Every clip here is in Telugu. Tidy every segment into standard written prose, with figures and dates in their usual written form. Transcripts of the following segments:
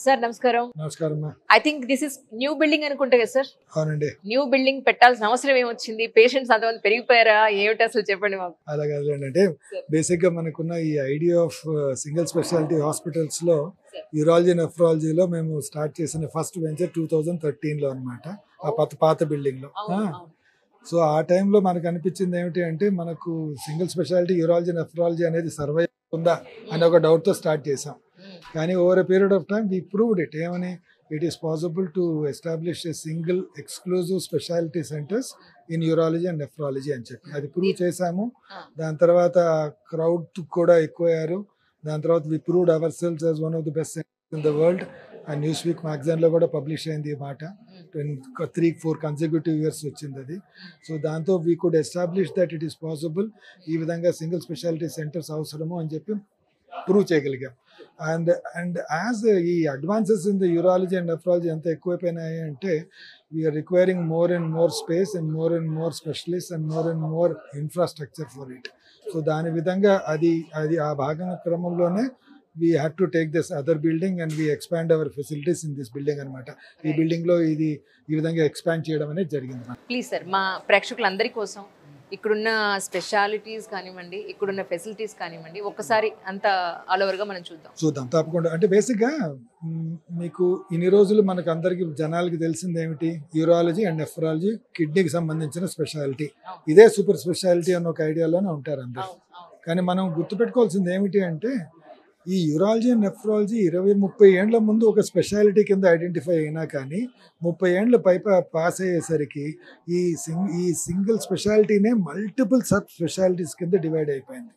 సార్ నమస్కారం. నమస్కారం. I think this is new building అనుకుంటా కదా సార్? అవునండి. న్యూ బిల్డింగ్ పెట్టాల్సిన అవసరం ఏమొచ్చింది? పేషెంట్స్ అంతమంది పెరిగిపోయారా? ఏమిటి అసలు చెప్పండి మాకు. అలా కాదులేండి. అంటే బేసిక్ గా మనకున్న ఈ idea of single speciality hospitals లో యూరాలజీ నెఫ్రాలజీలో మేము స్టార్ట్ చేసిన ఫస్ట్ వెంచర్ 2013లో అనమాట. ఆ పాత బిల్డింగ్ లో. సో ఆ టైంలో మనకు అనిపించింది ఏమిటి అంటే మనకు సింగిల్ స్పెషాలిటీ యూరాలజీ నెఫ్రాలజీ అనేది సర్వైవ్ ఉందా అని ఒక డౌట్ తో స్టార్ట్ చేసాం. కానీ over a period of time we proved it. ఏమని? It is possible to establish a single exclusive speciality centres in urology and nephrology అని చెప్పి అది ప్రూవ్ చేశాము. దాని తర్వాత క్రౌడ్ కూడా ఎక్కువయ్యారు. దాని తర్వాత we proved our cells as one of the best centres in the world. ఆ న్యూస్ వీక్ మ్యాగజైన్ లో కూడా పబ్లిష్ అయింది ఈ మాట. 3-4 కన్సిక్యూటివ్ ఇయర్స్ వచ్చింది అది. సో దాంతో we could establish that it is possible. ఈ విధంగా సింగిల్ స్పెషాలిటీ సెంటర్స్ అవసరము అని చెప్పి ప్రూవ్ చేయగలిగాం. అండ్ యాజ్ ఈ advances in the urology and nephrology ఎంత ఎక్కువైపోయినాయి అంటే we're requiring more and more space and more specialist and more infrastructure for it. So దాని విధంగా అది ఆ భాగం క్రమంలోనే we had to take this other building and we expand our facilities in this building అనమాట. ఈ బిల్డింగ్ లో ఈ విధంగా ఎక్స్పాండ్ చేయడం అనేది జరిగింది. ప్లీజ్ సార్, మా ప్రేక్షకులందరి కోసం ఇక్కడున్న స్పెషాలిటీస్ కానివ్వండి, ఇక్కడున్న ఫెసిలిటీస్ కానివ్వండి, ఒక్కసారి అంత ఆల్ ఓవర్ గా మనం చూద్దాం తప్పకుండా. అంటే బేసిక్ గా మీకు ఇన్ని రోజులు మనకు అందరికి జనాలకి తెలిసింది ఏమిటి? యూరాలజీ అండ్ నెఫ్రాలజీ, కిడ్నీకి సంబంధించిన స్పెషాలిటీ. ఇదే సూపర్ స్పెషాలిటీ అన్న ఒక ఐడియాలోనే ఉంటారు అందరు. కానీ మనం గుర్తుపెట్టుకోవాల్సింది ఏమిటి అంటే ఈ యూరాలజీ అండ్ నెఫ్రాలజీ 20-30 ఏండ్ల ముందు ఒక స్పెషాలిటీ కింద ఐడెంటిఫై అయినా కానీ 30 ఏండ్ల పాస్ అయ్యేసరికి ఈ సింగిల్ స్పెషాలిటీనే మల్టిపుల్ సబ్ స్పెషాలిటీస్ కింద డివైడ్ అయిపోయింది.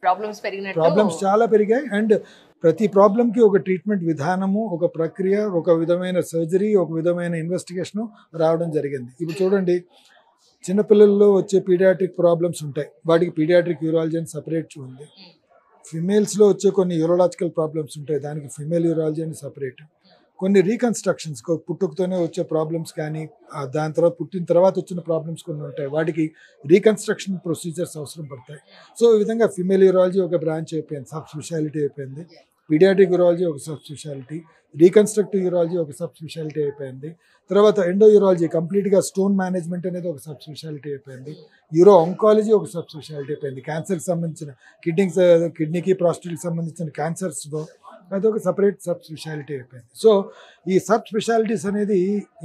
ప్రాబ్లమ్స్ చాలా పెరిగాయి. అండ్ ప్రతి ప్రాబ్లంకి ఒక ట్రీట్మెంట్ విధానము, ఒక ప్రక్రియ, ఒక విధమైన సర్జరీ, ఒక విధమైన ఇన్వెస్టిగేషను రావడం జరిగింది. ఇప్పుడు చూడండి, చిన్నపిల్లల్లో వచ్చే పీడియాట్రిక్ ప్రాబ్లమ్స్ ఉంటాయి. వాటికి పీడియాట్రిక్ యూరాలజీ అని సపరేట్ ఉంది. ఫిమేల్స్లో వచ్చే కొన్ని యూరోలాజికల్ ప్రాబ్లమ్స్ ఉంటాయి, దానికి ఫిమేల్ యూరాలజీ అని సపరేట్. కొన్ని రీకన్స్ట్రక్షన్స్, పుట్టుకతోనే వచ్చే ప్రాబ్లమ్స్ కానీ దాని తర్వాత పుట్టిన తర్వాత వచ్చిన ప్రాబ్లమ్స్ కొన్ని ఉంటాయి, వాటికి రీకన్స్ట్రక్షన్ ప్రొసీజర్స్ అవసరం పడతాయి. సో ఈ విధంగా ఫిమేల్ యూరాలజీ ఒక బ్రాంచ్ అయిపోయింది, సబ్ స్పెషాలిటీ అయిపోయింది. పీడియాట్రిక్ యూరాలజీ ఒక సబ్ స్పెషాలిటీ, రీకన్స్ట్రక్టివ్ యూరాలజీ ఒక సబ్ స్పెషాలిటీ అయిపోయింది. తర్వాత ఎండో యూరాలజీ కంప్లీట్గా స్టోన్ మేనేజ్మెంట్ అనేది ఒక సబ్ స్పెషాలిటీ అయిపోయింది. యూరో ఆంకాలజీ ఒక సబ్ స్పెషాలిటీ అయిపోయింది. క్యాన్సర్కి సంబంధించిన కిడ్నీకి ప్రాస్టేట్కి సంబంధించిన క్యాన్సర్స్లో అదొక సపరేట్ సబ్ స్పెషాలిటీ అయిపోయింది. సో ఈ సబ్ స్పెషాలిటీస్ అనేది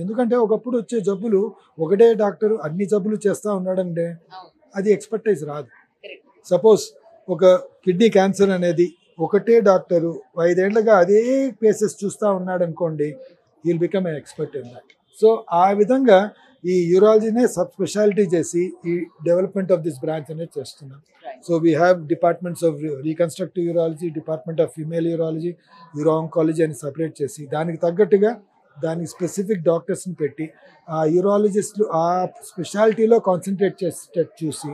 ఎందుకంటే ఒకప్పుడు వచ్చే జబ్బులు ఒకటే డాక్టర్ అన్ని జబ్బులు చేస్తూ ఉన్నాడంటే అది ఎక్స్పర్టైజ్ రాదు. సపోజ్ ఒక కిడ్నీ క్యాన్సర్ అనేది ఒకటే డాక్టరు 5 ఏళ్లుగా అదే కేసెస్ చూస్తూ ఉన్నాడు అనుకోండి, will become a expert in that. So ఆ విధంగా ఈ యూరాలజీనే సబ్ స్పెషాలిటీ చేసి ఈ డెవలప్మెంట్ ఆఫ్ దిస్ బ్రాంచ్ అనేది చేస్తున్నాం. So we have departments of reconstructive urology, department of female urology, euro oncology అని సపరేట్ చేసి దానికి తగ్గట్టుగా దానికి స్పెసిఫిక్ డాక్టర్స్ని పెట్టి ఆ యూరాలజిస్టులు ఆ స్పెషాలిటీలో కాన్సన్ట్రేట్ చేసేటట్టు చూసి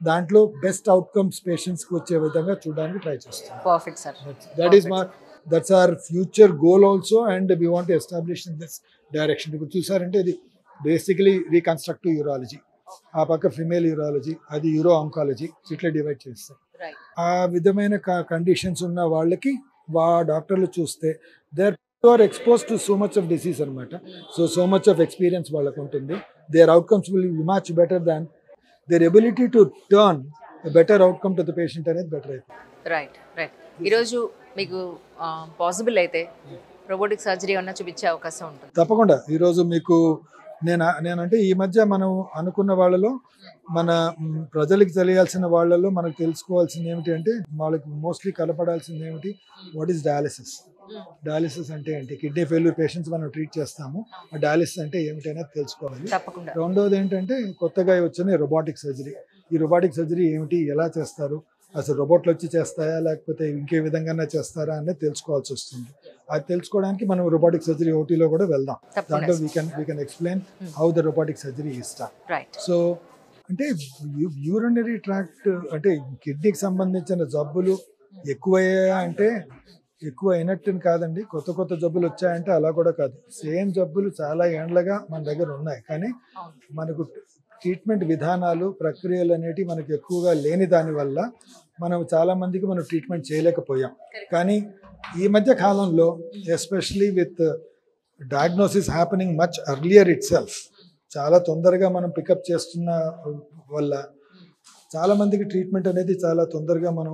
దాంట్లో బెస్ట్ అవుట్కమ్స్ పేషెంట్స్కి వచ్చే విధంగా చూడడానికి ట్రై చేస్తాం. Perfect sir. That's our future goal also and we want establish in this direction. ఇప్పుడు చూసారంటే ఇది బేసికలీ రీకన్స్ట్రక్టివ్ యూరాలజీ, ఆ పక్క ఫిమేల్ యూరాలజీ, అది యూరో ఆంకాలజీ, ఇట్లా డివైడ్ చేస్తాం. ఆ విధమైన కండిషన్స్ ఉన్న వాళ్ళకి డాక్టర్లు చూస్తే they are expose to so much of disease అనమాట. సో మచ్ ఆఫ్ ఎక్స్పీరియన్స్ వాళ్ళకు ఉంటుంది. Their outcomes will be much better than their ability to turn better outcome to the patient అనేది బెటర్ అయిపోతుంది. రైట్. ఈరోజు మీకు పాసిబుల్ అయితే రోబోటిక్ సర్జరీ అన్న చూపించే అవకాశం ఉంటుంది తప్పకుండా. ఈరోజు మీకు నేనంటే ఈ మధ్య మనం అనుకున్న వాళ్ళలో, మన ప్రజలకు తెలియాల్సిన వాళ్ళలో మనకు తెలుసుకోవాల్సింది ఏమిటి అంటే వాళ్ళకి మోస్ట్లీ కలపడాల్సింది ఏమిటి, వాట్ ఈస్ డయాలిసిస్. డయాలిసిస్ అంటే ఏంటి? కిడ్నీ ఫెయిల్యూర్ పేషెంట్స్ మనం ట్రీట్ చేస్తాము. ఆ డయాలిసిస్ అంటే ఏమిటైనా తెలుసుకోవాలి. రెండవది ఏంటంటే కొత్తగా వచ్చిన రోబోటిక్ సర్జరీ. ఈ రోబోటిక్ సర్జరీ ఏమిటి, ఎలా చేస్తారు, అసలు రోబోట్లు వచ్చి చేస్తాయా లేకపోతే ఇంకే విధంగా చేస్తారా అనేది తెలుసుకోవాల్సి వస్తుంది. అది తెలుసుకోవడానికి మనం రోబోటిక్ సర్జరీ ఓటీలో కూడా వెళ్దాం. దాంట్లో we can explain how the robotic surgery is done. So అంటే యూరినరీ ట్రాక్ట్ అంటే కిడ్నీకి సంబంధించిన జబ్బులు ఎక్కువయ్యాయా అంటే ఎక్కువ అయినట్టు కాదండి. కొత్త జబ్బులు వచ్చాయంటే అలా కూడా కాదు. సేమ్ జబ్బులు చాలా ఏండ్లగా మన దగ్గర ఉన్నాయి, కానీ మనకు ట్రీట్మెంట్ విధానాలు, ప్రక్రియలు అనేటివి మనకు ఎక్కువగా లేని దానివల్ల మనం చాలామందికి మనం ట్రీట్మెంట్ చేయలేకపోయాం. కానీ ఈ మధ్య కాలంలో especially with diagnosis happening much earlier it self, చాలా తొందరగా మనం పికప్ చేస్తున్న వల్ల చాలా మందికి ట్రీట్మెంట్ అనేది చాలా తొందరగా మనం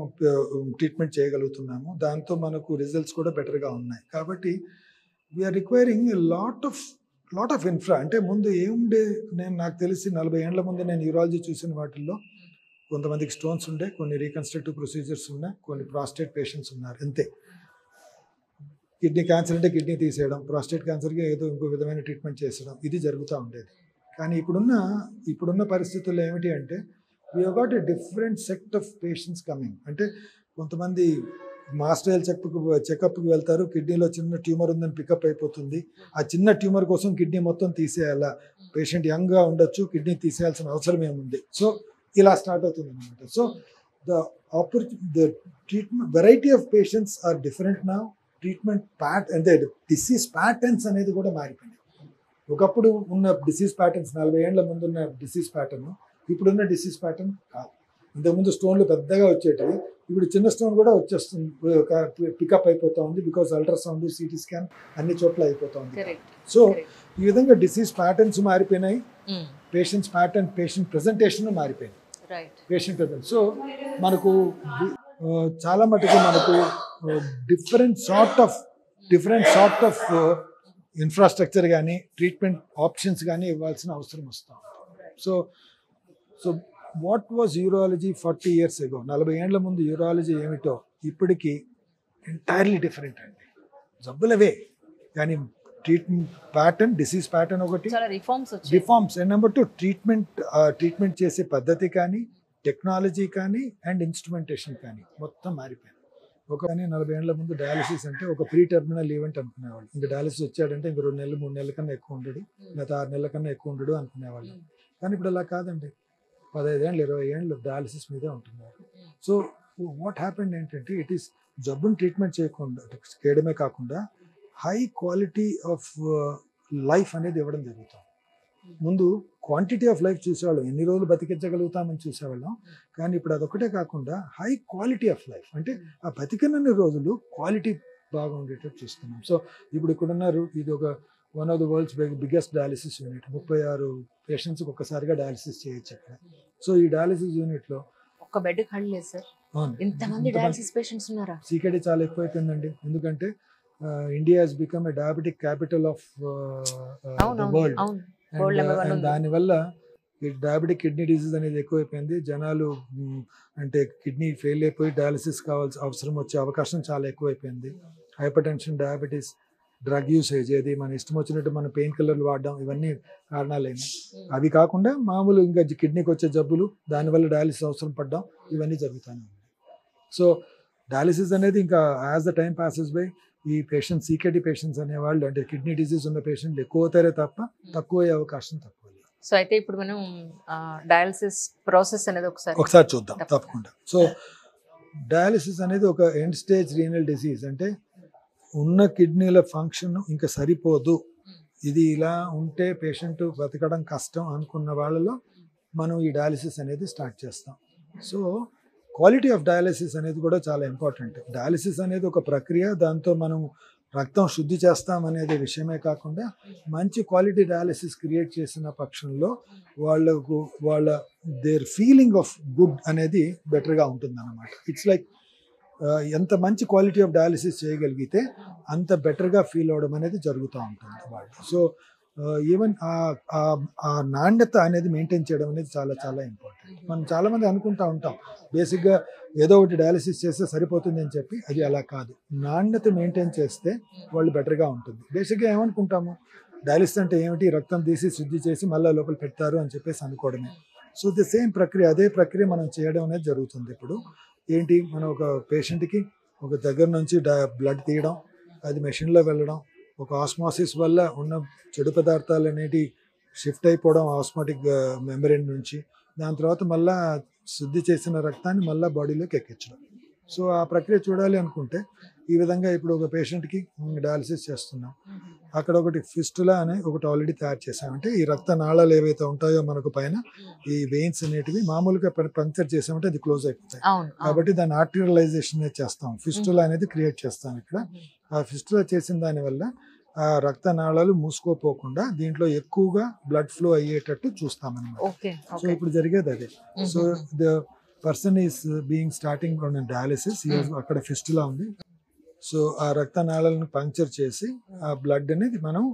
ట్రీట్మెంట్ చేయగలుగుతున్నాము. దాంతో మనకు రిజల్ట్స్ కూడా బెటర్గా ఉన్నాయి. కాబట్టి we're requiring lot of infra. అంటే ముందు ఏముండే, నాకు తెలిసి 40 ఏళ్ల ముందు నేను యూరాలజీ చూసిన వాటిల్లో కొంతమందికి స్టోన్స్ ఉండే, కొన్ని రీకన్స్ట్రక్టివ్ ప్రొసీజర్స్ ఉన్నాయి, కొన్ని ప్రాస్టేట్ పేషెంట్స్ ఉన్నారు, అంతే. కిడ్నీ క్యాన్సర్ అంటే కిడ్నీ తీసేయడం, ప్రాస్టేట్ క్యాన్సర్కి ఏదో ఇంకో విధమైన ట్రీట్మెంట్ చేసడం, ఇది జరుగుతూ ఉండేది. కానీ ఇప్పుడున్న పరిస్థితుల్లో ఏమిటి అంటే we have got a different set of patients coming. అంటే కొంతమంది మాస్టర్యల్ చెకప్కి వెళ్తారు, కిడ్నీలో చిన్న ట్యూమర్ ఉందని పికప్ అయిపోతుంది. ఆ చిన్న ట్యూమర్ కోసం కిడ్నీ మొత్తం తీసేయాలా, పేషెంట్ యంగ్గా ఉండొచ్చు, కిడ్నీ తీసేయాల్సిన అవసరం ఏముంది. సో ఇలా స్టార్ట్ అవుతుంది అనమాట. So the treatment variety of patients are different now. Treatment అంటే డిసీజ్ ప్యాటర్న్స్ అనేది కూడా మారిపోయింది. ఒకప్పుడు ఉన్న డిసీజ్ ప్యాటర్న్స్, 40 ఏళ్ల ముందున్న డిసీజ్ ప్యాటర్న్ ఇప్పుడున్న డిసీజ్ ప్యాటర్న్ కాదు. ఇంతకుముందు స్టోన్లు పెద్దగా వచ్చేటివి, ఇప్పుడు చిన్న స్టోన్ కూడా వచ్చేస్తుంది, పికప్ అయిపోతా ఉంది. బికాస్ అల్ట్రాసౌండ్, సిటీ స్కాన్ అన్ని చోట్ల అయిపోతా ఉంది. సో ఈ విధంగా డిసీజ్ ప్యాటర్న్స్ మారిపోయినాయి, పేషెంట్స్ ప్యాటర్న్, పేషెంట్ ప్రెజెంటేషన్ మారిపోయింది, పేషెంట్ ప్రెజెంట్. సో మనకు చాలా మటుకు మనకు డిఫరెంట్ సార్ట్ ఆఫ్ ఇన్ఫ్రాస్ట్రక్చర్ కానీ ట్రీట్మెంట్ ఆప్షన్స్ కానీ ఇవ్వాల్సిన అవసరం వస్తాం. So what was urology 40 years ago, 40 ఏళ్ల ముందు యూరాలజీ ఏమిటో ఇప్పటికీ ఎంటైర్లీ డిఫరెంట్ అండి. జబ్బులవే కానీ ట్రీట్మెంట్ ప్యాటర్న్, డిసీజ్ ప్యాటర్న్ ఒకటి, రిఫార్మ్స్. అండ్ నెంబర్ 2 ట్రీట్మెంట్ చేసే పద్ధతి కానీ, టెక్నాలజీ కానీ, అండ్ ఇన్స్ట్రుమెంటేషన్ కానీ మొత్తం మారిపోయింది. కానీ 40 ఏళ్ల ముందు డయాలసిస్ అంటే ఒక ప్రీ టెర్మినల్ ఈవెంట్ అనుకునేవాళ్ళు. ఇంకా డయాలసిస్ వచ్చాడంటే ఇంక 2 నెలలు 3 నెలల కన్నా ఎక్కువ ఉండడు, గత 6 నెలల కన్నా ఎక్కువ ఉండడు అనుకునేవాళ్ళు. కానీ ఇప్పుడు అలా కాదండి, 15 ఏళ్ళు 20 ఏళ్ళు డయాలసిస్ మీదే ఉంటున్నారు. సో వాట్ హ్యాపెండ్ ఏంటంటే ఇట్ ఈస్ జబ్బును ట్రీట్మెంట్ చేయడమే కాకుండా హై క్వాలిటీ ఆఫ్ లైఫ్ అనేది ఇవ్వడం జరుగుతుంది. ముందు క్వాంటిటీ ఆఫ్ లైఫ్ చూసేవాళ్ళం, ఎన్ని రోజులు బతికించగలుగుతామని చూసేవాళ్ళం. కానీ ఇప్పుడు అదొక్కటే కాకుండా హై క్వాలిటీ ఆఫ్ లైఫ్, అంటే ఆ బతికినన్ని రోజులు క్వాలిటీ బాగా ఉండేటట్టు చూస్తున్నాం. సో ఇప్పుడు ఇక్కడున్నారు, ఇది ఒక one of the world's biggest dialysis unit. 36 పేషెంట్స్కి ఒక్కసారిగా డయాలిసిస్ చేయొచ్చు అక్కడ. సో ఈ డయాలిసిస్ యూనిట్లో ఒక్క బెడ్ ఖాళీ లేదు సార్. ఇంతమంది డయాలిసిస్ పేషెంట్స్ ఉన్నారా? సీకేడీ చాలా ఎక్కువైపోయిందండి. ఎందుకంటే India has become a diabetic capital of the world. దానివల్ల డయాబెటిక్ కిడ్నీ డిసీజ్ అనేది ఎక్కువైపోయింది. జనాలు అంటే కిడ్నీ ఫెయిల్ అయిపోయి డయాలసిస్ కావాల్సిన అవసరం వచ్చే అవకాశం చాలా ఎక్కువైపోయింది. Hyper tension, diabetes, drug usage, ఏది మన ఇష్టం వచ్చినట్టు మన పెయిన్ కిల్లర్లు వాడడం, ఇవన్నీ కారణాలైనవి. అవి కాకుండా మామూలు ఇంకా కిడ్నీకి వచ్చే జబ్బులు, దానివల్ల డయాలిసిస్ అవసరం పడడం, ఇవన్నీ జరుగుతూనే ఉన్నాయి. సో డయాలిసిస్ అనేది ఇంకా as the time passes by ఈ పేషెంట్స్, సీకేడీ పేషెంట్స్ అనేవాళ్ళు, అంటే కిడ్నీ డిసీజ్ ఉన్న పేషెంట్లు ఎక్కువ అవుతారే తప్ప తక్కువ అయ్యే అవకాశం తక్కువ. సో అయితే ఇప్పుడు మనం డయాలిసిస్ ప్రాసెస్ అనేది ఒకసారి చూద్దాం తప్పకుండా. సో డయాలిసిస్ అనేది ఒక ఎండ్ స్టేజ్ రీనల్ డిసీజ్. అంటే ఉన్న కిడ్నీల ఫంక్షన్ ఇంకా సరిపోదు, ఇది ఇలా ఉంటే పేషెంట్ బతకడం కష్టం అనుకున్న వాళ్ళలో మనం ఈ డయాలిసిస్ అనేది స్టార్ట్ చేస్తాం. సో క్వాలిటీ ఆఫ్ డయాలిసిస్ అనేది కూడా చాలా ఇంపార్టెంట్. డయాలిసిస్ అనేది ఒక ప్రక్రియ, దాంతో మనం రక్తం శుద్ధి చేస్తాం అనేది విషయమే కాకుండా మంచి క్వాలిటీ డయాలిసిస్ క్రియేట్ చేసిన పక్షంలో వాళ్ళ దేర్ ఫీలింగ్ ఆఫ్ గుడ్ అనేది బెటర్గా ఉంటుంది అన్నమాట. ఇట్స్ లైక్ ఎంత మంచి క్వాలిటీ ఆఫ్ డయాలిసిస్ చేయగలిగితే అంత బెటర్గా ఫీల్ అవడం అనేది జరుగుతూ ఉంటుంది వాళ్ళు. సో ఈవెన్ ఆ నాణ్యత అనేది మెయింటైన్ చేయడం అనేది చాలా చాలా ఇంపార్టెంట్. మనం చాలామంది అనుకుంటూ ఉంటాం బేసిక్గా ఏదో ఒకటి డయాలిసిస్ చేస్తే సరిపోతుంది అని చెప్పి, అది అలా కాదు. నాణ్యత మెయింటైన్ చేస్తే వాళ్ళు బెటర్గా ఉంటుంది. బేసిక్గా ఏమనుకుంటాము, డయాలిసిస్ అంటే ఏమిటి, రక్తం తీసి శుద్ధి చేసి మళ్ళీ లోపల పెడతారు అని చెప్పేసి అనుకోవడమే. సో ది సేమ్ ప్రక్రియ, అదే ప్రక్రియ మనం చేయడం అనేది జరుగుతుంది. ఇప్పుడు ఏంటి, మనం ఒక పేషెంట్కి ఒక దగ్గర నుంచి బ్లడ్ తీయడం, అది మెషిన్లో వెళ్ళడం, ఒక ఆస్మాసిస్ వల్ల ఉన్న చెడు పదార్థాలు అనేవి షిఫ్ట్ అయిపోవడం ఆస్మాటిక్ మెంబ్రేన్ నుంచి, దాని తర్వాత మళ్ళీ శుద్ధి చేసిన రక్తాన్ని మళ్ళీ బాడీలోకి ఎక్కించడం. సో ఆ ప్రక్రియ చూడాలి అనుకుంటే ఈ విధంగా ఇప్పుడు ఒక పేషెంట్కి డయాలిసిస్ చేస్తున్నాం, అక్కడ ఒకటి ఫిస్టులా అనే ఒకటి ఆల్రెడీ తయారు చేసాం. అంటే ఈ రక్త నాళాలు ఏవైతే ఉంటాయో మనకు పైన ఈ వెయిన్స్ అనేటివి మామూలుగా పంక్చర్ చేసామంటే అది క్లోజ్ అయిపోతాయి. కాబట్టి దాన్ని ఆర్టిరియలైజేషన్ చేస్తాం, ఫిస్టులా అనేది క్రియేట్ చేస్తాం. ఇక్కడ ఆ ఫిస్టులా చేసిన దానివల్ల ఆ రక్తనాళాలు మూసుకోపోకుండా దీంట్లో ఎక్కువగా బ్లడ్ ఫ్లో అయ్యేటట్టు చూస్తామన్నమాట. ఓకే సో ఇప్పుడు జరిగేది అదే. So the person is being starting from dialysis, అక్కడ ఫిస్టులా ఉంది. సో ఆ రక్తనాళాలను పంక్చర్ చేసి ఆ బ్లడ్ అనేది మనం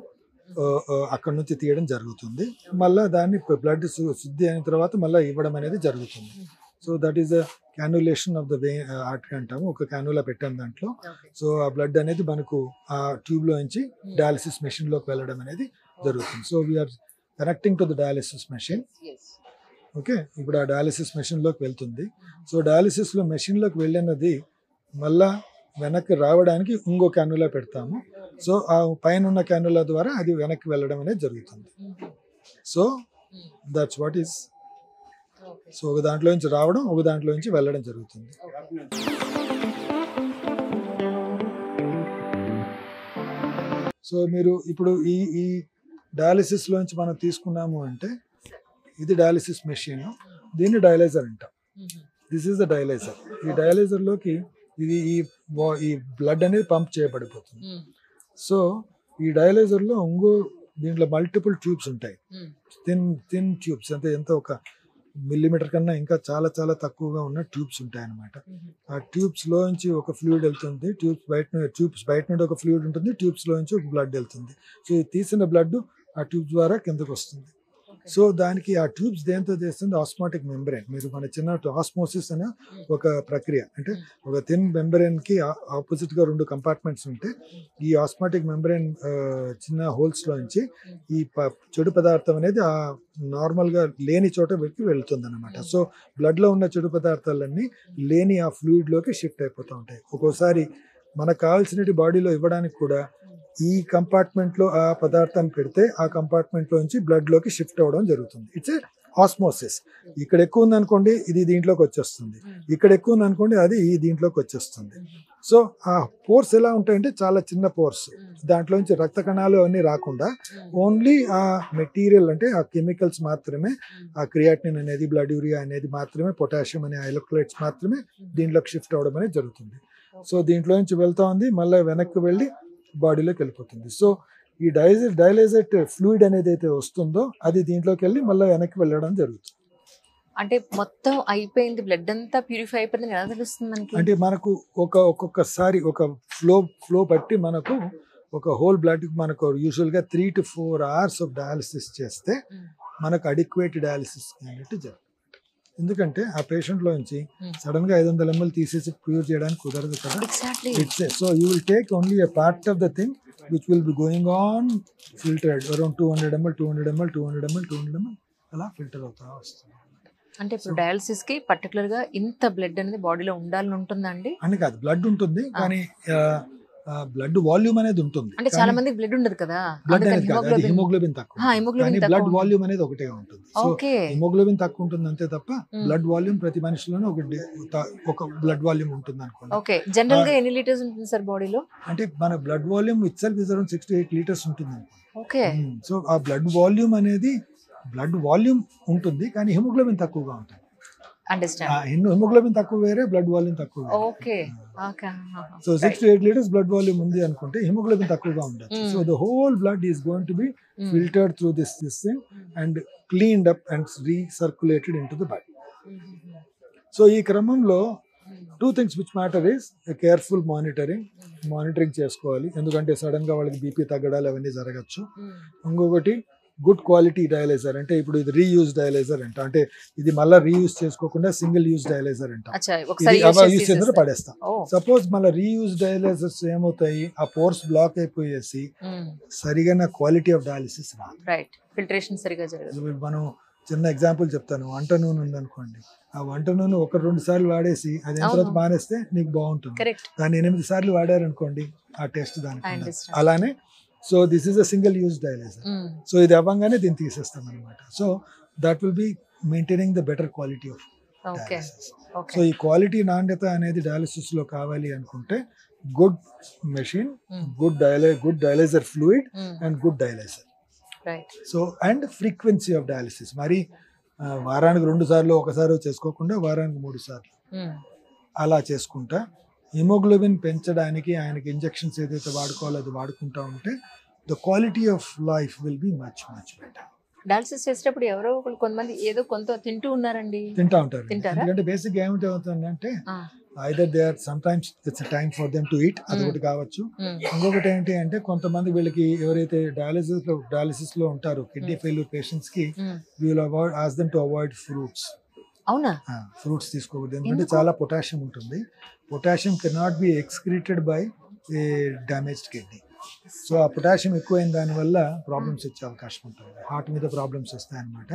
అక్కడ నుంచి తీయడం జరుగుతుంది. మళ్ళీ దాన్ని బ్లడ్ శుద్ధి అయిన తర్వాత మళ్ళీ ఇవ్వడం అనేది జరుగుతుంది. So that is the cannulation of the artery అంటాము. ఒక క్యాన్యులా పెట్టాం దాంట్లో. సో ఆ బ్లడ్ అనేది మనకు ఆ ట్యూబ్ లో నుంచి డయాలిసిస్ మెషిన్ లోకి వెళ్ళడం అనేది జరుగుతుంది. So we're connecting to the dialysis machine. Okay, ఇప్పుడు ఆ డయాలిసిస్ మెషిన్ లోకి వెళ్తుంది. సో డయాలిసిస్ లో మెషిన్ లోకి వెళ్ళినది మళ్ళా వెనక్కి రావడానికి ఇంకో క్యాన్యులా పెడతాము. సో ఆ పైన ఉన్న క్యాన్యులా ద్వారా అది వెనక్కి వెళ్ళడం అనేది జరుగుతుంది. So that's what is. So ఒక దాంట్లో నుంచి రావడం, ఒక దాంట్లో నుంచి వెళ్ళడం జరుగుతుంది. సో మీరు ఇప్పుడు ఈ ఈ డయాలిసిస్ లోంచి మనం తీసుకున్నాము అంటే ఇది డయాలిసిస్ మెషిన్, దీన్ని డయలైజర్ అంటాం. This is the dialyser. ఈ డయలైజర్ లోకి ఇది ఈ బ్లడ్ అనేది పంప్ చేయబడిపోతుంది. సో ఈ డయలైజర్ లో దీంట్లో మల్టిపుల్ ట్యూబ్స్ ఉంటాయి. థిన్ ట్యూబ్స్, అంటే ఎంత ఒక మిల్లీమీటర్ కన్నా ఇంకా చాలా చాలా తక్కువగా ఉన్న ట్యూబ్స్ ఉంటాయి అన్నమాట. ఆ ట్యూబ్స్ లో నుంచి ఒక ఫ్లూయిడ్ వెళ్తుంది, ట్యూబ్స్ బయట నుండి ఒక ఫ్లూయిడ్ ఉంటుంది, ట్యూబ్స్ లో నుంచి ఒక బ్లడ్ వెళ్తుంది. సో ఈ తీసిన బ్లడ్ ఆ ట్యూబ్స్ ద్వారా కిందకు వస్తుంది. సో దానికి ఆ ట్యూబ్స్ దేంతో చేస్తుంది? Osmotic membrane. మీరు మన చిన్న ఆస్మోసిస్ అనే ఒక ప్రక్రియ, అంటే ఒక థిన్ మెంబ్రెయిన్ కి ఆపోజిట్ గా 2 కంపార్ట్మెంట్స్ ఉంటాయి. ఈ ఆస్మాటిక్ మెంబ్రెయిన్ చిన్న హోల్స్ లో నుంచి ఈ చెడు పదార్థం అనేది ఆ నార్మల్ గా లేని చోట వెళ్తుంది అనమాట. సో బ్లడ్ లో ఉన్న చెడు పదార్థాలన్నీ లేని ఆ ఫ్లూయిడ్ లోకి షిఫ్ట్ అయిపోతూ ఉంటాయి. ఒక్కోసారి మనకు కావాల్సినవి బాడీలో ఇవ్వడానికి కూడా ఈ కంపార్ట్మెంట్ లో ఆ పదార్థాన్ని పెడితే ఆ కంపార్ట్మెంట్ లోంచి బ్లడ్ లోకి షిఫ్ట్ అవ్వడం జరుగుతుంది. It's a osmosis. ఇక్కడ ఎక్కువ ఉంది అనుకోండి, ఇది దీంట్లోకి వచ్చేస్తుంది. ఇక్కడ ఎక్కువ ఉంది అనుకోండి, అది ఈ దీంట్లోకి వచ్చేస్తుంది. సో ఆ పోర్స్ ఎలా ఉంటాయంటే చాలా చిన్న పోర్స్. దాంట్లోంచి రక్త కణాలు అన్నీ రాకుండా ఓన్లీ ఆ మెటీరియల్, అంటే ఆ కెమికల్స్ మాత్రమే, ఆ క్రియాటినిన్ అనేది, బ్లడ్ యూరియా అనేది మాత్రమే, పొటాషియం అనే ఎలక్ట్రోలైట్స్ మాత్రమే దీంట్లోకి షిఫ్ట్ అవ్వడం అనేది జరుగుతుంది. సో దీంట్లో నుంచి వెళ్తా ఉంది, మళ్ళీ వెనక్కి వెళ్ళి బాడీలోకి వెళ్ళిపోతుంది. సో ఈ డయలైజర్ ఫ్లూయిడ్ అనేది అయితే వస్తుందో అది దీంట్లోకి వెళ్ళి మళ్ళీ వెనక్కి వెళ్ళడం జరుగుతుంది. అంటే మొత్తం అయిపోయింది, బ్లడ్ అంతా ప్యూరిఫై అయిపోయింది ఎలా తెలుస్తుంది మనకి? అంటే మనకు ఒక్కొక్కసారి ఒక ఫ్లో బట్టి మనకు ఒక హోల్ బ్లడ్ మనకు యూజువల్ గా 3 to 4 hours ఆఫ్ డయాలిసిస్ చేస్తే మనకు అడిక్వేట్ డయాలిసిస్ అనేది జరుగుతుంది. ఎందుకంటే ఆ పేషెంట్ లో నుంచి సడన్ గా 500 ml తీసేసి ప్యూర్ చేయడానికి కుదరదు కదా. So you will take only a part of the thing which will be going on filtered around 200 ml, 200 ml, 200 ml, 200 ml అలా ఫిల్టర్ అవుతా వస్తుంది. అంటే ఇప్పుడు డయాలిసిస్ కి పర్టికులర్ గా ఇంత బ్లడ్ అనేది బాడీలో ఉండాలని ఉంటుందండి? అని కాదు, బ్లడ్ ఉంటుంది కానీ బ్లడ్ వాల్యూమ్ అనేది ఉంటుంది. అంటే చాలా మంది బ్లడ్ ఉండదు కదా, బ్లడ్ అనేది కాదు, అది హిమోగ్లోబిన్ తక్కువ. కానీ బ్లడ్ వాల్యూమ్ అనేది ఒకటే ఉంటుంది. సో హిమోగ్లోబిన్ తక్కువ ఉంటుంది అంతే తప్ప బ్లడ్ వాల్యూమ్ ప్రతి మనిషిలోనే ఒక బ్లడ్ వాల్యూమ్ ఉంటుంది అనుకోండి. ఓకే, జనరల్ గా ఎన్ని లీటర్స్ ఉంటుంది సార్ బాడీలో? అంటే మన blood volume itself is around 6 to 8 liters ఉంటుంది. ఓకే, సో ఆ బ్లడ్ వాల్యూమ్ అనేది బ్లడ్ వాల్యూమ్ ఉంటుంది కానీ హిమోగ్లోబిన్ తక్కువగా ఉంటుంది. హిమోగ్లోబిన్ తక్కువ వేరే, బ్లడ్ వాల్యూమ్ తక్కువ. Okay, so 6 to 8 liters blood volume ఉంది అనుకుంటే హిమోగ్లోబిన్ తక్కువగా ఉండదు. So the whole blood is going to be filtered through this thing and cleaned up and recirculated in to the body. So ఈ క్రమంలో 2 things which matter is careful monitoring చేసుకోవాలి. ఎందుకంటే సడన్ గా వాళ్ళకి బీపీ తగ్గడాలు అవన్నీ జరగచ్చు. ఇంకొకటి గుడ్ క్వాలిటీ డయలైజర్, అంటే ఇప్పుడు ఇది రీయూజ్ డయలైజర్ అంట, అంటే ఇది మళ్ళీ రీయూజ్ చేసుకోకుండా సింగిల్ యూజ్ డయలైజర్ అంట. యూజ్ చేసిన పడేస్తాం. సపోజ్ మళ్ళీ రీయూజ్ డయలైజర్స్ ఏమవుతాయి, ఆ పోర్స్ బ్లాక్ అయిపోయేసి సరిగా క్వాలిటీ ఆఫ్ డయాలిసిస్ రాదు. ఫిల్టరేషన్ సరిగా జరగదు. మనం చిన్న ఎగ్జాంపుల్ చెప్తాను. వంట నూనె ఉందనుకోండి, ఆ వంట నూనె 1-2 సార్లు వాడేసి అది ఎంత తర్వాత మానేస్తే నీకు బాగుంటుంది. దాన్ని 8 సార్లు వాడారనుకోండి, ఆ టేస్ట్ దానికి అలానే. So this is a single use dialyser. So ఇది అవ్వగానే దీన్ని తీసేస్తాం అనమాట. So that will be maintaining the better quality of dialysis. So ఈ క్వాలిటీ నాణ్యత అనేది డయాలిసిస్ లో కావాలి అనుకుంటే good machine, good dialyser fluid and good dialyser. So and frequency of dialysis, మరి వారానికి 2 సార్లు ఒకసారి చేసుకోకుండా వారానికి 3 సార్లు అలా చేసుకుంటా హిమోగ్లోబిన్ పెంచడానికి ఆయనకి ఇంజెక్షన్స్ ఏదైతే వాడుకోవాలో అది వాడుకుంటా ఉంటే the quality of life will be much better. Dialysis చేసేటప్పుడు ఎవరో ఒకరు కొంతమంది ఏదో కొంత తింటూ ఉన్నారండి. తింటా ఉంటారు. తింటారా? ఎందుకంటే బేసిక్ ఏమిటవుతుందంటే ఆ, either they are sometimes it's a time for them to eat, అదొకటి కావచ్చు. ఇంకొకటి ఏంటి అంటే కొంతమంది వీళ్ళకి ఎవరైతే డయాలిసిస్ లో ఉంటారో కిడ్నీ ఫెయిల్యూర్ పేషెంట్స్ కి we will ask them to avoid fruits. అవునా? ఫ్రూట్స్ తీసుకోకూడదు, ఎందుకంటే చాలా పొటాషియం ఉంటుంది. Potassium cannot be excreted by A damaged kidney. So ఆ పొటాషియం ఎక్కువైన దానివల్ల ప్రాబ్లమ్స్ వచ్చే అవకాశం ఉంటుంది, హార్ట్ మీద ప్రాబ్లమ్స్ వస్తాయన్నమాట.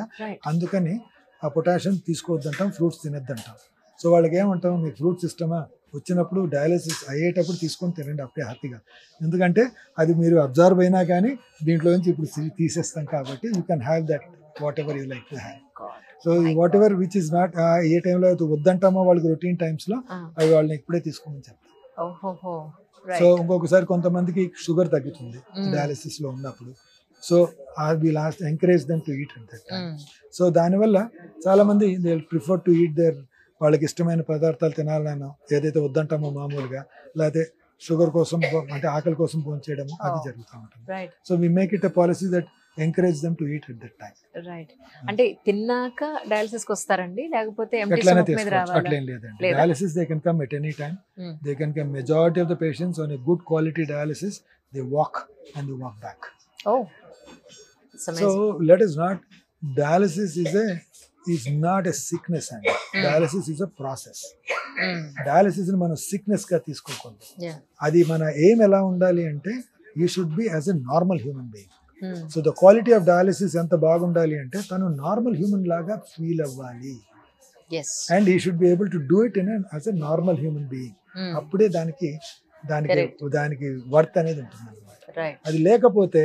అందుకని ఆ పొటాషియం తీసుకోవద్దంటాం, ఫ్రూట్స్ తినొద్దంటాం. సో వాళ్ళకి ఏమంటాం, మీకు ఫ్రూట్స్ ఇష్టమా, వచ్చినప్పుడు డయాలసిస్ అయ్యేటప్పుడు తీసుకొని తినండి అప్పుడే హ్యాపీగా. ఎందుకంటే అది మీరు అబ్జర్వ్ అయినా కానీ దీంట్లో నుంచి ఇప్పుడు తీసేస్తాం కాబట్టి you can have that what ever you like to have. So what ever which is not a టైంలో అయితే వద్దంటామో వాళ్ళకి రొటీన్ టైమ్స్లో అవి వాళ్ళని ఇప్పుడే తీసుకోమని చెప్తాం. సో ఇంకొకసారి కొంతమందికి షుగర్ తగ్గుతుంది డయాలిసిస్ లో ఉన్నప్పుడు. So we last encourage them to eat at that time. So దానివల్ల చాలా మంది they prefer to eat there, వాళ్ళకి ఇష్టమైన పదార్థాలు తినాలనో ఏదైతే వద్దంటామో మామూలుగా, లేకపోతే షుగర్ కోసం అంటే ఆకలి కోసం భోజనం చేయడం అది జరుగుతూ ఉంటుంది. So we make it a policy that encourage them to eat at that time. Right. అంటే తిన్నాక డయాలసిస్ కి వస్తారండి, లేకపోతే ఎంప్టీ ఎట్లైనా స్టమక్ మీద తీసుకోవచ్చు, రావాలా? అట్లేం లేదండి. Dialysis they can come at any time. They can come. Majority of the patients on a good quality dialysis they walk and they walk back. Oh, it's amazing. So let us not, dialysis is not a sickness అండి. Dialysis is a process. Dialysis ని మనం సిక్నెస్ గా తీసుకోకూడదు. అది మన ఎయిమ్ ఎలా ఉండాలి అంటే you should be as a normal human being. So the quality of dialysis ఎంత బాగుండాలి అంటే తను నార్మల్ హ్యూమన్ లాగా ఫీల్ అవ్వాలి. And he should be able to do it as a normal human being. అప్పుడే దానికి వర్త్ అనేది ఉంటుంది అన్నమాట. అది లేకపోతే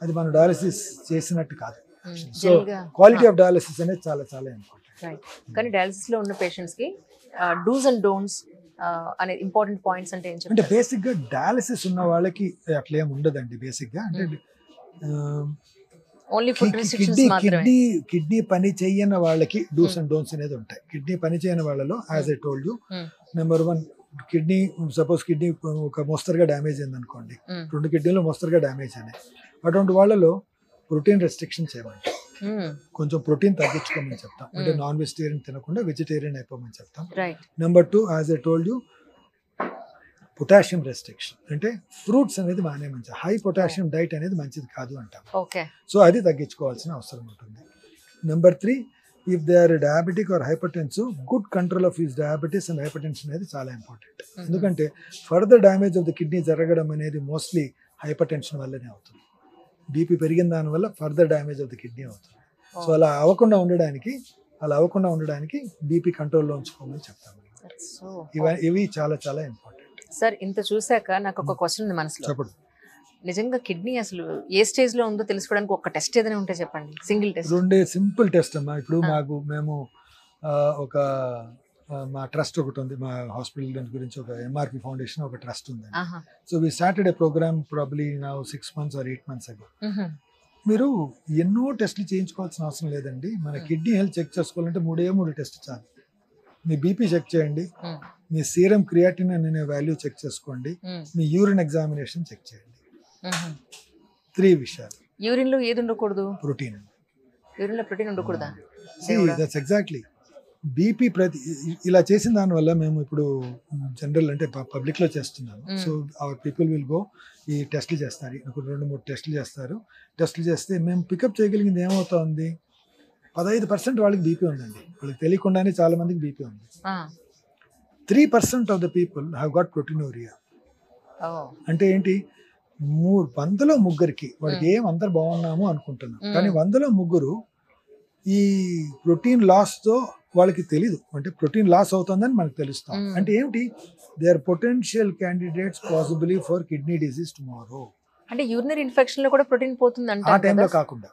అది మనం డయాలసిస్ చేసినట్టు కాదు. సో క్వాలిటీ ఆఫ్ డయాలసిస్ అనేది చాలా చాలా ఇంపార్టెంట్. కానీ డయాలసిస్ లో ఉన్న పేషెంట్స్ కి డూస్ అండ్ డోంట్స్ అనే ఇంపార్టెంట్ పాయింట్స్ అంటే ఏం అంటే చెప్తారు? బేసిక్ గా డయాలసిస్ ఉన్న వాళ్ళకి అట్లా ఏమి ఉండదండి. బేసిక్ గా అంటే ఓన్లీ ఫుడ్ రిస్ట్రిక్షన్స్ మాత్రమే. కిడ్నీ పని చేయని వాళ్ళకి డూస్ అండ్ డోంట్స్ అనేది ఉంటాయి. కిడ్నీ పని చేయని వాళ్ళలో as I told you, number 1 kidney suppose kidney ఒక మోస్తరుగా డ్యామేజ్ అయింది అనుకోండి, 2 కిడ్నీలు మోస్తరుగా డ్యామేజ్ అయినాయి, అటువంటి వాళ్ళలో ప్రోటీన్ రెస్ట్రిక్షన్ చేయమంటాం. కొంచెం ప్రోటీన్ తగ్గించుకోమని చెప్తాం. అంటే నాన్ వెజిటేరియన్ తినకుండా వెజిటేరియన్ అయిపోమని చెప్తాం. Number 2 as I told you, potassium restriction, అంటే ఫ్రూట్స్ అనేది మానే మంచిది, హై పొటాషియం డైట్ అనేది మంచిది కాదు అంటాం. సో అది తగ్గించుకోవాల్సిన అవసరం ఉంటుంది. Number 3, if they are diabetic or hypertensive, good control of his diabetes and hypertension అనేది చాలా ఇంపార్టెంట్. ఎందుకంటే further damage of the kidney జరగడం అనేది మోస్ట్లీ హైపర్టెన్షన్ వల్లనే అవుతుంది. బీపీ పెరిగిన దానివల్ల further damage of the kidney అవుతుంది. సో అలా అవ్వకుండా ఉండడానికి బీపీ కంట్రోల్లో ఉంచుకోమని చెప్తాము. ఇవి చాలా చాలా ఇంపార్టెంట్. సార్, ఇంత చూసాక నాకు ఒక క్వశ్చన్ ఉంది మనసులో. చెప్పండి. నిజంగా కిడ్నీ అసలు ఏ స్టేజ్ లో ఉందో తెలుసుకోవడానికి ఒక టెస్ట్ ఏదైనా ఉంటే చెప్పండి, సింగిల్ టెస్ట్. 2 సింపుల్ టెస్ట్ అమ్మా. ఇప్పుడు మేము ఒక మా ట్రస్ట్ ఒకటి ఉంది, మా హాస్పిటల్ దాని గురించి ఒక ఎంఆర్పి ఫౌండేషన్ ఒక ట్రస్ట్ ఉంది. So we started a program probably now 6 months or 8 months ago. మీరు ఎన్నో టెస్ట్లు చేయించుకోవాల్సిన అవసరం లేదండి. మన కిడ్నీ హెల్త్ చెక్ చేసుకోవాలంటే 3 టెస్ట్ చాలు. మీ బీపీ చెక్ చేయండి, మీ సీరం క్రియాటిన్ అనే వాల్యూ చెక్ చేసుకోండి, మీ యూరిన్ ఎగ్జామినేషన్ చెక్ చేయండి. 3 విషయాలు. యూరిన్ లో ఏది ఉండకూడదు? ప్రోటీన్. యూరిన్ లో ప్రోటీన్ ఉండకూడదా? That's exactly. బీపీ ఇలా చేసిన దానివల్ల మేము ఇప్పుడు జనరల్ అంటే పబ్లిక్ లో చేస్తున్నాము. So our people will go, ఈ టెస్ట్లు చేస్తారు, 2-3 టెస్ట్లు చేస్తారు. టెస్ట్లు చేస్తే మేము పికప్ చేయగలిగింది ఏమవుతుంది, 15% వాళ్ళకి బీపీ ఉందండి. వాళ్ళకి తెలియకుండానే చాలా మందికి బీపీ ఉంది. 3% of the people have got proteinuria. అంటే ఏంటి, 100లో 3 వాళ్ళకి ఏం అందరు బాగున్నాము అనుకుంటున్నాం, కానీ 100లో 3 ఈ ప్రోటీన్ లాస్ తో వాళ్ళకి తెలీదు. అంటే ప్రోటీన్ లాస్ అవుతుందని మనకు తెలుస్తాం. అంటే ఏమిటి, they are potential candidates possibly for kidney disease tomorrow. అంటే యూరినరీ ఇన్ఫెక్షన్ లో కూడా ప్రోటీన్ పోతుంది అంటే ఆ టైంలో కాకుండా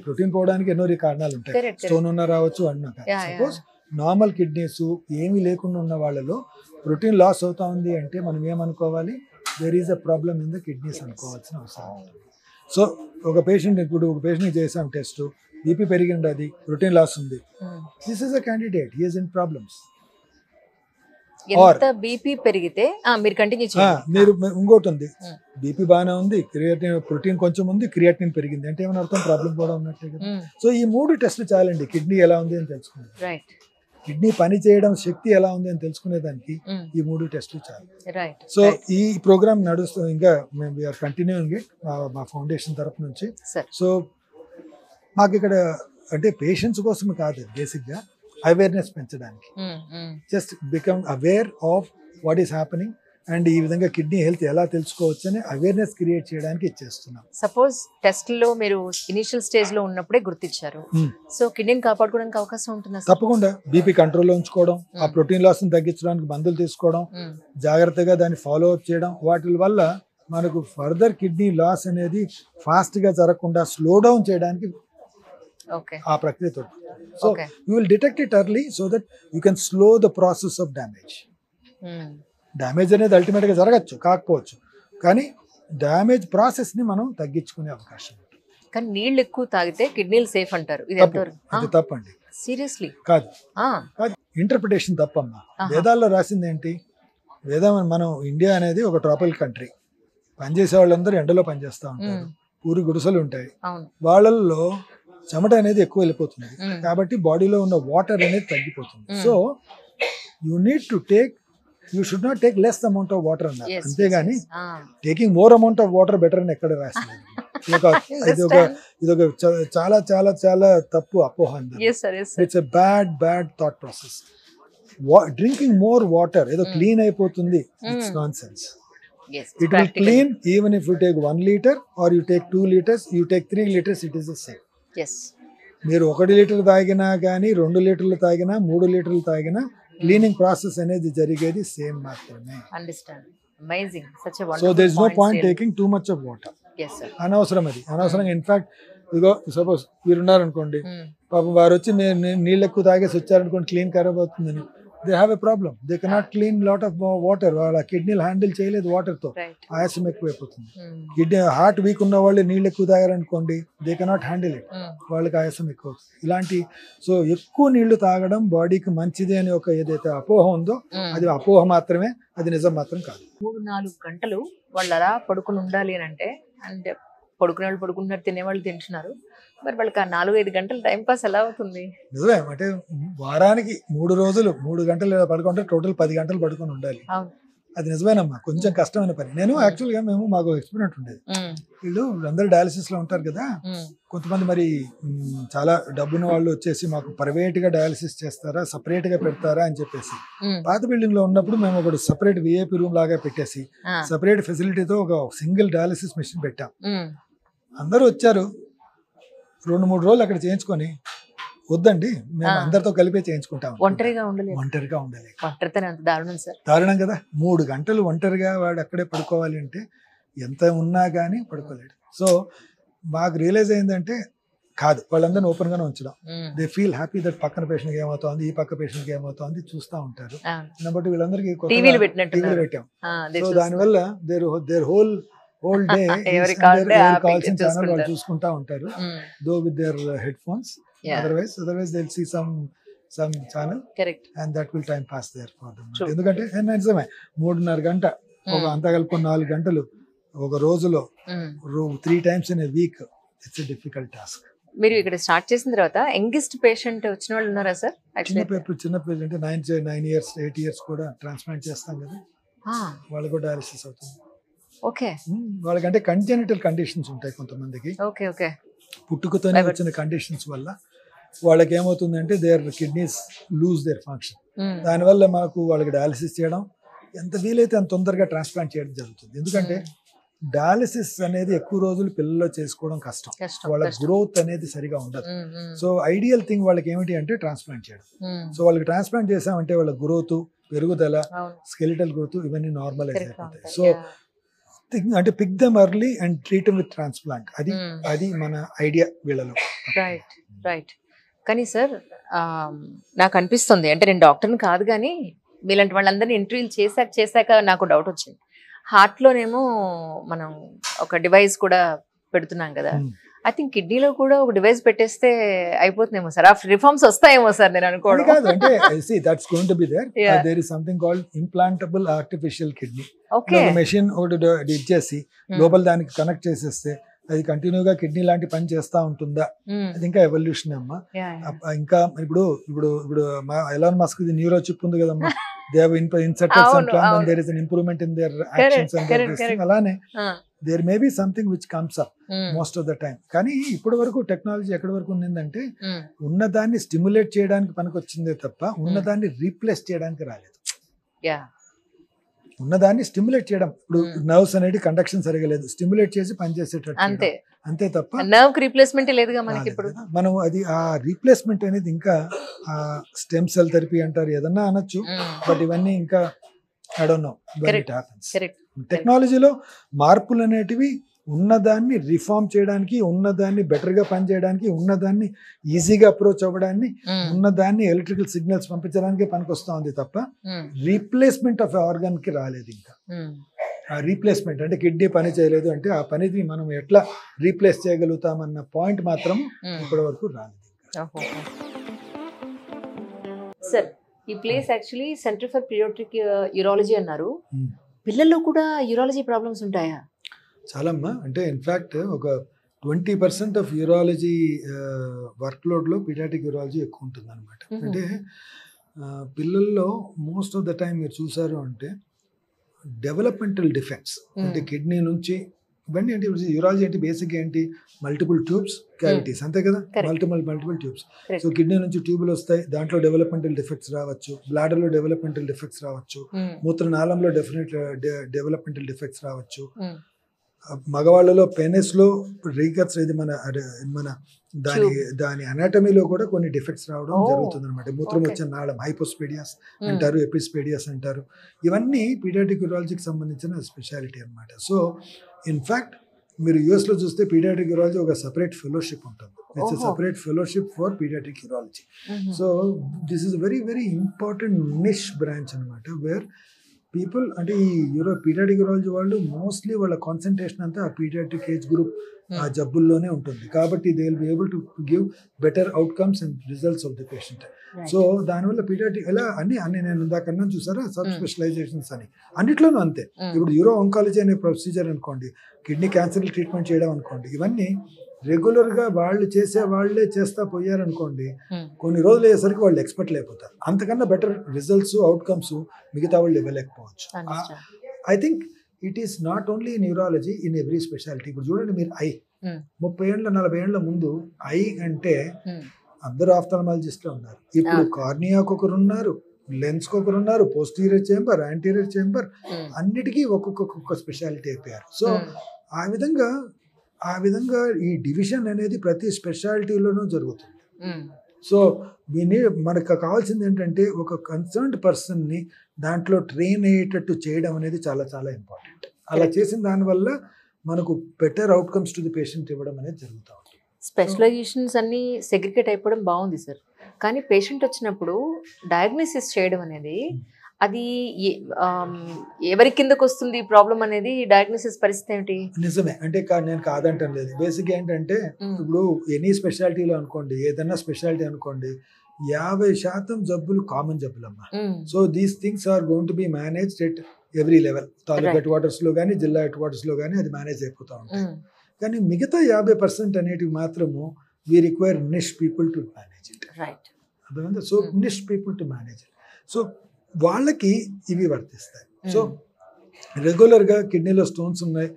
ప్రోటీన్ పోవడానికి ఎన్నో కారణాలు ఉంటాయి. స్టోన్ ఉన్నా రావచ్చు అన్నా. సపోజ్ నార్మల్ కిడ్నీస్ ఏమీ లేకుండా ఉన్న వాళ్ళలో ప్రోటీన్ లాస్ అవుతా ఉంది అంటే మనం ఏమనుకోవాలి, there is a problem in the kidneys అనుకోవాల్సిన అవసరం ఉంటుంది. సో ఒక పేషెంట్ చేసాం టెస్ట్, బీపీ పెరిగింది, అది ప్రోటీన్ లాస్ ఉంది, this is a candidate, he is in problems. ఎంత బీపీ పెరిగితే మీరు కంటిన్యూ చేయండి. మీరు ఇంకోటి ఉంది, Hmm. బీపీ బాగానే ఉంది, క్రియాటిన్ ప్రోటీన్ కొంచెం ఉంది, క్రియాటిన్ పెరిగింది అంటే ఏమైనా అర్థం ప్రాబ్లం కూడా ఉన్నట్టే కదా. సో ఈ 3 టెస్టులు చాలండి కిడ్నీ ఎలా ఉంది అని తెలుసుకునేది. రైట్ కిడ్నీ పని చేయడం శక్తి ఎలా ఉంది అని తెలుసుకునేదానికి ఈ 3 టెస్టులు చాలు. రైట్. సో ఈ ప్రోగ్రామ్ నడుస్తుంది, ఇంకా మేము వీఆర్ కంటిన్యూయింగ్ ఇట్ మా ఫౌండేషన్ తరపు నుంచి. సార్ సో మాకు ఇక్కడ అంటే పేషెంట్స్ కోసం కాదు, బేసిక్గా అవేర్నెస్ పెంచడానికి, just become aware of what is happening and ఈ విధంగా కిడ్నీ హెల్త్ ఎలా తెలుసుకోవచ్చు అని అవేర్నెస్ క్రియేట్ చేయడానికి ఇచ్చేస్తున్నాం. సపోజ్ టెస్ట్ లో మీరు ఇనిషియల్ స్టేజ్ లో ఉన్నప్పుడే గుర్తించారు, సో కిడ్నీని కాపాడుకోవడానికి అవకాశం ఉంటుందా? తప్పకుండా బీపీ కంట్రోల్లో ఉంచుకోవడం, ఆ ప్రోటీన్ లాస్ ని తగ్గించడానికి మందులు తీసుకోవడం, జాగ్రత్తగా దాన్ని ఫాలో అప్ చేయడం, వాటి వల్ల మనకు ఫర్దర్ కిడ్నీ లాస్ అనేది ఫాస్ట్ గా జరగకుండా స్లో డౌన్ చేయడానికి ఆ ప్రక్రియతో. So you will detect it early so that you can slow the process of damage. Damage అనేది అల్టిమేట్ గా జరగచ్చు, కాకపోవచ్చు, కానీ డ్యామేజ్ ప్రాసెస్ ని మనం తగ్గించుకునే అవకాశం ఉంటుంది. కానీ నీళ్ళు ఎక్కువ తాగితే కిడ్నీలు సేఫ్ అంటారు, ఇది అది తప్పండి. సీరియస్లీ కాదు, ఇంటర్ప్రిటేషన్ తప్పమ్మా. వేదాల్లో రాసింది ఏంటి? వేదం, మనం ఇండియా అనేది ఒక ట్రాపికల్ కంట్రీ, పనిచేసే వాళ్ళందరూ ఎండలో పనిచేస్తూ ఉంటారు, పూరి గుడిసెలు ఉంటాయి, వాళ్ళల్లో చెమట అనేది ఎక్కువ వెళ్ళిపోతుంది, కాబట్టి బాడీలో ఉన్న వాటర్ అనేది తగ్గిపోతుంది. So you should not take less amount of water అన్నారు, అంతేగాని taking more amount of water better అని ఎక్కడ రాసింది. ఇది ఒక చాలా చాలా చాలా తప్పు అపోహ. It's a bad thought process. Drinking more water ఏదో క్లీన్ అయిపోతుంది, it's non sense. It will clean even if you take 1 liter or you take 2 liters, you take 3 liters, it is the same. Yes. మీరు 1 లీటర్ తాగినా కానీ 2 లీటర్లు తాగినా 3 లీటర్లు తాగినా క్లీనింగ్ ప్రాసెస్ అనేది జరిగేది సేమ్ మాత్రమే. Understand. Amazing. Such a wonderful. So there is no point taking too much of water. yes sir. అనవసరం, అది అనవసరంగా. ఇన్ఫాక్ట్ ఇదిగో సపోజ్ మీరు ఉన్నారనుకోండి, పాపం వారు వచ్చి నీళ్ళు ఎక్కువ తాగేసి వచ్చారనుకోండి, క్లీన్ ఖరాబ్ అవుతుందని, they have a problem. They cannot clean lot of water. వాళ్ళ కిడ్నీలు హ్యాండిల్ చేయలేదు వాటర్ తో, ఆయాసం ఎక్కువైపోతుంది. కిడ్నీ హార్ట్ వీక్ ఉన్న వాళ్ళు నీళ్ళు ఎక్కువ తాగారనుకోండి, దే కెనాట్ హ్యాండిల్ ఇట్, వాళ్ళకి ఆయాసం ఎక్కువ అవుతుంది. ఇలాంటి సో ఎక్కువ నీళ్లు తాగడం బాడీకి మంచిది అని ఒక ఏదైతే అపోహ ఉందో, అది అపోహ మాత్రమే, అది నిజం మాత్రం కాదు. 3-4 గంటలు వాళ్ళు అలా పడుకుని ఉండాలి అని అంటే పడుకునే వాళ్ళు పడుకుంటున్నారు, తినేవాళ్ళు తింటున్నారు, మరి వాళ్ళకి ఆ 4-5 గంటలు టైం పాస్ ఎలా అవుతుంది? నిజమే, అంటే వారానికి 3 రోజులు 3 గంటలు పడుకుంటే టోటల్ 10 గంటలు పడుకొని ఉండాలి. అది నిజమేనమ్మా, కొంచెం కష్టమైన పని. నేను యాక్చువల్గా మాకు ఎక్స్పీరియన్స్ ఉండేది. వీళ్ళు అందరూ డయాలసిస్ లో ఉంటారు కదా, కొంతమంది మరి చాలా డబ్బున్న వాళ్ళు వచ్చేసి మాకు ప్రైవేట్ గా డయాలసిస్ చేస్తారా, సపరేట్ గా పెడతారా అని చెప్పేసి, పాత బిల్డింగ్ లో ఉన్నప్పుడు మేము ఒకటి సపరేట్ విఐపి రూమ్ లాగా పెట్టేసి సపరేట్ ఫెసిలిటీతో ఒక సింగిల్ డయాలసిస్ మిషన్ పెట్టాం. అందరూ వచ్చారు, 2-3 రోజులు అక్కడ చేయించుకొని, వద్దండి మేము అందరితో కలిపే చేయించుకుంటాం. ఒంటరిగా ఉండలేదు. దారుణం కదా. 3 గంటలు ఒంటరిగా వాడు అక్కడే పడుకోవాలి అంటే ఎంత ఉన్నా కానీ పడుకోలేడు. సో మాకు రియలైజ్ అయిందంటే కాదు, వాళ్ళందరినీ ఓపెన్ గానే ఉంచడం. దే ఫీల్ హ్యాపీ దట్ పక్కన పేషెంట్కి ఏమవుతోంది, ఈ పక్క పేషెంట్కి ఏమవుతోంది చూస్తూ ఉంటారు. కాబట్టి వీళ్ళందరికీ టీవీలు పెట్టాం. సో దానివల్ల their whole day calls and channel వాళ్ళు చూసుకుంటా ఉంటారు, though with their headphones. Otherwise they'll see some channel. Correct. And that will time pass there for them. ఎందుకంటే నిజమే 3.5 గంట ఒక అంతా కలుపుకొని 4 గంటలు ఒక రోజులో 3 times in a week, it's a difficult task. మీరు ఇక్కడ స్టార్ట్ చేసిన తర్వాత యంగెస్ట్ పేషెంట్ వచ్చిన వాళ్ళు ఉన్నారా సార్? చిన్న పేషెంట్ 9 years 8 years కూడా ట్రాన్స్ప్లాంట్ చేస్తాం కదా, వాళ్ళు కూడా డయాలసిస్ అవుతుంది. ఓకే. వాళ్ళకంటే కంజెనిటల్ కండిషన్స్ ఉంటాయి కొంతమందికి. Okay okay. పుట్టుకతోనే వచ్చిన కండిషన్స్ వల్ల వాళ్ళకి ఏమవుతుందంటే their kidneys lose their function. దానివల్ల మాకు వాళ్ళకి డయాలసిస్ చేయడం, ఎంత వీలైతే అంత తొందరగా ట్రాన్స్ప్లాంట్ చేయడం జరుగుతుంది. ఎందుకంటే డయాలసిస్ అనేది ఎక్కువ రోజులు పిల్లల్లో చేసుకోవడం కష్టం, వాళ్ళ గ్రోత్ అనేది సరిగా ఉండదు. సో ఐడియల్ థింగ్ వాళ్ళకి ఏమిటి అంటే ట్రాన్స్ప్లాంట్ చేయడం. సో వాళ్ళకి ట్రాన్స్ప్లాంట్ చేసామంటే వాళ్ళ గ్రోత్, పెరుగుదల, స్కెలిటల్ గ్రోత్ ఇవన్నీ నార్మలైజ్ అయిపోతాయి. సో అంటే pick them early and treat with transplant, అది మన ఐడియా వీళ్ళలో. రైట్. కానీ సార్ నాకు అనిపిస్తుంది, అంటే నేను డాక్టర్ని కాదు కానీ మీలాంటి వాళ్ళందరినీ ఇంటర్వ్యూలు చేశాక నాకు డౌట్ వచ్చింది. హార్ట్లోనేమో మనం ఒక డివైస్ కూడా పెడుతున్నాం కదా, ఐ థింక్ కిడ్నీలో కూడా ఒక డివైస్ పెట్టేస్తే అయిపోతుందేమో సార్, ఆ రిఫార్మ్స్ వస్తాయేమో సార్ నేను అనుకోవడం. కాదు అంటే see that's going to be there. Yeah. There is something called implantable artificial kidney. Okay. ఒక మెషిన్ ఒకటి ఇచ్చేసి లోపల దానికి కనెక్ట్ చేసేస్తే అది కంటిన్యూగా కిడ్నీ లాంటి పని చేస్తా ఉంటుందా, అది ఇంకా ఎవల్యూషన్ అమ్మా. ఇంకా ఇప్పుడు ఇప్పుడు ఇప్పుడు ఎలాన్ మస్క్ న్యూరో చిప్ ఉంది కదమ్మా, దే హావ్ ఇన్సర్టెడ్ సమ్ అవును, ప్లాన్ అవును. And there is an improvement in their actions and correct, their correct. అలానే there may be something which comes up most of the time. కానీ ఇప్పటి వరకు టెక్నాలజీ ఎక్కడి వరకు ఉండిందంటే ఉన్నదాన్ని స్టిమ్యులేట్ చేయడానికి పనికొచ్చిందే తప్ప ఉన్నదాన్ని రీప్లేస్ చేయడానికి రాలేదు. ఉన్నదాన్ని స్టిమ్యులేట్ చేయడం, ఇప్పుడు నర్వ్స్ అనేది కండక్షన్ సరిగా లేదు, స్టిమ్యులేట్ చేసి పనిచేసేటట్టు అంతే చేయడం. అంతే తప్ప నర్వ్ రీప్లేస్మెంట్ లేదుగా మనకి ఇప్పుడు. మనం అది ఆ రీప్లేస్మెంట్ అనేది ఇంకా స్టెమ్ సెల్ థెరపీ అంటారు, ఏదన్నా అనొచ్చు, బట్ ఇవన్నీ ఇంకా I don't know when it happens. టెక్నాలజీలో మార్పులు అనేటివి ఉన్నదాన్ని రిఫార్మ్ చేయడానికి, ఉన్నదాన్ని బెటర్గా పనిచేయడానికి, ఉన్నదాన్ని ఈజీగా అప్రోచ్ అవ్వడాన్ని, ఉన్నదాన్ని ఎలక్ట్రికల్ సిగ్నల్స్ పంపించడానికి పనికొస్తా ఉంది తప్ప రీప్లేస్మెంట్ ఆఫ్ ఆర్గాన్ కి రాలేదు. ఇంకా ఆ రీప్లేస్మెంట్ అంటే కిడ్నీ పని చేయలేదు అంటే ఆ పనిని మనం ఎట్లా రీప్లేస్ చేయగలుగుతామన్న పాయింట్ మాత్రం ఇప్పటి వరకు రాలేదు. సార్, ఈ place actually centre for paediatric urology అన్నారు. పిల్లల్లో కూడా యూరాలజీ ప్రాబ్లమ్స్ ఉంటాయా? చాలమ్మా, అంటే ఇన్ఫ్యాక్ట్ ఒక 20% ఆఫ్ యూరాలజీ వర్క్లోడ్లో పీడియాట్రిక్ యూరాలజీ ఎక్కువ ఉంటుంది అనమాట. అంటే పిల్లల్లో మోస్ట్ ఆఫ్ ద టైం మీరు చూసారు అంటే డెవలప్మెంటల్ డిఫెక్ట్స్, అంటే కిడ్నీ నుంచి ఇవన్నీ ఏంటి, యూరాలజీ అంటే బేసిక్ ఏంటి, మల్టిపుల్ ట్యూబ్స్ క్యావిటీస్, అంతే కదా, మల్టిపుల్ ట్యూబ్స్. సో కిడ్నీ నుంచి ట్యూబులు వస్తాయి, దాంట్లో డెవలప్మెంటల్ డిఫెక్ట్స్ రావచ్చు, బ్లాడర్లో డెవలప్మెంటల్ డిఫెక్ట్స్ రావచ్చు, మూత్రనాళంలో డెవలప్మెంటల్ డిఫెక్ట్స్ రావచ్చు, మగవాళ్ళలో పెనిస్లో రీకర్స్, ఇది మన దాని అనాటమీలో కూడా కొన్ని డిఫెక్ట్స్ రావడం జరుగుతుంది అనమాట. మూత్రం వచ్చే నాళం హైపోస్పేడియాస్ అంటారు, ఎపిస్పేడియాస్ అంటారు. ఇవన్నీ పీడియాట్రిక్ యూరాలజీకి సంబంధించిన స్పెషాలిటీ అనమాట. సో ఇన్ఫ్యాక్ట్ మీరు యూఎస్లో చూస్తే పీడియాట్రిక్ యూరాలజీ ఒక సపరేట్ ఫెలోషిప్ ఉంటుంది. It's separate fellowship for paediatric urology. So this is very very important niche branch అనమాట, వేర్ పీపుల్ అంటే ఈ పీడియాట్రిక్ యూరాలజీ వాళ్ళు మోస్ట్లీ వాళ్ళ కాన్సన్ట్రేషన్ అంతా ఆ పీడియాట్రిక్ ఏజ్ గ్రూప్ ఆ జబ్బుల్లోనే ఉంటుంది. కాబట్టి they will be able to give better outcomes and results of the patient. So దానివల్ల పీడియాట్రిక్ ఎలా అన్ని నేను ఇందాకన్నా చూసారా సబ్ స్పెషలైజేషన్స్ అని అన్నిట్లోనూ అంతే. ఇప్పుడు యూరో ఆంకాలజీ అనే ప్రొసీజర్ అనుకోండి, కిడ్నీ క్యాన్సర్ ట్రీట్మెంట్ చేయడం అనుకోండి, ఇవన్నీ రెగ్యులర్గా వాళ్ళే చేస్తా పోయారనుకోండి, కొన్ని రోజులు అయ్యేసరికి వాళ్ళు ఎక్స్పర్ట్ అయిపోతారు. అంతకన్నా బెటర్ రిజల్ట్స్ అవుట్కమ్స్ మిగతా వాళ్ళు ఇవ్వలేకపోవచ్చు. I think it is not only in urology, in every speciality. ఇప్పుడు చూడండి మీరు ఐ 30 ఏళ్ళ 40 ఏళ్ళ ముందు ఐ అంటే అందరూ ఆఫ్థల్మాలజిస్ట్లో ఉన్నారు. ఇప్పుడు కార్నియాకు ఒకరు ఉన్నారు, లెన్స్ కి ఒకరు ఉన్నారు, పోస్టీరియర్ చేంబర్, యాంటీరియర్ చేంబర్, అన్నిటికీ ఒక్కొక్క స్పెషాలిటీ అయిపోయారు. సో ఆ విధంగా ఈ డివిజన్ అనేది ప్రతి స్పెషాలిటీలోనూ జరుగుతుంది. సో మనకు కావాల్సింది ఏంటంటే ఒక కన్సర్న్డ్ పర్సన్ని దాంట్లో ట్రైన్ అయ్యేటట్టు చేయడం అనేది చాలా చాలా ఇంపార్టెంట్. అలా చేసిన దానివల్ల మనకు better outcomes to the patient ఇవ్వడం అనేది జరుగుతూ ఉంటుంది. స్పెషలైజేషన్స్ అన్ని సెగ్రిగేట్ అయిపోవడం బాగుంది సార్, కానీ పేషెంట్ వచ్చినప్పుడు డయాగ్నోసిస్ చేయడం అనేది అది ఎవరి కిందకు వస్తుంది ప్రాబ్లం అనేది డయాగ్నోసిస్ పరిస్థితి ఏమిటి? నిజమే, అంటే నేను కాదంటాను లేదు. బేసిక్ ఏంటంటే ఇప్పుడు ఎనీ స్పెషాలిటీలో అనుకోండి, ఏదన్నా స్పెషాలిటీ అనుకోండి, 50% జబ్బులు కామన్ జబ్బులమ్మా. So these things are going to be managed at every level. Taluka headquarters లో కానీ, జిల్లా హెడ్ క్వార్టర్స్ లో కానీ అది మేనేజ్ అయిపోతూ ఉంటాయి. కానీ మిగతా 50% అనేటివి మాత్రము we require niche people to manage it. అర్థమైందా? So niche people to manage it. So వాళ్ళకి ఇవి వర్తిస్తాయి. సో రెగ్యులర్గా కిడ్నీలో స్టోన్స్ ఉన్నాయి,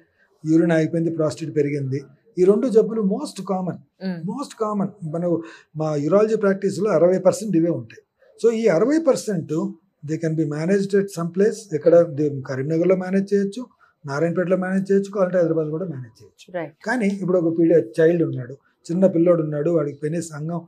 యూరిన్ ఆగిపోయింది, ప్రాస్టేట్ పెరిగింది, ఈ 2 జబ్బులు మోస్ట్ కామన్. మా యూరాలజీ ప్రాక్టీస్లో 60% ఇవే ఉంటాయి. సో ఈ 60% they can be managed at some place. ఇక్కడ కరీంనగర్లో మేనేజ్ చేయొచ్చు, నారాయణపేటలో మేనేజ్ చేయొచ్చు, కావాలంటే హైదరాబాద్ కూడా మేనేజ్ చేయొచ్చు. కానీ ఇప్పుడు ఒక చైల్డ్ ఉన్నాడు, చిన్న పిల్లోడు ఉన్నాడు, వాడికి పెనిస్ అంగం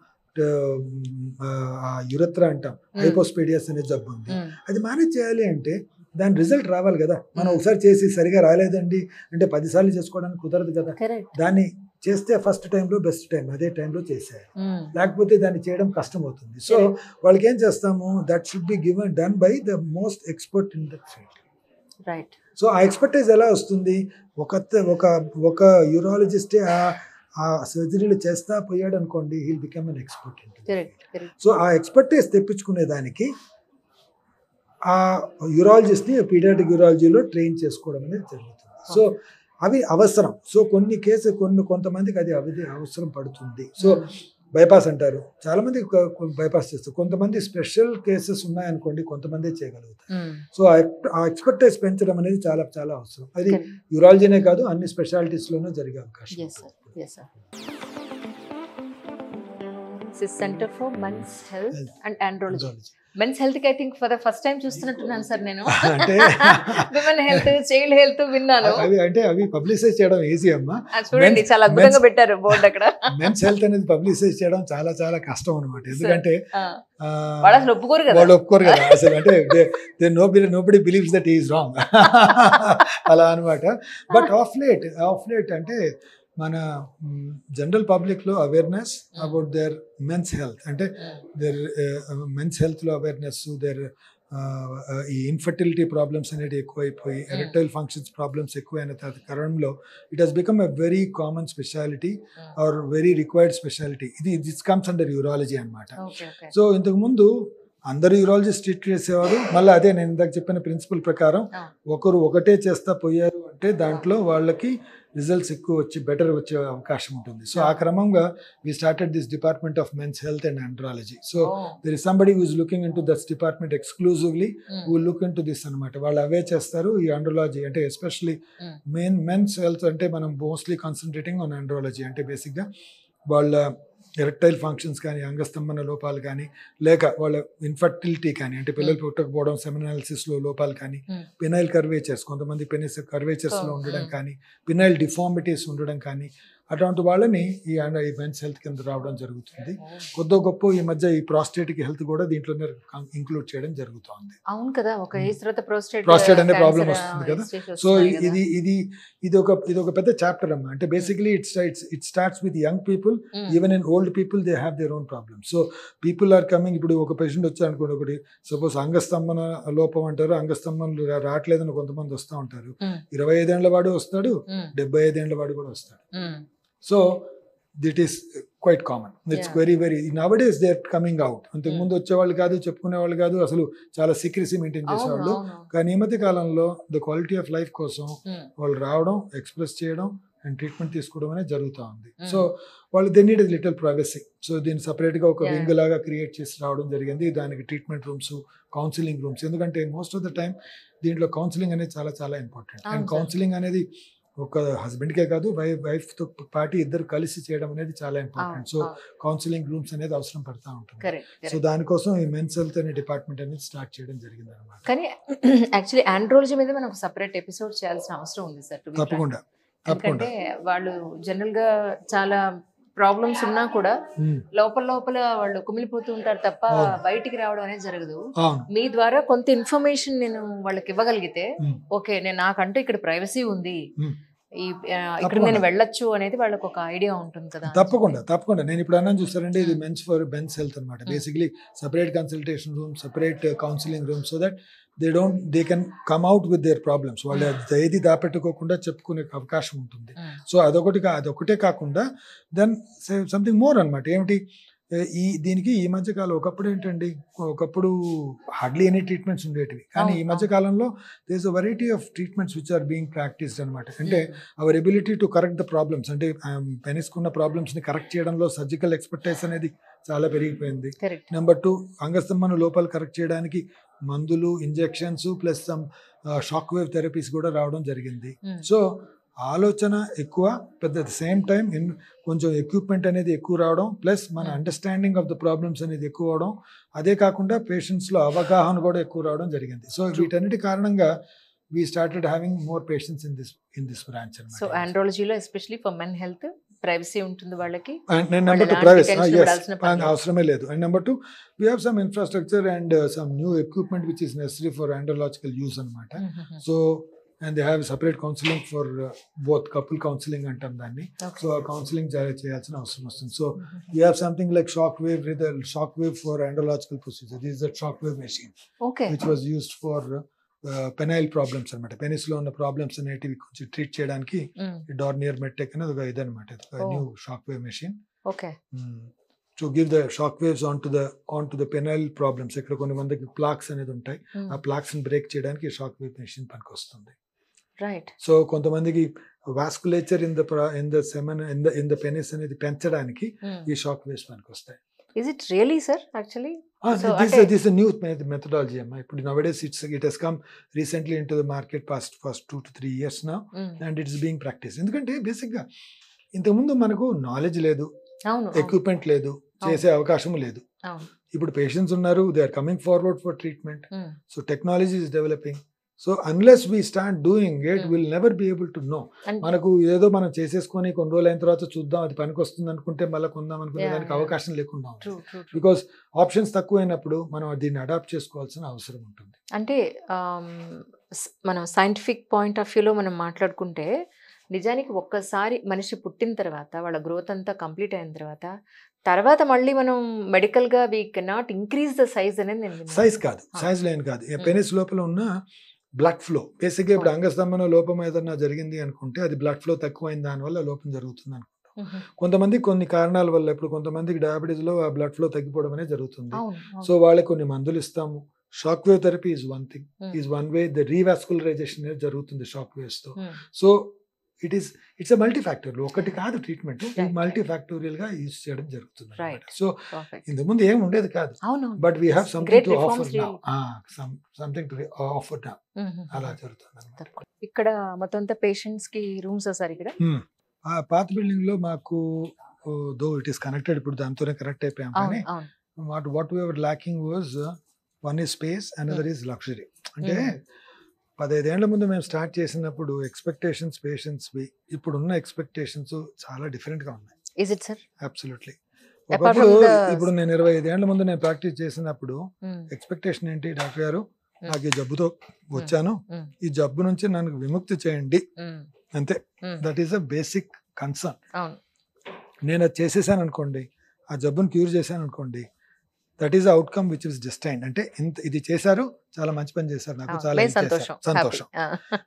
యురత్రా అంటాం, హైపోస్పేడియాస్ అనే జబ్బు ఉంది. అది మేనేజ్ చేయాలి అంటే దాని రిజల్ట్ రావాలి కదా. మనం ఒకసారి చేసి సరిగా రాలేదండి అంటే 10 సార్లు చేసుకోవడానికి కుదరదు కదా. దాన్ని చేస్తే ఫస్ట్ టైంలో బెస్ట్ టైం అదే టైంలో చేసేయాలి, లేకపోతే దాన్ని చేయడం కష్టం అవుతుంది. సో వాళ్ళకి ఏం చేస్తాము, that should be given done by the most expert in that field. So ఆ ఎక్స్పర్టైజ్ ఎలా వస్తుంది, ఒక యూరాలజిస్టే ఆ సర్జరీలు చేస్తా పోయాడు అనుకోండి, heal become an expert. Correct. So ఆ ఎక్స్పర్టైజ్ తెప్పించుకునే దానికి ఆ యూరాలజిస్ట్ని పీడియాట్రిక్ యూరాలజీలో ట్రైన్ చేసుకోవడం అనేది జరుగుతుంది. సో అవి అవసరం. సో కొన్ని కొంతమందికి అది అవసరం పడుతుంది. సో బైపాస్ అంటారు, చాలా మంది బైపాస్ చేస్తారు. కొంతమంది స్పెషల్ కేసెస్ ఉన్నాయనుకోండి, కొంతమంది చేయగలుగుతారు. సో ఆ ఎక్స్పర్టైజ్ పెంచడం అనేది చాలా చాలా అవసరం. అది యూరాలజీనే కాదు, అన్ని స్పెషాలిటీస్లోనూ జరిగే అవకాశం. Centre for men's health and andrology. Men's health కి I think for the first time చూస్తున్నట్టున్నాను సార్ నేను. అంటే విమెన్ హెల్త్, చైల్డ్ హెల్త్ విన్నాను. అవి పబ్లిసైజ్ చేయడం ఈజీ అమ్మా. చూడండి చాలా అద్భుతంగా పెట్టారు బోర్డు అక్కడ. మెన్స్ హెల్త్ అనేది పబ్లిసైజ్ చేయడం చాలా చాలా కష్టం అనమాట. ఎందుకంటే వాళ్ళు అసలు ఒప్పుకోరు కదా. వాళ్ళు ఒప్పుకోరు కదా అసలు. అంటే nobody believes that is wrong అలా అనమాట. బట్ ఆఫ్ లేట్ అంటే మన జనరల్ పబ్లిక్లో awareness about their men's health, అంటే దేర్ మెన్స్ హెల్త్లో అవేర్నెస్, దేర్ ఈ ఇన్ఫర్టిలిటీ ప్రాబ్లమ్స్ అనేది ఎక్కువైపోయి ఎరెక్టైల్ ఫంక్షన్స్ ప్రాబ్లమ్స్ ఎక్కువైన కారణంలో it has become a very common speciality or very required speciality. This comes under urology అనమాట. సో ఇంతకుముందు అందరూ యూరాలజిస్ట్ ట్రీట్ చేసేవారు. మళ్ళీ అదే నేను ఇందాక చెప్పిన ప్రిన్సిపల్ ప్రకారం ఒకరు ఒకటే చేస్తా పోయారు అంటే దాంట్లో వాళ్ళకి రిజల్ట్స్ ఎక్కువ వచ్చి బెటర్ వచ్చే అవకాశం ఉంటుంది. సో ఆ క్రమంగా we started this department of men's health and andrology. So there is somebody who is looking into this department exclusively, who look into this అనమాట. వాళ్ళు అవే చేస్తారు. ఈ ఆండ్రాలజీ అంటే ఎస్పెషలీ మెన్స్ హెల్త్ అంటే మనం మోస్ట్లీ కాన్సన్ట్రేటింగ్ ఆన్ ఆండ్రాలజీ. అంటే బేసిక్గా వాళ్ళ ఎరెక్టైల్ ఫంక్షన్స్ కానీ, అంగస్తంభన లోపాలు కానీ, లేక వాళ్ళ ఇన్ఫర్టిలిటీ కానీ, అంటే పిల్లలు పుట్టకపోవడం, సెమినాలిసిస్లో లోపాలు కానీ, పినైల్ కర్వేచర్స్, కొంతమంది పెనిస్ కర్వేచర్స్లో ఉండడం కానీ, పినైల్ డిఫార్మిటీస్ ఉండడం కానీ, అటువంటి వాళ్ళని ఈ మెన్స్ హెల్త్ కింద రావడం జరుగుతుంది. కొద్ది గొప్ప ఈ మధ్య ఈ ప్రాస్టేటిక్ హెల్త్ కూడా దీంట్లోనే ఇంక్లూడ్ చేయడం జరుగుతుంది. అవును కదా, ఒక ఏజ్ తర్వాత ప్రాస్టేట్ అనే ప్రాబ్లం వస్తుంది కదా. సో ఇది ఒక పెద్ద చాప్టర్ అమ్మా. అంటే basically it starts with young people, even in old people they have their own problems. So people are coming. ఇప్పుడు ఒక పేషెంట్ వచ్చారు అనుకోండి, ఒకటి సపోజ్ అంగస్తంభన లోపం అంటారు, అంగస్తంభం రావట్లేదని కొంతమంది వస్తూ ఉంటారు. 25 ఏళ్ల వాడు వస్తాడు, 75 ఏళ్ల వాడు కూడా వస్తాడు. So that is quite common. It's very nowadays they are coming out. అంతకుముందు వచ్చేవాళ్ళు కాదు, చెప్పుకునేవాళ్ళు కాదు, అసలు చాలా సీక్రెసీ మెయింటైన్ చేసేవాళ్ళు. కానీ ఈ మధ్య కాలంలో ద క్వాలిటీ ఆఫ్ లైఫ్ కోసం వాళ్ళు రావడం, ఎక్స్ప్రెస్ చేయడం అండ్ ట్రీట్మెంట్ తీసుకోవడం అనేది జరుగుతూ ఉంది. సో వాళ్ళు they need little privacy. So దీన్ని సపరేట్గా ఒక వింగ్ లాగా క్రియేట్ చేసి రావడం జరిగింది. దానికి ట్రీట్మెంట్ రూమ్స్, కౌన్సిలింగ్ రూమ్స్. ఎందుకంటే మోస్ట్ ఆఫ్ ద టైం దీంట్లో కౌన్సిలింగ్ అనేది చాలా చాలా ఇంపార్టెంట్. అండ్ కౌన్సిలింగ్ అనేది ఒక హస్బెండ్కే కాదు, వైఫ్తో పాటు ఇద్దరు కలిసి చేయడం అనేది చాలా ఇంపార్టెంట్. సో కౌన్సిలింగ్ రూమ్స్ అనేది అవసరం పడతా ఉంటుంది. సో దానికోసం ఈ మెన్స్ హెల్త్ అనే డిపార్ట్మెంట్ అనేది స్టార్ట్ చేయడం జరిగింది అనమాట. కానీ యాక్చువల్లీ ఆండ్రాలజీ మీద మనం సెపరేట్ ఎపిసోడ్ చేయాల్సిన అవసరం ఉంది సార్. తప్పకుండా. ఎందుకంటే వాళ్ళు జనరల్ గా చాలా ప్రాబ్లమ్స్ ఉన్నా కూడా లోపల వాళ్ళు కుమిలిపోతూ ఉంటారు తప్ప బయటికి రావడం అనేది జరగదు. మీ ద్వారా కొంత ఇన్ఫర్మేషన్ నేను వాళ్ళకి ఇవ్వగలిగితే, ఓకే నాకంటూ ఇక్కడ ప్రైవసీ ఉంది, ఇక్కడ నేను వెళ్ళొచ్చు అనేది వాళ్ళకి ఒక ఐడియా ఉంటుంది కదా. తప్పకుండా నేను ఇప్పుడు అన్నాను చూస్తారంటే, ఇది మెన్స్ హెల్త్ అనమాట. Basically separate consultation room, separate counselling room, so that they can come out with their problems. వాళ్ళు ఏది దాపెట్టుకోకుండా చెప్పుకునే అవకాశం ఉంటుంది. సో అదొకటే కాకుండా దెన్ సంథింగ్ మోర్ అనమాట. ఏమిటి దీనికి ఈ మధ్యకాలం ఒకప్పుడు హార్డ్లీ ఎనీ ట్రీట్మెంట్స్ ఉండేటివి. కానీ ఈ మధ్య కాలంలో there is a variety of treatments which are being practised అనమాట. అంటే our ability to correct the problems, అంటే పెనిస్కున్న ప్రాబ్లమ్స్ని కరెక్ట్ చేయడంలో సర్జికల్ ఎక్స్పర్టైజ్ అనేది చాలా పెరిగిపోయింది. నెంబర్ 2, అంగస్తంభన లోపాలు కరెక్ట్ చేయడానికి మందులు, injections plus some shock wave therapies కూడా రావడం జరిగింది. సో ఆలోచన ఎక్కువ, పెద్ద సేమ్ టైం కొంచెం ఎక్విప్మెంట్ అనేది ఎక్కువ రావడం, ప్లస్ మన అండర్స్టాండింగ్ ఆఫ్ ద ప్రాబ్లమ్స్ అనేది ఎక్కువ అవడం, అదే కాకుండా పేషెంట్స్లో అవగాహన కూడా ఎక్కువ రావడం జరిగింది. సో వీటన్నిటి కారణంగా we started having more patients in this branch. So andrology lo especially for men health privacy ఉంటుంది వాళ్ళకి. And number 2, privacy, yes, and అవసరమే లేదు. And number 2, we have some infrastructure and some new equipment which is necessary for andrological use అన్నమాట. So and they have separate counseling for both couple counseling అంటాం దాన్ని. So ఆ counseling చేయాల్సిన అవసరం వస్తుంది. So we have something like shock wave for andrological procedure. This is a shock wave machine, which was used for penile problems అనమాట, పెనిస్ లో ఉన్న ప్రాబ్లమ్స్ అనేటివి కొంచెం ట్రీట్ చేయడానికి డార్నియర్ మెడ్టెక్ అనేది ఒక ఇదనమాట, new shock wave machine okay to give the shock waves on to the penile problems. ఇక్కడ కొన్ని మందికి ప్లాక్స్ అనేది ఉంటాయి, ఆ ప్లాక్స్ ని బ్రేక్ చేయడానికి షాక్ వేవ్ మెషిన్ పనికి వస్తుంది. రైట్. సో కొంతమందికి vasculature in the semen in the penis అనేది పెంచడానికి ఈ షాక్ వేవ్స్ పనికి వస్తాయి. Is it really, sir? Actually, this is a new methodology. ఇప్పుడు nowadays it has come recently into the market past 2 to 3 years now, and it is being practiced. ఎందుకంటే బేసిక్ గా ఇంతకుముందు మనకు నాలెడ్జ్ లేదు, ఎక్విప్మెంట్ లేదు, చేసే అవకాశం లేదు. ఇప్పుడు పేషెంట్స్ ఉన్నారు, they are coming forward for treatment. So technology is developing. So unless we start doing it will never be able to know. మనకు ఏదో మనం చేసేసుకొని కొన్ని రోజులు అయిన తర్వాత చూద్దాం అది పనికి వస్తుంది అనుకుంటే మళ్ళీ కొందాం అనుకునే దానికి అవకాశం లేకుండా, బికాస్ ఆప్షన్స్ తక్కువైనప్పుడు మనం దీన్ని అడాప్ట్ చేసుకోవాల్సిన అవసరం ఉంటుంది. అంటే మనం సైంటిఫిక్ పాయింట్ ఆఫ్ వ్యూలో మనం మాట్లాడుకుంటే నిజానికి ఒక్కసారి మనిషి పుట్టిన తర్వాత వాళ్ళ గ్రోత్ అంతా కంప్లీట్ అయిన తర్వాత మళ్ళీ మనం మెడికల్ గా we cannot increase the size అనేది. సైజ్ కాదు, సైజ్ లైన్ కాదు, పెనిస్ లోపల ఉన్న బ్లడ్ ఫ్లో. బేసిక్గా ఇప్పుడు అంగస్తంభన లోపం ఏదన్నా జరిగింది అనుకుంటే అది బ్లడ్ ఫ్లో తక్కువైన దానివల్ల లోపం జరుగుతుంది అనుకుంటాం. కొంతమంది కొన్ని కారణాల వల్ల, ఇప్పుడు కొంతమందికి డయాబెటీస్ లో ఆ బ్లడ్ ఫ్లో తగ్గిపోవడం అనేది జరుగుతుంది. సో వాళ్ళకి కొన్ని మందులు ఇస్తాము. Shock wave therapy is one thing, is one way. The revascularisation అనేది జరుగుతుంది షాక్ వేవ్స్ తో. సో ఇట్స్ మల్టీ ఫ్యాక్టోరియల్, ఒకటి కాదు ట్రీట్మెంట్, మల్టీ ఫ్యాక్టోరియల్ గా యూజ్ చేయడం జరుగుతుంది. సో ఇంతకు ముందు ఏం ఉండేది కాదు, but we have something to offer now, something to offer now. అలా జరుగుతుంది. ఇక్కడ మొత్తం అంతా పేషెంట్స్ కి రూమ్స్ సార్ ఇక్కడ పాత బిల్డింగ్ లో మాకు, దో ఇట్ ఈస్ కనెక్టెడ్, ఇప్పుడు దాంతోనే కనెక్ట్ అయిపోయాం. కానీ what we were lacking was one is space, another is luxury. అంటే 15 ఏళ్ల ముందు మేము స్టార్ట్ చేసినప్పుడు ఎక్స్పెక్టేషన్స్ పేషెంట్స్వి ఇప్పుడున్న ఎక్స్పెక్టేషన్స్ చాలా డిఫరెంట్ గా ఉన్నాయి. Is it sir? అబ్సల్యూట్లీ. ఇప్పుడు నేను 25 ఏళ్ల ముందు నేను ప్రాక్టీస్ చేసినప్పుడు ఎక్స్పెక్టేషన్ ఏంటి, డాక్టర్ గారు నాకు ఈ జబ్బుతో వచ్చాను, ఈ జబ్బు నుంచి నన్ను విముక్తి చేయండి, అంతే. That is a basic concern. నేను అది చేసేసాను అనుకోండి, ఆ జబ్బును క్యూర్ చేశాను అనుకోండి, that is outcome which is destined. అంటే ఇది చేశారు, చాలా మంచి పని చేశారు, నాకు చాలా సంతోషం.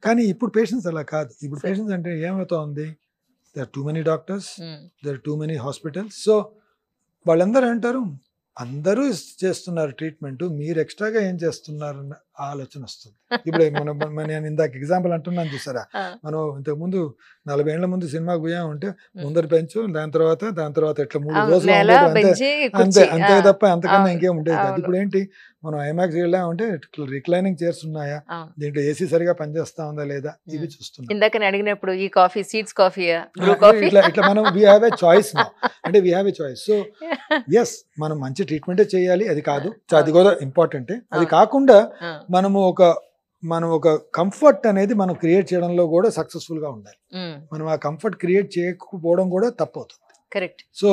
కానీ ఇప్పుడు పేషెంట్స్ అలా కాదు. ఇప్పుడు పేషెంట్స్ అంటే ఏమవుతోంది, there are too many doctors, there are too many hospitals. So వాళ్ళందరూ అంటారు, అందరూ చేస్తున్నారు ట్రీట్మెంట్, మీరు ఎక్స్ట్రాగా ఏం చేస్తున్నారు అన్న ఆలోచన వస్తుంది. ఇప్పుడు నేను ఇందాక ఎగ్జాంపుల్ అంటున్నాను చూసారా, మనం ఇంతకు ముందు 40 ఏళ్ల ముందు సినిమాకి పోయామంటే ముందర పెంచు, దాని తర్వాత ఇట్లా 3 రోజులు అంతే తప్ప అంతకన్నా ఇంకేం ఉండేది కాదు. ఇప్పుడు ఏంటి, మనం ఐమాక్స్ వెళ్ళామంటే రిక్లైనింగ్ చైర్స్ ఉన్నాయా, దీంట్లో ఏసీ సరిగా పనిచేస్తా ఉందా లేదా, ఇవి చూస్తున్నాం. ఇందాక అడిగినప్పుడు ఈ కాఫీ సీడ్స్ కాఫీ ఇట్లా మనం we have a choice now, అంటే we have a choice. So yes, మనం మంచి ట్రీట్మెంటే చేయాలి, అది కాదు, అది కూడా ఇంపార్టెంటే. అది కాకుండా మనం ఒక కంఫర్ట్ అనేది మనం క్రియేట్ చేయడంలో కూడా సక్సెస్ఫుల్ గా ఉండాలి. మనం ఆ కంఫర్ట్ క్రియేట్ చేయకపోవడం కూడా తప్పవుతుంది. Correct. So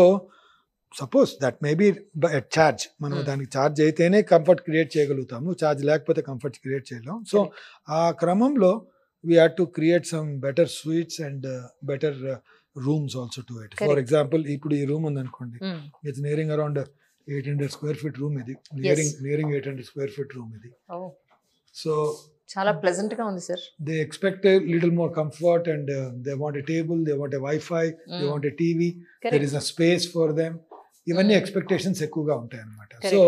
suppose that may be at charge, మనం దానికి ఛార్జ్ అయితేనే కంఫర్ట్ క్రియేట్ చేయగలుగుతాము, ఛార్జ్ లేకపోతే కంఫర్ట్ క్రియేట్ చేయలేం. సో ఆ క్రమంలో we had to create some better suites and better rooms also to it. For example, ఇప్పుడు ఈ రూమ్ ఉందనుకోండి, it's nearing around 800 square feet room ఇది, నియరింగ్ 800 square feet రూమ్ ఇది. సో చాలా ప్లెజెంట్ గా ఉంది sir. They expect a little more comfort and they want a table, they want a wifi, they want a TV, there is a space for them. ఇవన్నీ ఎక్స్పెక్టేషన్స్ ఎక్కువగా ఉంటాయి అన్నమాట. సో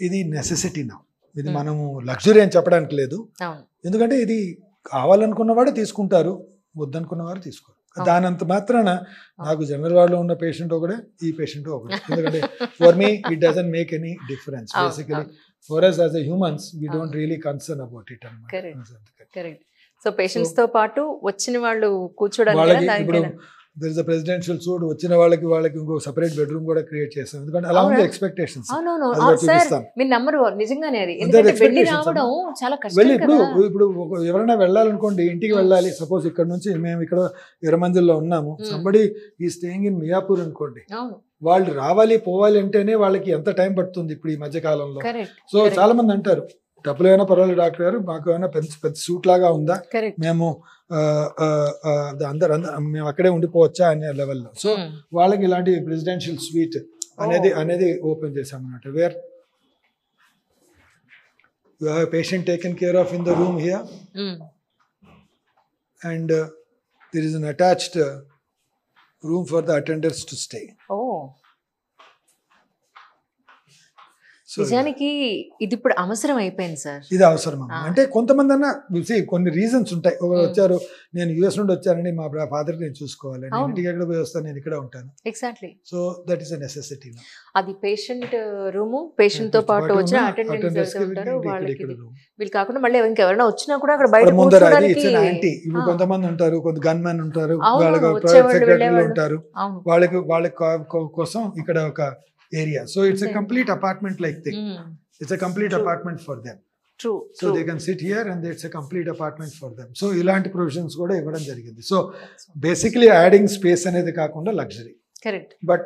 ఇది నెసెసిటీ నా, ఇది మనము లగ్జరీ అని చెప్పడానికి లేదు. ఎందుకంటే ఇది కావాలనుకున్న వాడు తీసుకుంటారు, వద్దనుకున్న వారు తీసుకోరు. దానంత మాత్రాన నాకు జనరల్ వార్డ్ లో ఉన్న పేషెంట్ ఒకటే, ఈ పేషెంట్ ఒకటే. ఎందుకంటే for me it doesn't make any difference. Basically for us as a humans we don't really concern about it అన్నమాట. కరెక్ట్. సో పేషెంట్స్ తో పాటు వచ్చిన వాళ్ళు కూర్చోడానికి there is a presidential suite, వచ్చిన వాళ్ళకి ఇంకో సెపరేట్ బెడ్రూమ్ కూడా క్రియేట్ చేస్తాం. ఎందుకంటే అలా ఉంది ఎక్స్పెక్టేషన్స్. మీరు నమ్మరు, నిజంగానే అది. ఎందుకంటే వెళ్ళి రావడం చాలా కష్టం. ఇప్పుడు ఎవరైనా వెళ్ళాలనుకోండి, ఇంటికి వెళ్ళాలి, సపోజ్ ఇక్కడ నుంచి మేము ఇక్కడ ఎర్రమంజిల్లో ఉన్నాము, సంబడి ఈ స్టేయింగ్ ఇన్ మియాపూర్ అనుకోండి, వాళ్ళు రావాలి పోవాలి అంటేనే వాళ్ళకి ఎంత టైం పడుతుంది ఇప్పుడు ఈ మధ్య కాలంలో. సో చాలా మంది అంటారు, డబ్బులు ఏమైనా పర్వాలేదు డాక్టర్ గారు, మాకు ఏమైనా పెద్ద సూట్ లాగా ఉందా, మేము మేము అక్కడే ఉండిపోవచ్చా అనే లెవెల్లో. సో వాళ్ళకి ఇలాంటి ప్రెసిడెన్షియల్ స్వీట్ అనేది ఓపెన్ చేసాం అన్నమాట. Where You have a patient taken care of in the room here, and there is an attached room for the attendants to stay. Oh So నిజానికి ఇది ఇప్పుడు అవసరం అయిపోయింది సార్. ఇది అవసరం అంటే కొంతమంది అన్న కొన్ని రీజన్స్ ఉంటాయి. ఒకరు వచ్చారు, నేను యుఎస్ నుండి వచ్చానని మా ఫాదర్ నేను చూసుకోవాలి, నేను ఇంటికి ఎక్కడ పోయి వస్తాను, నేను ఇక్కడ ఉంటాను. Exactly. So that is a necessity. అది పేషెంట్ రూము, పేషెంట్ తో పాటు వచ్చిన అటెండెంట్స్ ఉంటారు వాళ్ళకి. వీళ్ళు కాకుండా మళ్ళీ ఇంకెవరైనా వచ్చినా కూడా అక్కడ బయట కూర్చోడానికి ఇప్పుడు కొంతమంది ఉంటారు, కొంత గన్ మ్యాన్ ఉంటారు, ఉంటారు, వాళ్ళకి కోసం ఇక్కడ ఒక area. So it's a complete apartment like thing. It's a complete apartment for them. True. So they can sit here and it's a complete apartment for them. So ilanti provisions kuda ivvadam jarigindi. So basically adding space anedi kaakunda luxury. Correct. But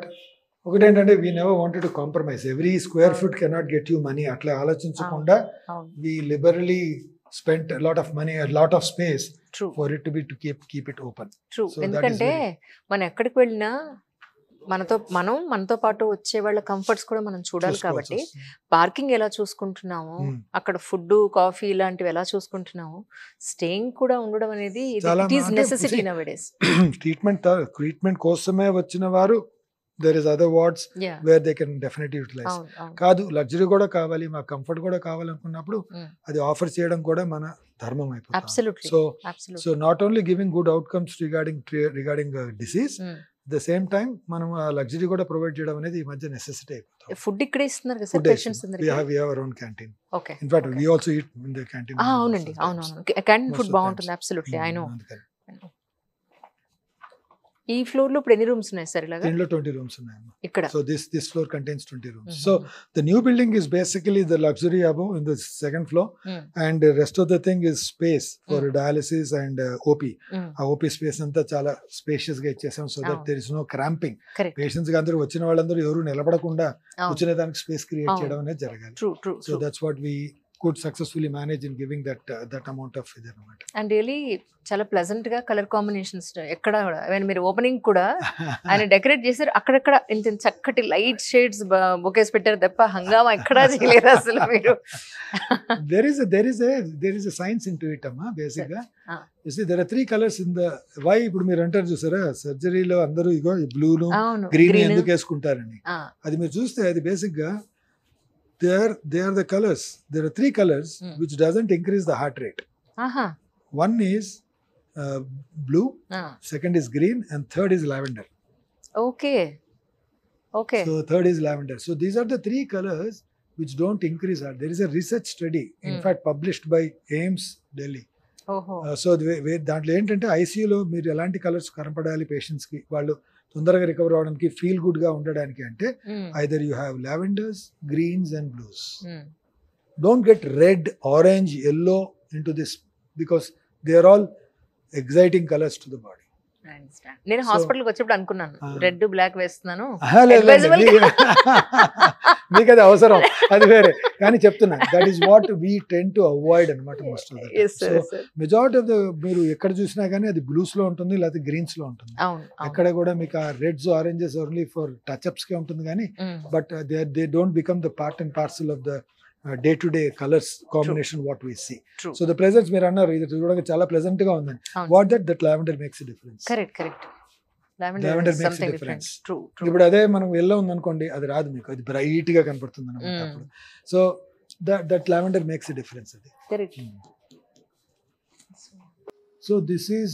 ఒకటి ఏంటంటే we never wanted to compromise. Every square foot cannot get you money. అట్లా ఆలోచించకుండా we liberally spent a lot of money, a lot of space for it to keep it open. True. ఎందుకంటే మనం ఎక్కడికి వెళ్ళినా మనతో పాటు వచ్చే వాళ్ళ కంఫర్ట్స్ కూడా మనం చూడాలి కాబట్టి పార్కింగ్ ఎలా చూసుకుంటున్నాము, అక్కడ ఫుడ్ కాఫీ ఇలాంటివి ఎలా చూసుకుంటున్నాము, స్టేయింగ్ కూడా ఉండడం అనేది ఇట్ ఈస్ నెసెసిటీ నౌడేస్. ట్రీట్మెంట్ కోసమే వచ్చిన వారు there is other wards where they can definitely utilize. కాదు లగ్జరీ కూడా కావాలి, మా కంఫర్ట్ కూడా కావాలనుకున్నప్పుడు అది ఆఫర్ చేయడం కూడా మన ధర్మం అయిపోతుంది. So not only giving good outcomes regarding disease, the same time మనం ఆ లగ్జరీ కూడా ప్రొవైడ్ చేయడం అనేది ఈ మధ్య నెసెసిటీ అయిపోతుంది. ఫుడ్ ఇక్కడే ఇస్తున్నారు కదా సార్ పేషెంట్స్ అందరికి? we have our own canteen. Okay. In fact we also eat in the canteen. అవునండి, అవునవును, క్యాంటీన్ ఫుడ్ బాగుంటుంది. Absolutely I know. ఈ ఫ్లోర్ లో ఇప్పుడు ఎన్ని రూమ్స్ ఉన్నాయి సార్? ఇలాగా దీనిలో 20 రూమ్స్ ఉన్నాయి ఇక్కడ. So this floor contains 20 rooms. So the new building is basically the luxury above in the second floor, and the rest of the thing is space for dialysis and OP. ఆ OP space అంతా చాలా స్పేషియస్ గా ఇచ్చేసాం, so that there is no cramping. Patients గా అందరూ వచ్చిన వాళ్ళందరూ ఎవరు నిలబడకుండా కూర్చునే దానికి స్పేస్ క్రియేట్ చేయడం అనేది జరగాలి. So that's what we could successfully manage in giving that amount of ఇది అన్నమాట. అండ్ రియలీ చాలా ప్లెజెంట్ గా కలర్ కాంబినేషన్స్ ఎక్కడ కూడా మీరు ఓపెనింగ్ కూడా ఆయన డెకరేట్ చేశారు. అక్కడక్కడ ఇంత చక్కటి లైట్ షేడ్స్ బొకేస్ పెట్టారు తప్ప హంగామా ఎక్కడా చేయలేదు అసలు మీరు. there is a science into it అమ్మా. బేసిక్ గా you see there are 3 colors in the why. ఇప్పుడు మీరు అంటారు చూసారా సర్జరీలో అందరూ ఇగో బ్లూ ను గ్రీన్ ఎందుకు వేసుకుంటారని, అది మీరు చూస్తే అది బేసిక్ గా they are the colors. There are 3 colors which doesn't increase the heart rate. One is blue, second is green, and third is lavender. Okay. So third is lavender. So these are the 3 colors which don't increase heart. There is a research study, in fact published by AIIMS Delhi. So దాంట్లో ఏంటంటే ఐసీయూలో మీరు ఎలాంటి కలర్స్ కనపడాలి పేషెంట్స్ కి, వాళ్ళు తొందరగా రికవర్ అవడానికి, ఫీల్ గుడ్ గా ఉండడానికి అంటే either you have lavenders, greens and blues. Don't get red, orange, yellow into this because they are all exciting colors to the body. నేను హాస్పిటల్కి వచ్చినప్పుడు అనుకున్నాను రెడ్ బ్లాక్ వేస్తున్నాను, మీకు అది అవసరం, అది వేరే. కానీ చెప్తున్నా that is what we tend to avoid అనమాట most of the. So majority of the మీరు ఎక్కడ చూసినా కానీ అది బ్లూస్ లో ఉంటుంది లేకపోతే గ్రీన్స్ లో ఉంటుంది. ఎక్కడ కూడా మీకు ఆ reds oranges only for touch ups కే ఉంటుంది కానీ but they don't become the part and parcel of the day-to-day colors combination. What we see. So the presence మీరు అన్నారు ఇది చూడగా చాలా ప్లెజెంట్ గా ఉందని. What that lavender makes a difference. Correct. Lavender makes a difference. True. ఇప్పుడు అదే మనం yellow ఉంది అనుకోండి, అది రాదు మీకు, అది బ్రైట్ గా కనపడుతుంది అన్నమాట అప్పుడు. So that lavender makes a difference. Correct. So this is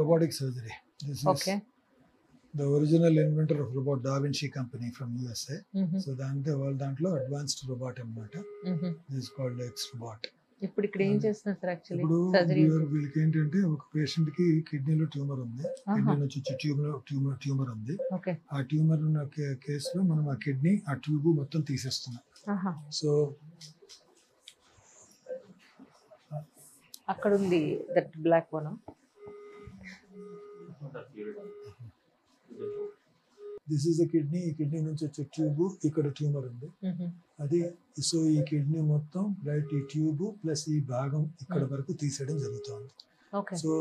robotic surgery. This is the original inventor of robot, Da Vinci company from USA. So దాంట్లో అడ్వాన్స్డ్ రోబోట్ అన్నమాట. This is called X-robot. ఇప్పుడు ఇక్కడ ఏం చేస్తున్నారు సార్ యాక్చువల్లీ సర్జరీ? వీళ్ళకి ఏంటంటే ఒక పేషెంట్ కి కిడ్నీలో ట్యూమర్ ఉంది, కిడ్నీ నుంచి ట్యూమర్ ఉంది. ఆ ట్యూమర్ ఉన్న కేసులో మనం ఆ కిడ్నీ ఆ ట్యూబ్ మొత్తం తీసేస్తున్నాం. సో అక్కడ ఉంది that block one. This is the kidney. ఈ కిడ్నీ నుంచి వచ్చే ట్యూబ్, ఇక్కడ ట్యూమర్ ఉంది అది. సో ఈ కిడ్నీ మొత్తం రైట్ ఈ ట్యూబ్ ప్లస్ ఈ భాగం ఇక్కడ వరకు తీసేయడం జరుగుతుంది. సో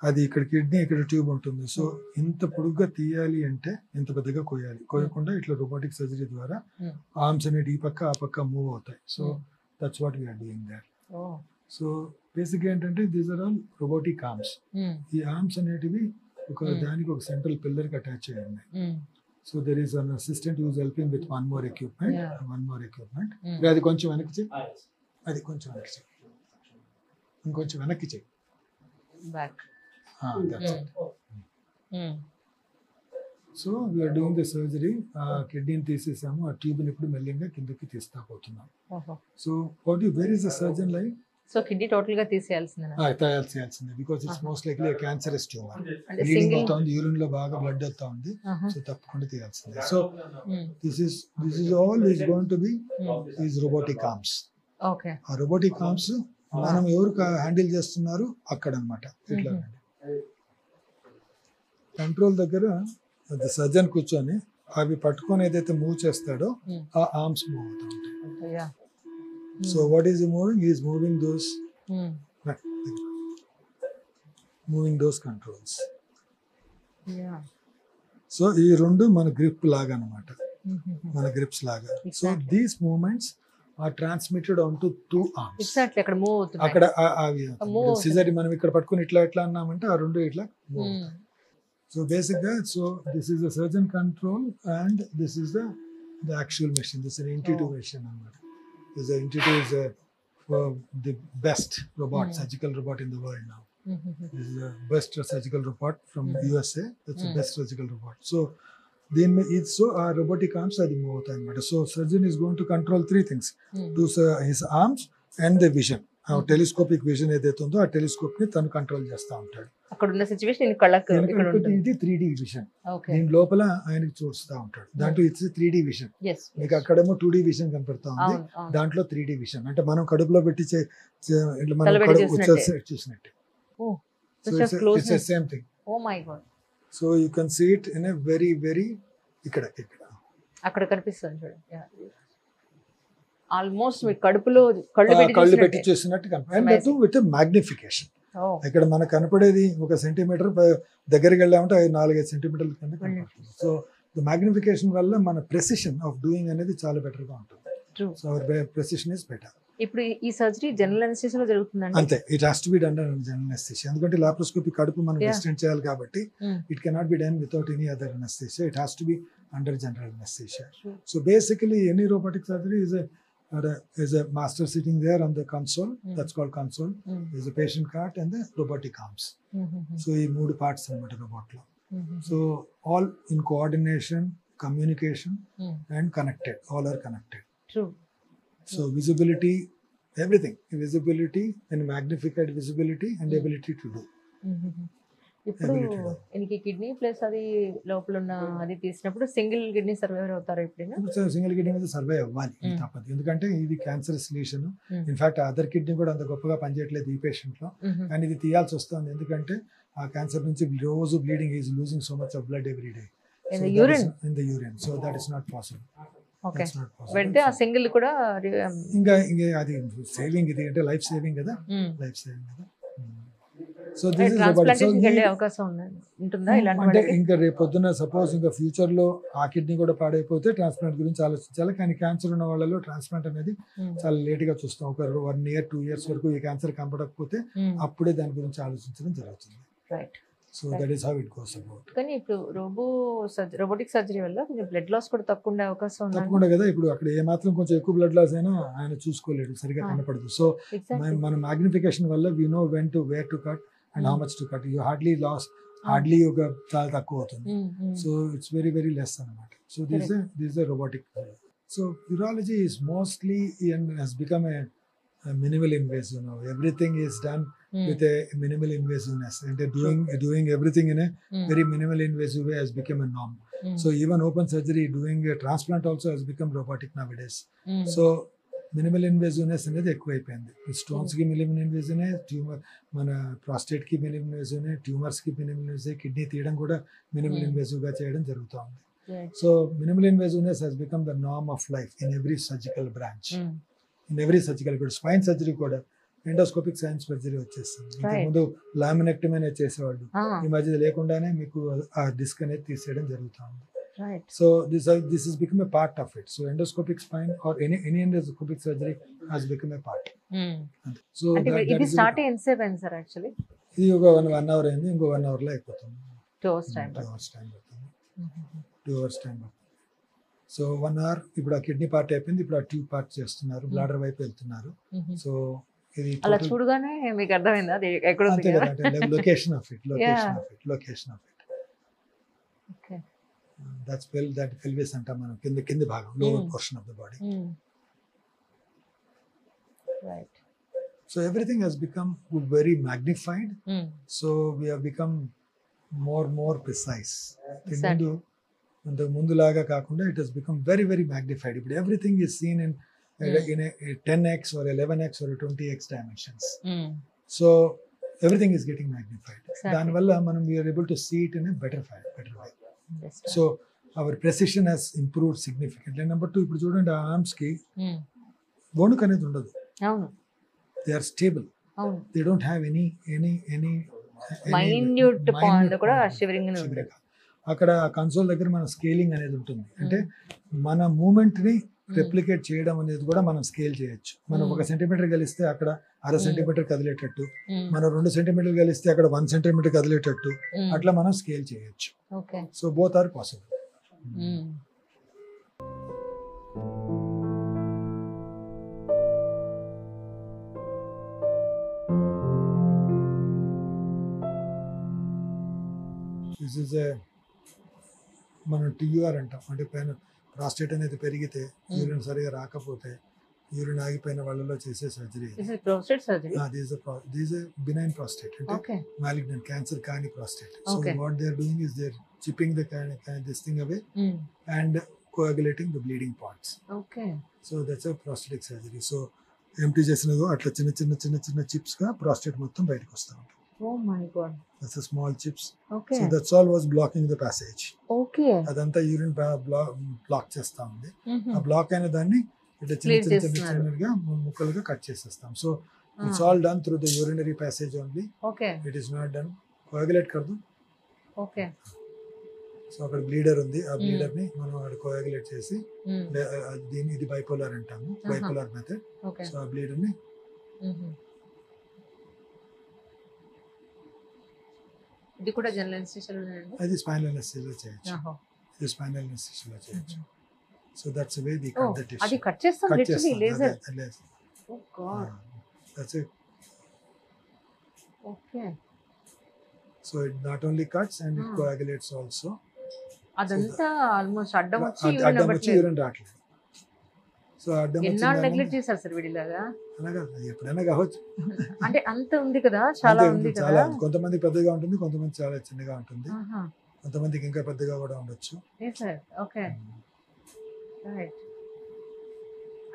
అది ఇక్కడ కిడ్నీ, ఇక్కడ ట్యూబ్ ఉంటుంది. సో ఇంత పొడుగ్గా తీయాలి అంటే ఇంత పెద్దగా కోయాలి. కోయకుండా ఇట్లా రోబోటిక్ సర్జరీ ద్వారా ఆర్మ్స్ అనేవి ఈ పక్క ఆ పక్క మూవ్ అవుతాయి. So that's what we are doing there. Oh. So basic ఏంటంటే these are all robotic arms. ఈ ఆర్మ్స్ అనేటివి ఒక దానికి ఒక సెంట్రల్ పిల్లర్కి అటాచ్ చేయాలి ఉన్నాయి. So there is an assistant who's helping with one more equipment. అది కొంచెం వెనక్కి చేయి, అది కొంచెం వెనక్కి చేయి, ఇంకొంచెం వెనక్కి చేయి. Back. So we're doing the surgery. ఆ కిడ్నీని తీసేసాము, ఆ ట్యూబ్ని ఇప్పుడు మెల్లింగా కిందకి తీస్తా పోతున్నాం. So what you where is the surgeon like? So kidney total గా తీసేయాల్సిందే. తీయాల్సిందే because it's most likely cancerous tumour. Bleeding అవుతా ఉంది, యూరిన్ లో బాగా బ్లడ్ అవుతా ఉంది. సో తప్పకుండా తీయాల్సిందే. So this is all is going to be is robotic arms. Okay. ఆ రోబోటిక్ ఆర్మ్స్ మనం ఎవరు హ్యాండిల్ చేస్తున్నారు అక్కడ అనమాట. ఇట్లా కంట్రోల్ దగ్గర సర్జన్ కూర్చొని అవి పట్టుకొని ఏదైతే మూవ్ చేస్తాడో ఆ ఆర్మ్స్ మూవ్ అవుతా ఉంటాయి. So what is moving? Is moving those controls. So ఈ రెండు మన గ్రిప్ లాగా అనమాట, మన గ్రిప్స్ లాగా. So these movements are transmitted onto two arms. Exactly. అక్కడ మూవ్ అవుతుంది. అక్కడ అవి సిజర్ మనం ఇక్కడ పట్టుకొని ఇట్లా ఇట్లా అన్నామంటే ఆ రెండు ఇట్లా మూవ్ అవుతాయి. సో బేసిక్ గా this is the surgeon control and this is the actual machine. This is intuitive machine అన్నమాట. This intuitive is the best robot, surgical robot in the world now. This is the best surgical robot from USA. That's the best surgical robot. So our robotic arms are the move అవుతాయి అన్నమాట. So surgeon is going to control 3 things. To his arms and the vision. Telescopic vision ఏదైతే ఉందో ఆ టెలిస్కోప్ ని తను కంట్రోల్ చేస్తా ఉంటాడు. అక్కడ ఉన్న సిచువేషన్ కళ్ళకి ఇది 3D విజన్. దీని లోపల ఆయనకి చూస్తా ఉంటాడు. దాంట్లో ఇట్స్ 3D విజన్. మీకు అక్కడేమో 2D విజన్ కనపడతా ఉంది, దాంట్లో 3D విజన్. అంటే మనం కడుపులో పెట్టి మనం చూసినట్టే. So it's the same thing. Oh my God. So you can see it in a very ఇక్కడ అక్కడ కనిపిస్తుంది చూడండి. ఆల్మోస్ట్ మీ కడుపులో కళ్ళు పెట్టి చూసినట్టు కనిపిస్తుంది. With magnification. ఇక్కడ మనకు కనపడేది 1 సెంటీమీటర్, దగ్గరికి వెళ్ళామంటే 4-5 సెంటీమీటర్ల కింద కనపడుతుంది. సో ద మ్యాగ్నిఫికేషన్ వల్ల మన ప్రెసిషన్ ఆఫ్ డూయింగ్ అనేది చాలా బెటర్ గా ఉంటుంది. So our precision is better. ఇప్పుడు ఈ సర్జరీ జనరల్ అనెస్థీసియాలో జరుగుతుందండి? అంతే, it has to be done under general anaesthesia. ఎందుకంటే లాప్రోస్కోపీ కడుపు మనం డిస్టెంట్ చేయాలి కాబట్టి it cannot be done without any other anaesthesia. It has to be under general anaesthesia. So basically any robotic surgery is a master sitting there on the console. That's called console. There's a patient cart and the robotic arms. So ఈ 3 parts అన్నమాట robot లో. So all in coordination, communication and connected. All are connected. True. So visibility, everything. Visibility and magnified visibility and ability to do. ఇప్పుడు ఇంక కిడ్నీ ప్లస్ అది లోపల ఉన్న అది తీసినప్పుడు సింగిల్ కిడ్నీ సర్వైవర్ అవుతారు. ఇప్పుడు సింగిల్ కిడ్నీ మీద సర్వే అవ్వాలి తప్పదు. ఎందుకంటే ఇది cancerous lesion. In fact other kidney కూడా అంత గొప్పగా పనిచేయట్లేదు ఈ పేషెంట్ లో, కానీ ఇది తీయాల్సి వస్తుంది. ఎందుకంటే ఆ క్యాన్సర్ నుంచి రోజు bleeding, is losing so much of blood every day in the urine. So that is not possible. Okay. వెంటనే ఆ సింగిల్ కూడా ఇంకా అది సేవింగ్, ఇది అంటే లైఫ్ సేవింగ్ కదా, లైఫ్ సేవింగ్ కదా. సో దిస్ ఇస్ అంటే ఇంకా రేపు పొద్దున్న సపోజ్ ఇంకా ఫ్యూచర్ లో ఆ కిడ్నీ కూడా పాడైపోతే ట్రాన్స్ప్లాంట్ గురించి ఆలోచించాలి. కానీ క్యాన్సర్ ఉన్న వాళ్ళలో ట్రాన్స్ప్లాంట్ అనేది చాలా లేట్ గా చూస్తాం. ఒక 1 year 2 years వరకు ఈ క్యాన్సర్ కనపడకపోతే అప్పుడే దాని గురించి ఆలోచించడం జరుగుతుంది. So that is how it goes about. కానీ ఇప్పుడు రోబోటిక్ సర్జరీ వల్ల కొంచెం బ్లడ్ లాస్ కూడా తక్కువ ఉండే అవకాశం ఉంది. తప్పకుండా కదా. ఇప్పుడు అక్కడ ఏ మాత్రం కొంచెం ఎక్కువ బ్లడ్ లాస్ అయినా ఆయన చూసుకోలేడు, సరిగా కనపడదు. సో మన మ్యాగ్నిఫికేషన్ వల్ల we know when to where to cut and how much to cut. You hardly ఒక చాలా తక్కువ అవుతుంది. సో ఇట్స్ వెరీ లెస్ అన్నమాట. So this is robotic. So urology is mostly has become a minimal invasive now. Everything is done with a minimal invasiveness, and doing everything in a very minimal invasive way has become a norm. So even open surgery, doing a transplant also has become robotic nowadays. So minimal invasiveness అనేది ఎక్కువైపోయింది. స్టోన్స్ కి మినిమల్ ఇన్వేజివ్నే, ట్యూమర్ మన ప్రాస్టేట్ కి మినిమల్ ఇన్వేజివ్నే, ట్యూమర్స్ కి మినిమల్ ఇన్వేజివ్, కిడ్నీ తీయడం కూడా మినిమల్ ఇన్వేజివ్ గా చేయడం జరుగుతూ ఉంది. So minimal invasiveness has become the norm of life in every surgical branch. In every surgical, ఇప్పుడు స్పైన్ సర్జరీ కూడా ఎండోస్కోపిక్ సైన్స్ సర్జరీ వచ్చేస్తుంది. ఇంతకుముందు లామినెక్టమీ అనేది చేసేవాళ్ళు, ఈ మధ్య లేకుండానే మీకు ఆ డిస్క్ అనేది తీసేయడం జరుగుతూ ఉంది. Right. So this has become a part of it. So endoscopic spine or any endoscopic surgery has become a part. So అంటే that ఇది is స్టార్ట్ ఎంతసేపు అయింది సార్ యాక్చువల్లీ? ఇది ఒక 1 hour అయింది, ఇంకో 1 hour లో అయిపోతుంది. 2 hours టైం 2 hours time పడుతుంది. 2 hours time పడుతుంది. సో 1 hour ఇప్పుడు ఆ కిడ్నీ పార్ట్ అయిపోయింది, ఇప్పుడు ఆ ట్యూబ్ పార్ట్ చేస్తున్నారు, బ్లాడర్ వైపు వెళ్తున్నారు. సో ఇది అలా చూడగానే మీకు అర్థమైందా అది ఎక్కడ ఉంది అంతే కదా? కదా, అంటే location of it. Okay. That pelvis అంటాం మనం, కింది భాగం, lower portion of the body. Right. So everything has become very magnified. So we have become more precise. Exactly. ముందులాగా కాకుండా it has become very magnified. But everything is seen in a 10x or 11x or 20x dimensions. So everything is getting magnified. Exactly. దానివల్ల మనం we are able to see it in a better way. Yes, So our precision has improved significantly. Number 2, ఇప్పుడు చూడండి ఆ ఆర్మ్స్ కి వణుకు అనేది ఉండదు. అవును. They are stable. అవును. They don't have any minute point కూడా షివరింగ్ ఉంది. అక్కడ కన్సోల్ దగ్గర మన స్కేలింగ్ అనేది ఉంటుంది. అంటే మన మూమెంట్ ని రెప్లికేట్ చేయడం అనేది కూడా మనం స్కేల్ చేయొచ్చు. మనం 1 సెంటీమీటర్ కలిస్తే అక్కడ 1/2 సెంటీమీటర్ కదిలేటట్టు, మనం 2 సెంటీమీటర్ కలిస్తే అక్కడ 1 సెంటీమీటర్ కదిలేటట్టు, అట్లా మనం స్కేల్ చేయొచ్చు. Okay. So both are possible. This is మనం TUR అంటాం, అంటే పైన ప్రాస్టేట్ అనేది పెరిగితే యూరిన్ సరిగా రాకపోతే యూరిన్ ఆగిపోయిన వాళ్ళలో చేసే సర్జరీ. దిస్ బినైన్ ప్రాస్టేట్, అంటే మాలిగ్నెంట్ క్యాన్సర్ కాని prostate. So what they are doing is they are chipping this thing away and coagulating the bleeding parts. So that's a prostatic surgery. So ఎంటీ చేసినదో అట్లా చిన్న చిప్స్ గా ప్రాస్టేట్ మొత్తం బయటకు వస్తూ ఉంటుంది. Oh my God. That's a small chips. Okay. So that's all was blocking the passage. Okay. అదంతా యూరిన్ బ్లాక్ చేస్తా ఉంది. ఆ బ్లాక్ అయిన దాన్ని ఇట్లా చిన్నగా ముక్కలుగా కట్ చేసేస్తాం. So it's all done through the urinary passage only. Okay. It is not done coagulate కర్దు. Okay. సో అక్కడ బ్లీడర్ ఉంది, ఆ బ్లీడర్ ని మనం అక్కడ కోయాగులేట్ చేసి దీన్ని ఇది బైపోలార్ అంటాము, బైపోలార్ మెథడ్. సో ఆ బ్లీడర్ ని ఇది కూడా జనరల్ అనెస్థీషియాలో ఉందండి. అది స్పైనల్ అనెస్థీషియాలో చేయొచ్చు. ఇది స్పైనల్ అనెస్థీషియాలో చేయొచ్చు. So that's the way we cut the tissue. అది కట్ చేస్తాం literally laser. Oh god. That's it. Okay. So it not only cuts and it coagulates also. అదంతా ఆల్మోస్ట్ అడ్డం వచ్చి యూరిన్ రావట్లేదు. సో అడ్డం వచ్చి ఎన్నాళ్ళు నెగ్లెక్ట్ చేశారు సార్ వీడిలాగా? అనగా ఎప్పుడైనా కావచ్చు. అంటే అంత ఉంది కదా, చాలా ఉంది కదా. కొంతమంది పెద్దగా ఉంటుంది, కొంతమంది చాలా చిన్నగా ఉంటుంది, కొంతమందికి ఇంకా పెద్దగా కూడా ఉండొచ్చు. ఓకే. రైట్.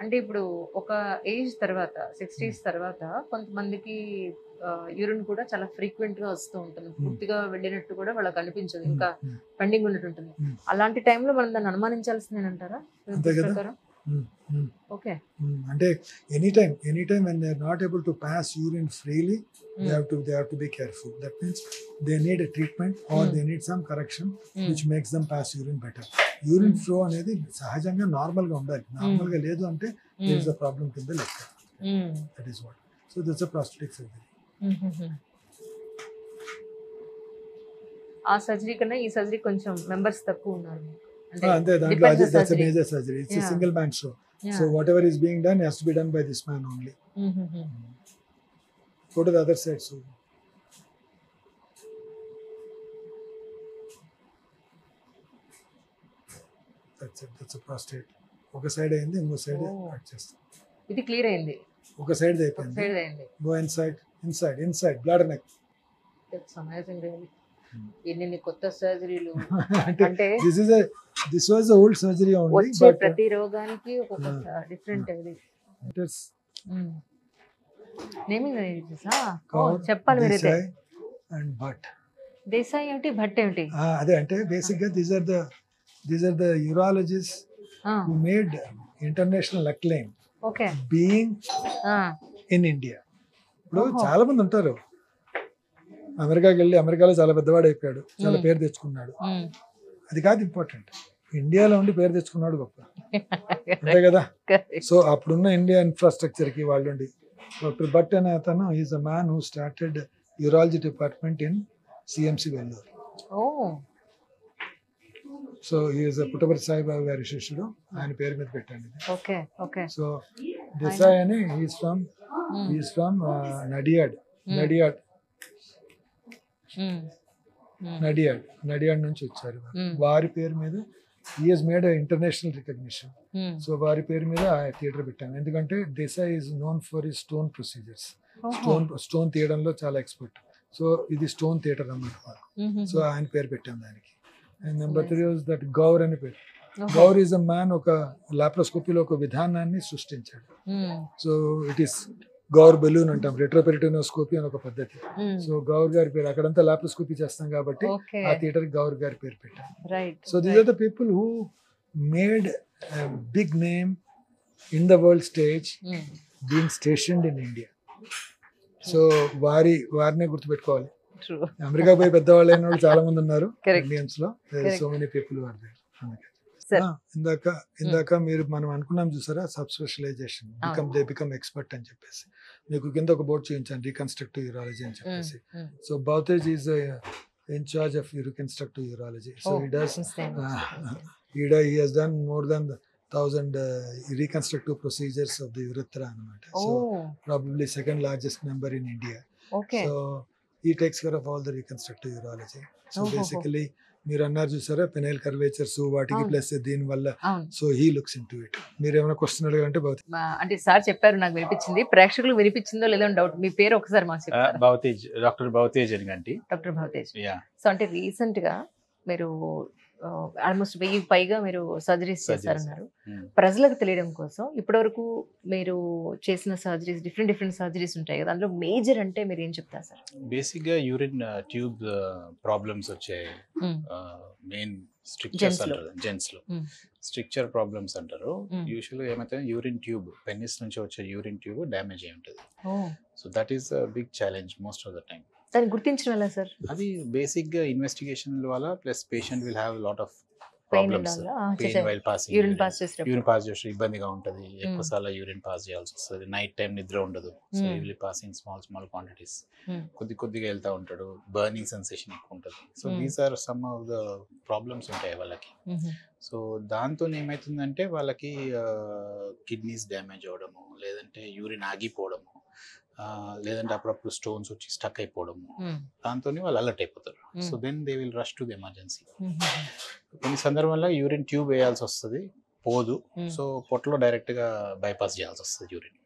అంటే ఇప్పుడు ఒక ఏజ్ తర్వాత 60s తర్వాత కొంతమందికి యూరిన్ కూడా చాలా ఫ్రీక్వెంట్ గా వస్తూ ఉంటుంది, పూర్తిగా వెళ్ళినట్టు కూడా వాళ్ళకి అనిపించదు, ఇంకా పెండింగ్ ఉన్నట్టు ఉంటుంది. అలాంటి టైంలో మనం దాన్ని అనుమానించాల్సిందేనంటారా? Okay. అంటే any time when they are not able to pass urine freely, they have to be careful. That means they need a treatment or they need some correction which makes them pass urine better. Urine flow అనేది సహజంగా నార్మల్ గా ఉండాలి. నార్మల్ గా లేదు అంటే there is a problem కింద లెక్క. That is what. So that's a prosthetic surgery. ఆ సర్జరీ కన్నా ఈ సర్జరీ కొంచెం మెంబర్స్ తక్కువ ఉన్నారు. అంతే, దాంట్లో that's a major surgery. It's a single man show. So whatever is being done has to be done by this man only. Go to the other side. So that's a prostate. ఒక సైడ్ అయింది, ఇంకో సైడ్ కట్ చేస్తాం. ఇది క్లియర్ అయింది, ఒక సైడ్ అయిపోయింది. Go inside bladder neck. That's amazing really. ఎన్ని కొత్త సర్జరీలు. అంటే this was the old surgery only, వచ్చే ప్రతి రోగానికి ఒక డిఫరెంట్ ఇది. నేమింగ్ చెప్పాలి మీరైతే. అండ్ బట్ దేశాయ్ ఏమిటి, భట్ ఏమిటి? అదే అంటే బేసిక్ గా these are the urologists who made international acclaim. Okay. Being in India. ఇప్పుడు చాలా మంది ఉంటారు, అమెరికాకి వెళ్ళి అమెరికాలో చాలా పెద్దవాడు అయిపోయాడు, చాలా పేరు తెచ్చుకున్నాడు. అది కాదు ఇంపార్టెంట్. ఇండియాలో ఉండి పేరు తెచ్చుకున్నాడు గొప్ప, అంతే కదా. సో అప్పుడున్న ఇండియా ఇన్ఫ్రాస్ట్రక్చర్ కి వాళ్ళు ఉండి, డాక్టర్ భట్ అనే అతను is a man who started urology department in CMC Vellore. So is Puttaparthi Saibaba గారి శిష్యుడు, ఆయన పేరు మీద పెట్టండి. Okay okay. సో దేశాయ్ అని ఈజ్ ఫ్రమ్ నడియాడ్ నుంచి వచ్చారు. వారి పేరు మీద he has made a international recognition. So వారి పేరు మీద థియేటర్ పెట్టాను, ఎందుకంటే Desai is known for his stone procedures. Stone తీయడంలో చాలా ఎక్స్పర్ట్. సో ఇది స్టోన్ థియేటర్ అన్నమాట మాకు. సో ఆయన పేరు పెట్టాం దానికి. And number 3 was that Gaur అని పేరు. గౌర్ ఈజ్ అ మ్యాన్, ఒక లాప్రోస్కోపీలో ఒక విధానాన్ని సృష్టించాడు. So it is Gaur balloon అంటాం, రెట్రోపెరిటోనోస్కోపీ అని ఒక పద్ధతి. సో గౌర్ గారి పేరు, అక్కడంతా లాప్రోస్కోపీ చేస్తాం కాబట్టి ఆ థియేటర్ గౌర్ గారి పేరు పెట్టాం. So these are the people who made big name in the world stage being stationed in India. So వారినే గుర్తుపెట్టుకోవాలి. అమెరికా పోయి పెద్దవాళ్ళు అయిన వాళ్ళు చాలా మంది ఉన్నారు ఇండియన్స్ లో. So many people are there. ఇందాక మీరు మనం అనుకున్నాం చూసారా, సబ్ స్పెషలైజేషన్, బికమ్ ఎక్స్పర్ట్ అని చెప్పేసి. మీకు కింద ఒక బోర్డు చూపించాను, రీకన్స్ట్రక్టివ్ యూరాలజీ అని చెప్పేసి. సో బౌతేజ్ is in charge of reconstructive urology. So he has done more than 1,000 reconstructive procedures of the urethra anamata. So probably second largest number in India. So he takes care of all the reconstructive urology. So basically మీరు అన్నారు చూసారా పెనైల్ కర్వేచర్స్ వాటికి ప్లస్ దీని వల్ల. So he looks into it. మీరు ఏమైనా క్వశ్చన్ అడగాలంటే అంటే సార్ చెప్పారు, నాకు వినిపించింది, ప్రేక్షకులకు వినిపించిందో లేదో డౌట్. మీ పేరు ఒకసారి మాకు చెప్తారా? భవతేజ్, డాక్టర్ భవతేజ్ అని. డాక్టర్ భవతేజ్. సో అంటే రీసెంట్ గా మీరు ఆల్మోస్ట్ 1000 పైగా మీరు సర్జరీస్ చేస్తారన్నారు. ప్రజలకు తెలియడం కోసం ఇప్పటివరకు మీరు చేసిన సర్జరీస్, డిఫరెంట్ సర్జరీస్ ఉంటాయి కదా, అందులో మేజర్ అంటే మీరు ఏం చెప్తారు సార్? బేసిక్ గా యూరిన్ ట్యూబ్ ప్రాబ్లమ్స్ వచ్చాయి. మెయిన్ స్ట్రిక్చర్స్ అంటారు జెంట్స్ లో, స్ట్రిక్చర్ ప్రాబ్లమ్స్ అంటారు. యూజువల్ ఏమైతే యూరిన్ ట్యూబ్, పెనిస్ నుంచి వచ్చే యూరిన్ ట్యూబ్ డ్యామేజ్ అయి ఉంటుంది. So that is big challenge most of the time. దాన్ని గుర్తించడం ఎలా సార్? అది బేసిక్ గా ఇన్వెస్టిగేషన్ వల్ల, plus patient will have lot of problems. Pain while passing, urine pass చేస్తే ఇబ్బందిగా ఉంటుంది, ఎక్కువ సార్లు యూరిన్ పాస్ చేయాల్సి వస్తుంది, నైట్ టైం నిద్ర ఉండదు. So will passing small quantities, కొద్దిగా వెళ్తా ఉంటాడు, బర్నింగ్ సెన్సేషన్ ఎక్కువ ఉంటుంది. So these are some of the problems ఉంటాయి వాళ్ళకి. సో దాంతో ఏమవుతుందంటే వాళ్ళకి కిడ్నీస్ డ్యామేజ్ అవ్వడము, లేదంటే యూరిన్ ఆగిపోవడము, లేదంటే అప్పుడప్పుడు స్టోన్స్ వచ్చి స్టక్ అయిపోవడము, దాంతో వాళ్ళు అలర్ట్ అయిపోతారు. So then they will rush to the emergency. కొన్ని సందర్భంలో యూరిన్ ట్యూబ్ వేయాల్సి వస్తుంది, పోదు. సో పొట్టలో డైరెక్ట్ గా బైపాస్ చేయాల్సి వస్తుంది యూరిన్.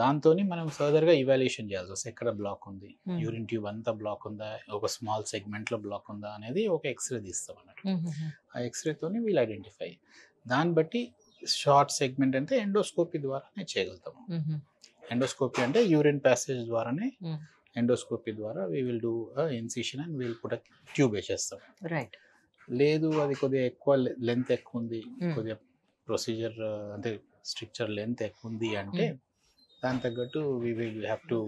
దాంతో మనం ఫర్దర్ గా ఇవాల్యుయేషన్ చేయాల్సి వస్తుంది, ఎక్కడ బ్లాక్ ఉంది, యూరిన్ ట్యూబ్ అంతా బ్లాక్ ఉందా, ఒక స్మాల్ సెగ్మెంట్ లో బ్లాక్ ఉందా అనేది ఒక ఎక్స్రే తీస్తాం అన్నట్టు. ఆ ఎక్స్రేతోని వీల్ ఐడెంటిఫై. దాన్ని బట్టి షార్ట్ సెగ్మెంట్ అంటే ఎండోస్కోపీ ద్వారానే చేయగలుగుతాము. ఎండోస్కోపీ అంటే యూరిన్ ప్యాసేజ్ ద్వారానే, ఎండోస్కోపీ ద్వారా we will do incision and we'll put tube వేసేస్తాం. లేదు అది కొద్దిగా ఎక్కువ లెంత్ ఎక్కువ ఉంది, కొద్దిగా ప్రొసీజర్ అంటే స్ట్రక్చర్ లెంత్ ఎక్కువ ఉంది అంటే దాని తగ్గట్టు we will have to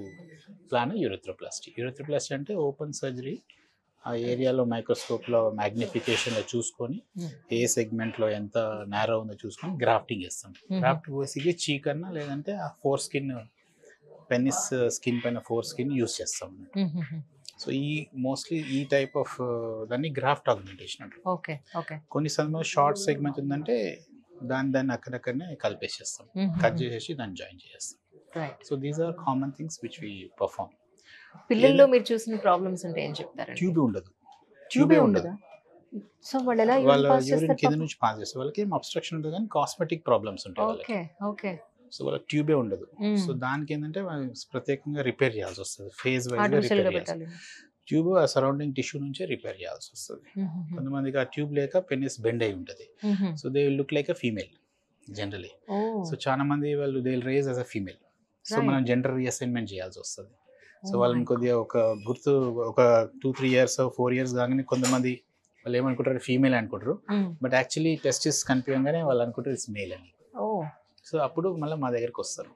plan urethroplasty. Urethroplasty అంటే ఓపెన్ సర్జరీ, ఆ ఏరియాలో మైక్రోస్కోప్లో మ్యాగ్నిఫికేషన్లో చూసుకొని ఏ సెగ్మెంట్లో ఎంత నేరో ఉందో చూసుకొని గ్రాఫ్టింగ్ చేస్తాం. గ్రాఫ్ట్ బేసిక్గా చీక్ అన్నా లేదంటే ఆ ఫోర్ స్కిన్, పెనిస్ స్కిన్ పైన ఫోర్ స్కిన్ యూజ్ చేస్తాం. సో మోస్ట్లీ ఈ టైప్ ఆఫ్ దాన్ని గ్రాఫ్ట్ ఆగ్మెంటేషన్ అంటారు. కొన్ని సందర్భంలో షార్ట్ సెగ్మెంట్ ఉందంటే దాన్ని అక్కడక్కడనే కలిపేసేస్తాం, కట్ చేసేసి దాన్ని జాయిన్ చేసేస్తాం. So these are common things which we perform. పిల్లల్లో మీరు చూసిన ప్రాబ్లమ్స్ అంటే ఏం చెప్తారు? ట్యూబే ఉండదు. సో వాళ్ళ యూరిన్ కింద నుంచి పాస్ చేస్తే వాళ్ళకి ఏం అబ్స్ట్రక్షన్ ఉంటుంది, కానీ కాస్మెటిక్ ప్రాబ్లమ్స్ ఉంటాయి వాళ్ళకి. సో వాళ్ళకి ట్యూబే ఉండదు. సో దానికి ఏంటంటే ప్రత్యేకంగా రిపేర్ చేయాల్సి వస్తుంది, ఫేజ్ వైజ్ రిపేర్ చేయాలి. ట్యూబ్ ఆ సరౌండింగ్ టిష్యూ నుంచే రిపేర్ చేయాల్సి వస్తుంది. కొంతమందికి ఆ ట్యూబ్ లేక పెనిస్ బెండ్ అయి ఉంటుంది. So they will look like a female generally. So చాలా మంది వాళ్ళు they will raise as a female. So మనం జెండర్ రీఅసైన్మెంట్ చేయాల్సి వస్తుంది. సో వాళ్ళని కొద్దిగా ఒక 2-3 years 4 years కాగానే కొంతమంది వాళ్ళు ఏమనుకుంటారు, ఫీమేల్ అనుకుంటారు, బట్ యాక్చువల్లీ టెస్టిస్ కనిపించగానే వాళ్ళు అనుకుంటారు ఇట్స్ మేల్ అని. సో అప్పుడు మళ్ళీ మా దగ్గరికి వస్తారు.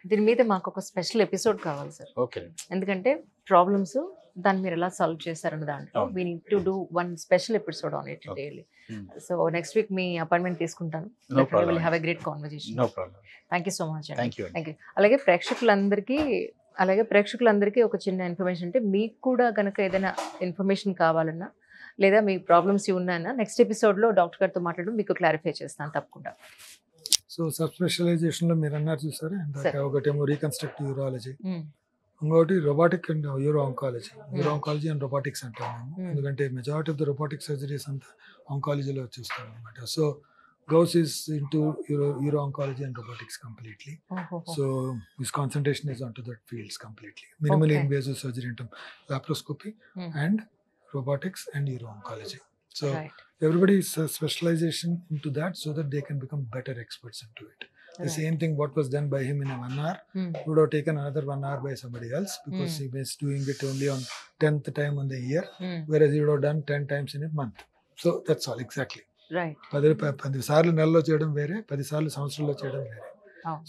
దీని మీద మాకు ఒక స్పెషల్ ఎపిసోడ్ కావాలి సార్. ఓకే. ఎందుకంటే ప్రాబ్లమ్స్ దాన్ని మీరు ఎలా సాల్వ్ చేశారన్న దాంట్లో we need to do one special episode on it daily. So next week మీ అపాయింట్మెంట్ తీసుకుంటాను. No problem. Will have a great conversation. No problem. Thank you so much అండి. Thank you. Thank you. అలాగే ప్రేక్షకులందరికీ ఒక చిన్న ఇన్ఫర్మేషన్, అంటే మీకు కూడా కనుక ఏదైనా ఇన్ఫర్మేషన్ కావాలన్నా లేదా మీ ప్రాబ్లమ్స్ ఉన్నాయన్నా నెక్స్ట్ ఎపిసోడ్లో డాక్టర్ గారితో మాట్లాడడం మీకు క్లారిఫై చేస్తాను తప్పకుండా. సో సబ్ స్పెషలైజేషన్లో మీరు అన్నారు చూసారా, ఒకటేమో రీకన్స్ట్రక్టివ్ యూరాలజీ, ఇంకోటి robotic and euro oncology and robotics అంటాం మేము, ఎందుకంటే majority of the robotic surgeries అంతా ఆంకాలజీలో చూస్తాం అనమాట. So Gauss is into uro-oncology and robotics completely. So his concentration is onto that fields completely. Minimally invasive surgery into laparoscopy and robotics and uro-oncology. So everybody is specialization into that so that they can become better experts into it. The same thing what was done by him in a 1 hour would have taken another 1 hour by somebody else, because he was doing it only on 10th time on the year, whereas he would have done 10 times in a month. So that's all exactly. Right. 10 సార్లు నెలలో చేయడం వేరే, 10 సార్లు సంవత్సరంలో చేయడం వేరే.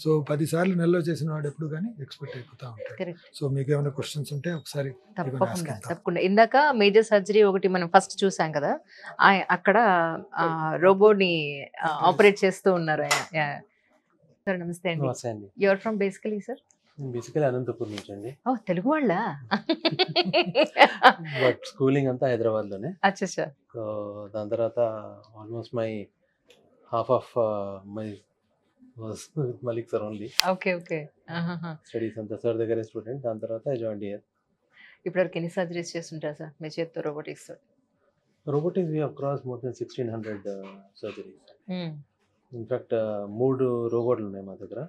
సో 10 సార్లు నెలలో చేసిన వాడు ఎప్పుడు కానీ ఎక్స్పర్ట్ అయిపోతా ఉంటాడు. సో మీకు ఏమైనా క్వశ్చన్స్ ఉంటే ఒకసారి తప్పకుండా. ఇందాక మేజర్ సర్జరీ ఒకటి మనం ఫస్ట్ చూసాం కదా, అక్కడ రోబోని ఆపరేట్ చేస్తూ ఉన్నారు ఆయన. సార్ నమస్తే అండి. You are from basically sir? Basically Anantapur నుంచి అండి. ఓ, తెలుగు వాళ్ళ? బట్ స్కూలింగ్ అంతా హైదరాబాద్ లోనే. అచ్చా సార్. సో దాని తర్వాత almost my half of my was with Malik sir only. Okay okay. Studies అంతా సార్ దగ్గర స్టూడెంట్. దాని తర్వాత ఐ జాయిన్డ్ హియర్. ఇప్పటివరకు ఎన్ని సర్జరీస్ చేస్తుంటారు సార్ మీ చేతితో robotics? Robotics we have cross more than 1600 surgeries. In fact 3 రోబోట్లు ఉన్నాయి మా దగ్గర.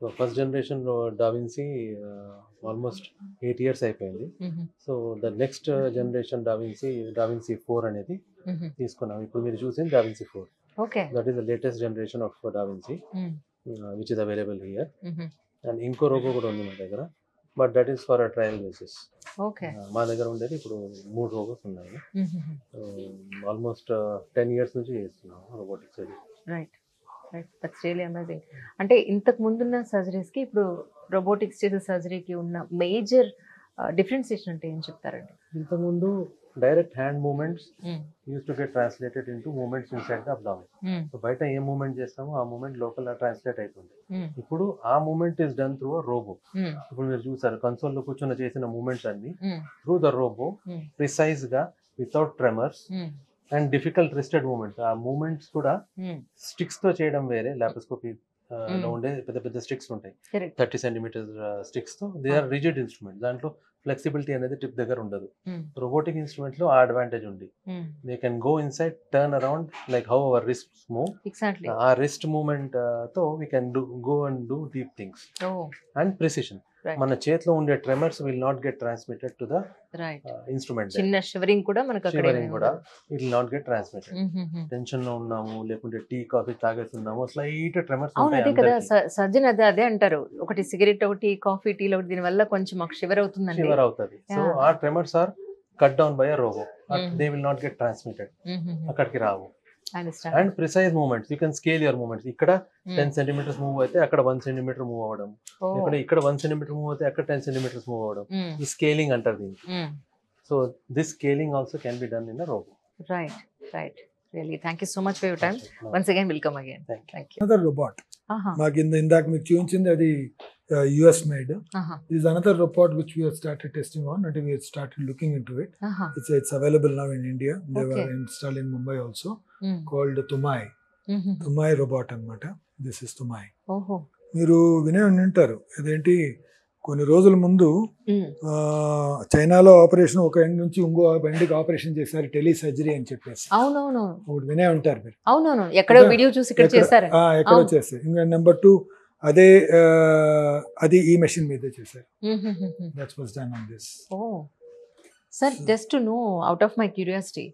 So first generation DaVinci almost 8 years అయిపోయింది. So the next generation DaVinci 4 అనేది తీసుకున్నాం. ఇప్పుడు మీరు చూసింది DaVinci 4. That is the latest generation of DaVinci which is available here. And ఇంకో రోబో కూడా ఉంది మా దగ్గర, but that is for a trial basis. మా దగ్గర ఉండేది ఇప్పుడు 3 రోబోస్ ఉన్నాయి. ఆల్మోస్ట్ 10 years నుంచి చేస్తున్నాం robotics. Right right. That's really amazing. అంటే ఇంతకు ముందున్న సర్జరీస్కి ఇప్పుడు రోబోటిక్స్ చేసే సర్జరీకి ఉన్న మేజర్ డిఫరెన్సియేషన్ అంటే ఏం చెప్తారండి? ఇంతకుముందు direct hand movements use to get translated into movements inside the abdomen. So బయట ఏ మూమెంట్ చేస్తామో ఆ మూమెంట్ లోపల ట్రాన్స్లేట్ అవుతుంది. ఇప్పుడు ఆ moment is done through a robo. ఇప్పుడు మీరు చూసారు కన్సోల్ లో కూర్చొని చేసిన మూమెంట్స్ అన్ని త్రూ ద రోబో, ప్రిసైజ్ గా, without tremors and difficult wristed moments. ఆ మూమెంట్స్ కూడా స్టిక్స్ తో చేయడం వేరే. లాప్రోస్కోపీ లో ఉండే పెద్ద పెద్ద స్టిక్స్ ఉంటాయి, 30 centimeters స్టిక్స్ తో. They are rigid instrument. దాంట్లో ఫ్లెక్సిబిలిటీ అనేది టిప్ దగ్గర ఉండదు. రోబోటిక్ ఇన్స్ట్రుమెంట్ లో ఆ అడ్వాంటేజ్ ఉంది. They can go inside, turn around like how our wrist move. ఆ రిస్ట్ మూమెంట్ తో we can go and do deep things and precision. మన చేతిలో ఉండే tremors will not get transmitted to the instrument. చిన్న షివరింగ్ కూడా మనకు it will not get transmitted. Tension లో ఉన్నాము, లేకుంటే టీ కాఫీ తాగేస్తున్నాము, స్లైట్ ట్రెమర్స్ ఉంటాయి కదా సర్జన్. అదే అంటారు, ఒకటి సిగరెట్, ఒకటి కాఫీ, టీ, ఒకటి దీని వల్ల కొంచెం మాకు షివర్ అవుతుంది. షివర్ అవుతుంది. సో ఆ tremors are cut down by a robot. They will not get transmitted, అక్కడికి రావు. And precise movements, you can scale your movements. ఇక్కడ 10 centimeters మూవ్ అయితే అక్కడ 1 centimeter మూవ్ అవ్వడం, ఇక్కడ 1 centimeter మూవ్ అయితే అక్కడ 10 centimeters మూవ్ అవ్వడం. ఈ స్కేలింగ్ అంటారు దీనికి. So this scaling also can be done in a robo. Right right. Really, thank you so much for your time. Once again, welcome again. Thank you. Another robot. మాకు ఇందాక మీకు చూపించింది అది US made. This is another robot which we have started testing on, and we have started looking into it. It's available now in India. They were installed in Mumbai also, called Tumai. Tumai robot అన్నమాట. This is Tumai. మీరు వినే ఉంటారు, అదేంటి కొన్ని రోజుల ముందు చైనాలో ఆపరేషన్ ఒక ఎండ్ నుంచి ఇంకో ఎండ్కి ఆపరేషన్ చేశారు, టెలి సర్జరీ అని చెప్పేసి. అవునవును, ఒకటి వినే ఉంటారు మీరు. అవునవును, ఎక్కడో వీడియో చూసి ఇక్కడ చేశారు. ఎక్కడో చేస్తారు. ఇంకా నెంబర్ 2 అదే అది ఈ మెషిన్ మీద చేశారు. That's was done on this. Sir, just to know, out of my curiosity,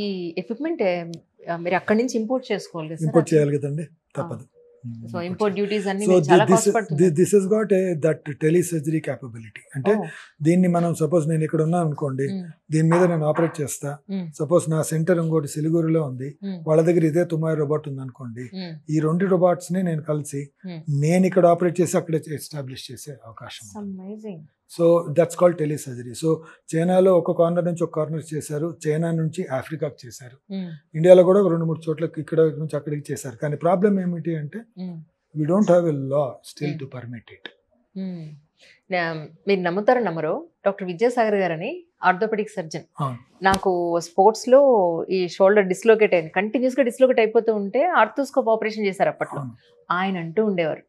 ఈ ఎక్విప్మెంట్ మీరు అక్కడి నుంచి ఇంపోర్ట్ చేసుకోవాలి కదా? ఇంపోర్ట్ చేయాలి కదండి, తప్పదు. సో ఇంపోర్ట్ డ్యూటీస్ అన్ని చాలా కాస్ట్ పడుతుంది. This has got that tele surgery capability. అంటే దీన్ని మనం సపోజ్ నేను ఇక్కడ ఉన్నాను అనుకోండి, దీని మీద నేను ఆపరేట్ చేస్తా. సపోజ్ నా సెంటర్ ఇంకోటి సిలిగురిలో ఉంది, వాళ్ళ దగ్గర ఇదే తుమాయి రోబోట్ ఉంది అనుకోండి. ఈ 2 robots ని నేను కలిసి నేను ఇక్కడ ఆపరేట్ చేసి అక్కడ ఎస్టాబ్లిష్ చేసే అవకాశం. So that's called telesurgery. So చైనాలో ఒక కార్నర్ నుంచి ఒక కార్నర్ చేశారు, చైనా నుంచి ఆఫ్రికాకి చేశారు, ఇండియాలో కూడా 2-3 చోట్ల ఇక్కడ నుంచి అక్కడికి చేశారు. కానీ ప్రాబ్లం ఏమిటి అంటే we don't have a law still to permit it. మీరు నమ్ముతారో నమ్మరో, డాక్టర్ విద్యాసాగర్ గారని ఆర్థోపెడిక్ సర్జన్, అవును. నాకు స్పోర్ట్స్ లో ఈ షోల్డర్ డిస్లోకేట్ అయింది, కంటిన్యూస్ గా డిస్లోకేట్ అయిపోతూ ఉంటే ఆర్థోస్కోప్ ఆపరేషన్ చేశారు అప్పట్లో. అవును. ఆయన అంటూ ఉండేవారు,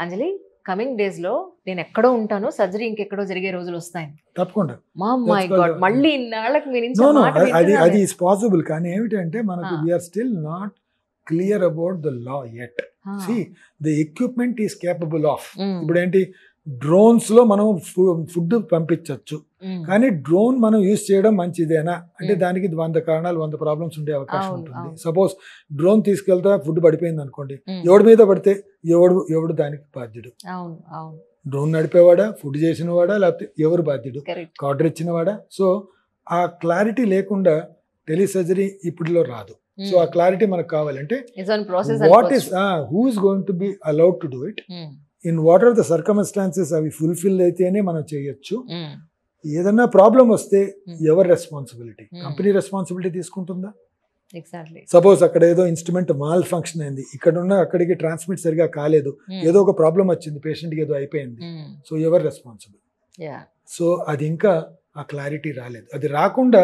అంజలి కమింగ్ డేస్ లో నేను ఎక్కడో ఉంటాను, సర్జరీ ఇంకెక్కడో జరిగే రోజులు వస్తాయి. తప్పకుండా. మై గాడ్, మళ్ళీ ఇన్నాళ్ళకి మీరు నో నో అది ఇస్ పాసిబుల్. కానీ ఏమిటంటే మనకు we're still not clear about the law at. See the equipment is capable of. ఇప్పుడు ఏంటి, డ్రోన్స్ లో మనం ఫుడ్ పంపించవచ్చు, కానీ డ్రోన్ మనం యూజ్ చేయడం మంచిదేనా అంటే దానికి 100 కారణాలు 100 ప్రాబ్లమ్స్ ఉండే అవకాశం ఉంటుంది. సపోజ్ డ్రోన్ తీసుకెళ్తా ఫుడ్ పడిపోయింది అనుకోండి, ఎవడి మీద పడితే ఎవడు దానికి బాధ్యుడు? డ్రోన్ నడిపేవాడా, ఫుడ్ చేసిన వాడా, లేకపోతే ఎవరు బాధ్యుడు? ఆర్డర్ ఇచ్చిన వాడా? సో ఆ క్లారిటీ లేకుండా టెలిసర్జరీ ఇప్పటిలో రాదు. సో ఆ క్లారిటీ మనకు కావాలంటే what is who is going to be allowed to do it, in what are the circumstances, అవి ఫుల్ఫిల్ అయితేనే మనం చేయొచ్చు. ఏదన్నా ప్రాబ్లం వస్తే ఎవరి రెస్పాన్సిబిలిటీ? కంపెనీ రెస్పాన్సిబిలిటీ తీసుకుంటుందా? సపోజ్ అక్కడ ఏదో ఇన్స్ట్రుమెంట్ మాల్ ఫంక్షన్ అయింది, ఇక్కడ ఉన్న అక్కడికి ట్రాన్స్మిట్ సరిగా కాలేదు, ఏదో ఒక ప్రాబ్లం వచ్చింది, పేషెంట్కి ఏదో అయిపోయింది, సో ఎవరు రెస్పాన్సిబుల్? సో అది ఇంకా ఆ క్లారిటీ రాలేదు. అది రాకుండా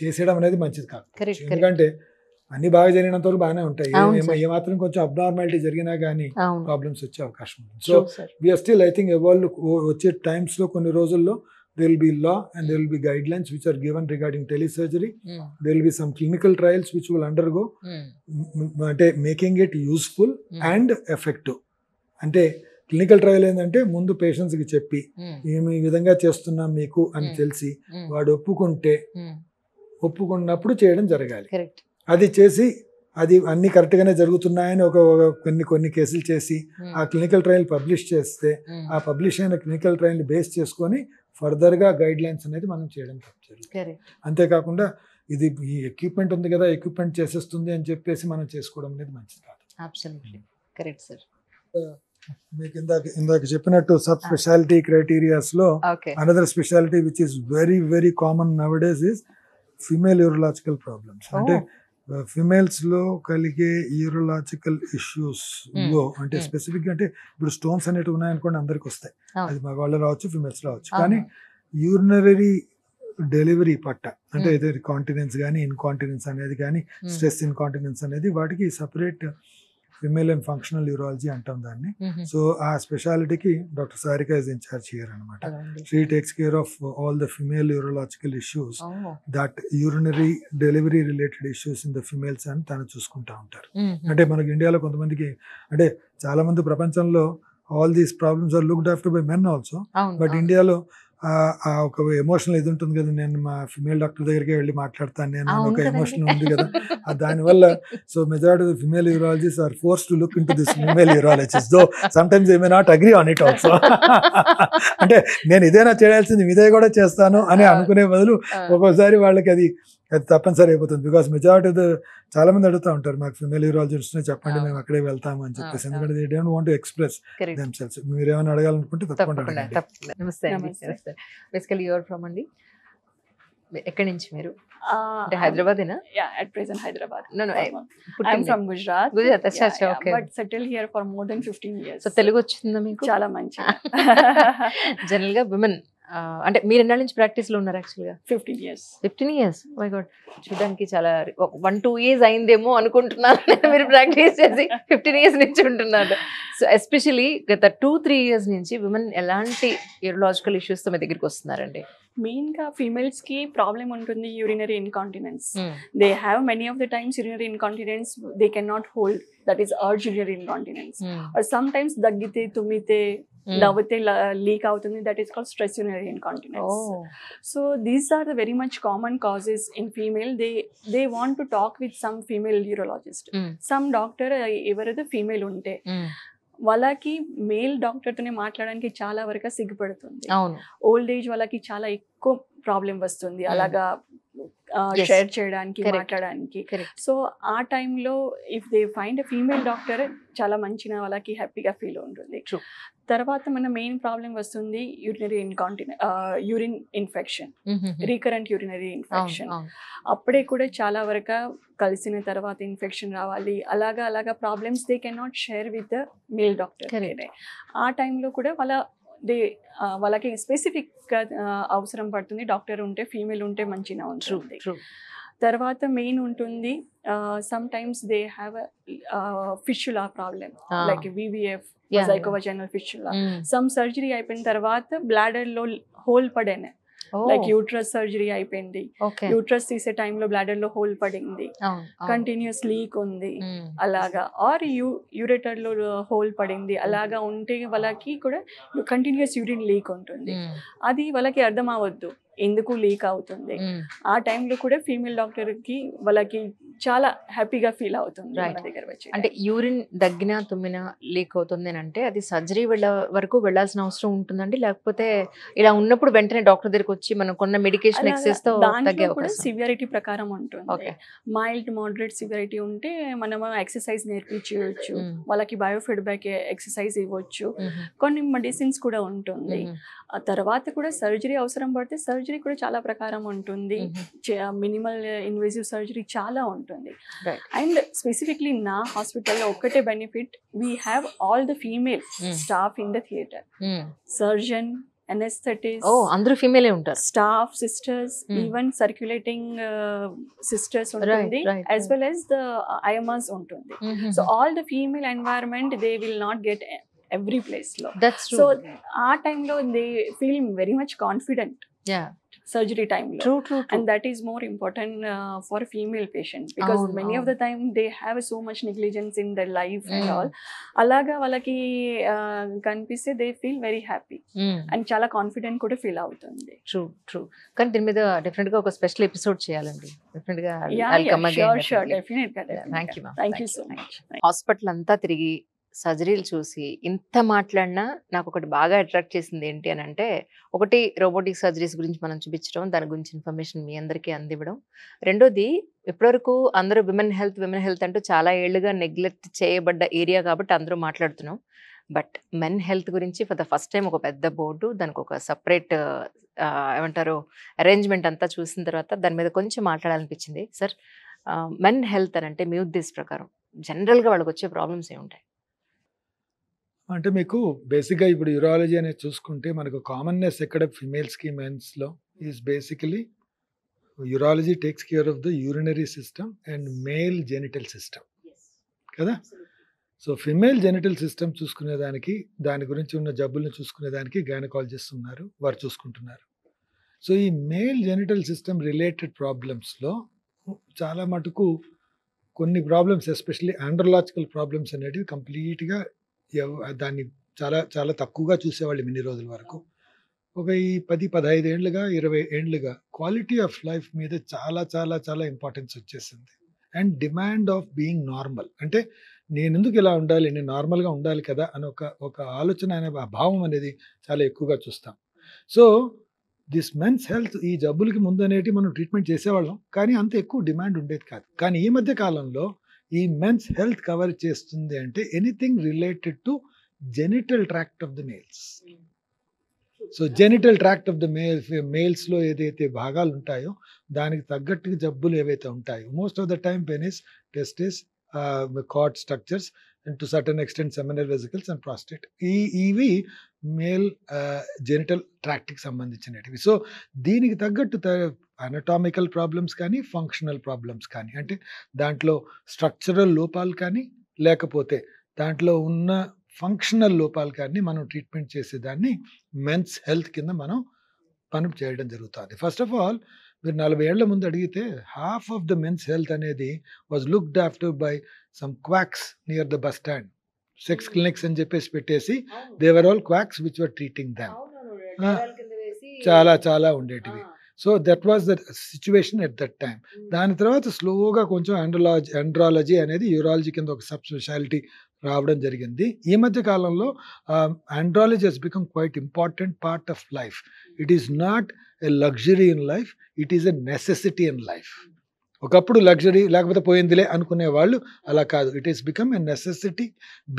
చేసేయడం అనేది మంచిది కాదు. ఎందుకంటే అన్ని బాగా జరిగినంత వరకు బాగానే ఉంటాయి, ఏమాత్రం కొంచెం అబ్నార్మాలిటీ జరిగినా కానీ ప్రాబ్లమ్స్ వచ్చే అవకాశం ఉంటుంది. So we're still I think evolve వచ్చే టైమ్స్ లో కొన్ని రోజుల్లో there will be law and there will be guidelines which are given regarding telesurgery. There will be some clinical trials which will undergo, అంటే making it useful and effective. అంటే క్లినికల్ ట్రయల్ ఏంటంటే ముందు పేషెంట్స్కి చెప్పి మేము ఈ విధంగా చేస్తున్నాం మీకు అని తెలిసి వాడు ఒప్పుకున్నప్పుడు చేయడం జరగాలి. అది చేసి అది అన్ని కరెక్ట్గానే జరుగుతున్నాయని కొన్ని కేసులు చేసి ఆ క్లినికల్ ట్రయల్ పబ్లిష్ చేస్తే ఆ పబ్లిష్ అయిన క్లినికల్ ట్రయల్ని బేస్ చేసుకొని ఫర్దర్గా గైడ్ లైన్స్ అనేది మనం చేయడం జరుగుతుంది. అంతేకాకుండా ఇది ఈ ఎక్విప్మెంట్ ఉంది కదా, ఎక్విప్మెంట్ చేసేస్తుంది అని చెప్పేసి మనం చేసుకోవడం అనేది మంచిది కాదు. మీకు ఇందాక చెప్పినట్టు సబ్ స్పెషాలిటీ క్రైటీరియాస్ లో another speciality which is very very common nowadays is female urological problems. అంటే ఫిమేల్స్ లో కలిగే యూరలాజికల్ ఇష్యూస్ లో అంటే స్పెసిఫిక్ అంటే ఇప్పుడు స్టోన్స్ అనేవి ఉన్నాయనుకోండి అందరికి వస్తాయి, అది మగవాళ్ళు రావచ్చు ఫిమేల్స్ రావచ్చు. కానీ యూరినరీ డెలివరీ పట్ట అంటే ఏదో కాంటినెన్స్ కానీ ఇన్కాంటినెన్స్ అనేది కానీ స్ట్రెస్ ఇన్కాంటినెన్స్ అనేది వాటికి separate female and functional urology అంటాం దాన్ని. సో ఆ స్పెషాలిటీకి doctor Sarika is in charge here అనమాట. She takes care of all the female urological issues, that urinary delivery related issues in the females అని తను చూసుకుంటా ఉంటారు. అంటే మనకి ఇండియాలో కొంతమందికి అంటే చాలా మంది ప్రపంచంలో all these problems are looked after by men also, but ఇండియాలో ఒక ఎమోషనల్ ఇది ఉంటుంది కదా, నేను మా ఫిమేల్ డాక్టర్ దగ్గరికి వెళ్ళి మాట్లాడతాను నేను ఒక ఎమోషన్ ఉంది కదా, దానివల్ల so majority of female urologist are forced to look into this female urologist, though sometimes they may not agree on it also. అంటే నేను ఇదేనా చేయాల్సింది ఇదే కూడా చేస్తాను అని అనుకునే బదులు ఒక్కోసారి వాళ్ళకి అది తప్పనిసరి అయిపోతుంది. బికాస్ మెజారిటీ ఆఫ్ ద చాలా మంది అడుగుతూ ఉంటారు మాకు ఫిమేల్ యూరాలజిస్ట్ చెప్పండి మేము అక్కడే వెళ్తాము అని చెప్పేసి, ఎందుకంటే they don't want to express themselves. మీరు ఏమైనా అడగాలనుకుంటే తప్పకుండా. బేసికల్లీ యువర్ ఫ్రమ్ అండి, ఎక్కడి నుంచి మీరు? అంటే హైదరాబాదేనా? Yeah, at present Hyderabad. No, I'm from Gujarat. Gujarat, acha, okay. But settled here for more than 15 years. So Telugu వచ్చిందా మీకు? చాలా మంచిగా. జనరల్ గా విమెన్ అంటే మీరు ఎన్నాళ్ళ నుంచి ప్రాక్టీస్ లో ఉన్నారు? యాక్చువల్గా 15 years. 15 years. మై గాడ్, చూడడానికి చాలా 1-2 years అయిందేమో అనుకుంటున్నాను మీరు ప్రాక్టీస్ చేసి 15 years నుంచి ఉంటున్నారు. సో ఎస్పెషలీ గత 2-3 years నుంచి విమెన్ ఎలాంటి యూరలాజికల్ ఇష్యూస్ తో మీ దగ్గరికి వస్తున్నారండి? మెయిన్ గా ఫీమేల్స్ కి ప్రాబ్లం ఉంటుంది urinary incontinence. They have many of the times urinary incontinence they can not hold, that is urge urinary incontinence. Or some times దగ్గితే తుమ్మితే నవ్వితే లీక్ అవుతుంది, that is called stress urinary incontinence. So these are the very much common causes in female. They want to talk with some female urologist. Some doctor ఎవరైతే ఫీమేల్ ఉంటే వాళ్ళకి మేల్ డాక్టర్తోనే మాట్లాడడానికి చాలా వరకు సిగ్గుపడుతుంది. ఓల్డ్ ఏజ్ వాళ్ళకి చాలా ఎక్కువ ప్రాబ్లం వస్తుంది. అలాగా Yes. షేర్ చేయడానికి, Correct. మాట్లాడడానికి. కరెక్ట్. సో ఆ టైంలో if they find a female doctor చాలా మంచిగా వాళ్ళకి హ్యాపీగా ఫీల్ ఉంటుంది. True. తర్వాత మన మెయిన్ ప్రాబ్లం వస్తుంది urine infection, recurrent urinary infection. అప్పుడే కూడా చాలా వరకు కలిసిన తర్వాత ఇన్ఫెక్షన్ రావాలి, అలాగా problems they can not share with male doctor. Correct. ఆ టైంలో కూడా వాళ్ళకి స్పెసిఫిక్గా అవసరం పడుతుంది డాక్టర్ ఉంటే, ఫీమేల్ ఉంటే మంచిగా ఉంటుంది. తర్వాత మెయిన్ ఉంటుంది some times they have fistula problem like VVF, vesicovaginal fistula. Some surgery అయిపోయిన తర్వాత బ్లాడర్ లో హోల్ పడేనే, లైక్ యూట్రస్ సర్జరీ అయిపోయింది, యూట్రస్ తీసే టైంలో బ్లాడర్ లో హోల్ పడింది, కంటిన్యూస్ లీక్ ఉంది అలాగా, ఆర్ యూరేటర్ లో హోల్ పడింది అలాగా ఉంటే వాళ్ళకి కూడా కంటిన్యూస్ యూరిన్ లీక్ ఉంటుంది. అది వాళ్ళకి అర్థం అవ్వద్దు ఎందుకు లీక్ అవుతుంది. ఆ టైంలో కూడా ఫీమేల్ డాక్టర్ కి వాళ్ళకి చాలా హ్యాపీగా ఫీల్ అవుతుంది మన దగ్గర వచ్చి. అంటే యూరిన్ దగ్గినా తుమ్మినా లీక్ అవుతుంది అని అంటే అది సర్జరీ వరకు వెళ్ళాల్సిన అవసరం ఉంటుందండి, లేకపోతే ఇలా ఉన్నప్పుడు వెంటనే డాక్టర్ దగ్గరికి వచ్చి మనం కొన్న మెడికేషన్ ఎక్సెస్ తో తగ్గే అవకాశం? సివియారిటీ ప్రకారం ఉంటుంది. మైల్డ్ మోడరేట్ సివియారిటీ ఉంటే మనం ఎక్సర్సైజ్ నేర్పించవచ్చు, వాళ్ళకి బయోఫీడ్బ్యాక్ ఎక్సర్సైజ్ ఇవ్వచ్చు, కొన్ని మెడిసిన్స్ కూడా ఉంటుంది. ఆ తర్వాత కూడా సర్జరీ అవసరం పడితే సర్జరీ కూడా చాలా ప్రకారం ఉంటుంది. మినిమల్ ఇన్వేజివ్ సర్జరీ చాలా ఉంటుంది. అండ్ స్పెసిఫిక్లీ నా హాస్పిటల్లో ఒక్కటే benefit, we have all the female staff in the theatre. Surgeon, anaesthetist, అందరూ ఫీమేలే ఉంటారు, staff, sisters, even circulating sisters ఉంటుంది, యాజ్ వెల్ యాజ్ ద ఐఎంఆర్స్ ఉంటుంది. So all the female environment they will not get every place lo. That's true. So aa time lo they feel very much confident. Yeah. Surgery time lo. True. And that is more important for a female patient, because many of the time they have so much negligence in their life and all. Alaga valaki kanipiste they feel very happy and chala confident kuda feel avutundi. True. Kan din meeda definitely ga oka special episode cheyalandi. Definitely ga I'll come again. Sure, definitely. Thank you ma'am. Thank you so much. Hospital అంతా తిరిగి సర్జరీలు చూసి ఇంత మాట్లాడినా నాకు ఒకటి బాగా అట్రాక్ట్ చేసింది ఏంటి అని అంటే, ఒకటి రోబోటిక్ సర్జరీస్ గురించి మనం చూపించడం, దాని గురించి ఇన్ఫర్మేషన్ మీ అందరికీ అందివ్వడం. రెండోది, ఇప్పటివరకు అందరూ విమెన్ హెల్త్ అంటూ చాలా ఏళ్ళుగా నెగ్లెక్ట్ చేయబడ్డ ఏరియా కాబట్టి అందరూ మాట్లాడుతున్నాం. బట్ మెన్ హెల్త్ గురించి ఫర్ ద ఫస్ట్ టైం ఒక పెద్ద బోర్డు, దానికి ఒక సపరేట్ ఏమంటారు అరేంజ్మెంట్ అంతా చూసిన తర్వాత దాని మీద కొంచెం మాట్లాడాలనిపించింది. సార్, మెన్ హెల్త్ అని అంటే మీ ఉద్దేశ ప్రకారం జనరల్గా వాళ్ళకి వచ్చే ప్రాబ్లమ్స్ ఏముంటాయి? అంటే మీకు బేసిక్గా ఇప్పుడు యూరాలజీ అనేది చూసుకుంటే మనకు కామన్నెస్ ఎక్కడ ఫిమేల్స్కి మెన్స్లో is basically urology takes care of the urinary system and male genital system కదా. సో ఫిమేల్ జెనిటల్ సిస్టమ్ చూసుకునేదానికి, దాని గురించి ఉన్న జబ్బులను చూసుకునేదానికి గైనకాలజిస్ట్ ఉన్నారు, వారు చూసుకుంటున్నారు. సో ఈ మేల్ జెనిటల్ సిస్టమ్ రిలేటెడ్ ప్రాబ్లమ్స్లో చాలా మటుకు కొన్ని ప్రాబ్లమ్స్, ఎస్పెషల్లీ ఆండ్రలాజికల్ ప్రాబ్లమ్స్ అనేటివి కంప్లీట్గా దాన్ని చాలా చాలా తక్కువగా చూసేవాళ్ళు ఇన్ని రోజుల వరకు. ఒక ఈ 10-15 ఏళ్ళుగా 20 ఏళ్ళుగా క్వాలిటీ ఆఫ్ లైఫ్ మీద చాలా చాలా చాలా ఇంపార్టెన్స్ వచ్చేసింది. And demand of being normal, అంటే నేను ఎందుకు ఇలా ఉండాలి, నేను నార్మల్గా ఉండాలి కదా అని ఒక ఆలోచన అనే భావం అనేది చాలా ఎక్కువగా చూస్తాం. సో దిస్ మెన్స్ హెల్త్, ఈ జబ్బులకి ముందు అనేటి మనం ట్రీట్మెంట్ చేసేవాళ్ళం, కానీ అంత ఎక్కువ డిమాండ్ ఉండేది కాదు. కానీ ఈ మధ్య కాలంలో ఈ మెన్స్ హెల్త్ కవర్ చేస్తుంది అంటే anything related to genital tract of the males. So genital tract of the మేల్స్లో ఏదైతే భాగాలు ఉంటాయో దానికి తగ్గట్టుగా జబ్బులు ఏవైతే ఉంటాయో, most of the time penis, testis, cord structures and to certain extent seminal vesicles and prostate, ఇవి మేల్ జెనిటల్ ట్రాక్ట్కి సంబంధించినవి. సో దీనికి తగ్గట్టు అనటామికల్ ప్రాబ్లమ్స్ కానీ, ఫంక్షనల్ ప్రాబ్లమ్స్ కానీ, అంటే దాంట్లో స్ట్రక్చరల్ లోపాలు కానీ, లేకపోతే దాంట్లో ఉన్న ఫంక్షనల్ లోపాలు కానీ మనం ట్రీట్మెంట్ చేసేదాన్ని మెన్స్ హెల్త్ కింద మనం పని చేయడం జరుగుతుంది. ఫస్ట్ ఆఫ్ ఆల్, మీరు 40 ఏళ్ల ముందు అడిగితే half of the mens health అనేది was looked after by some quacks near the bus stand. Sex clinics అని చెప్పేసి పెట్టేసి they were all quacks which were treating them. చాలా చాలా ఉండేటివి. So that was the situation at that time. దాని తర్వాత స్లోగా కొంచెం ఆండ్రాలజీ అనేది యూరాలజీ కింద ఒక సబ్ స్పెషాలిటీ రావడం జరిగింది. ఈ మధ్య కాలంలో andrology has become quite important part of life. It is not a luxury in life, it is a necessity in life. ఒకప్పుడు లగ్జరీ లేకపోతే పోయిందిలే అనుకునే వాళ్ళు అలా కాదు. It is become a necessity.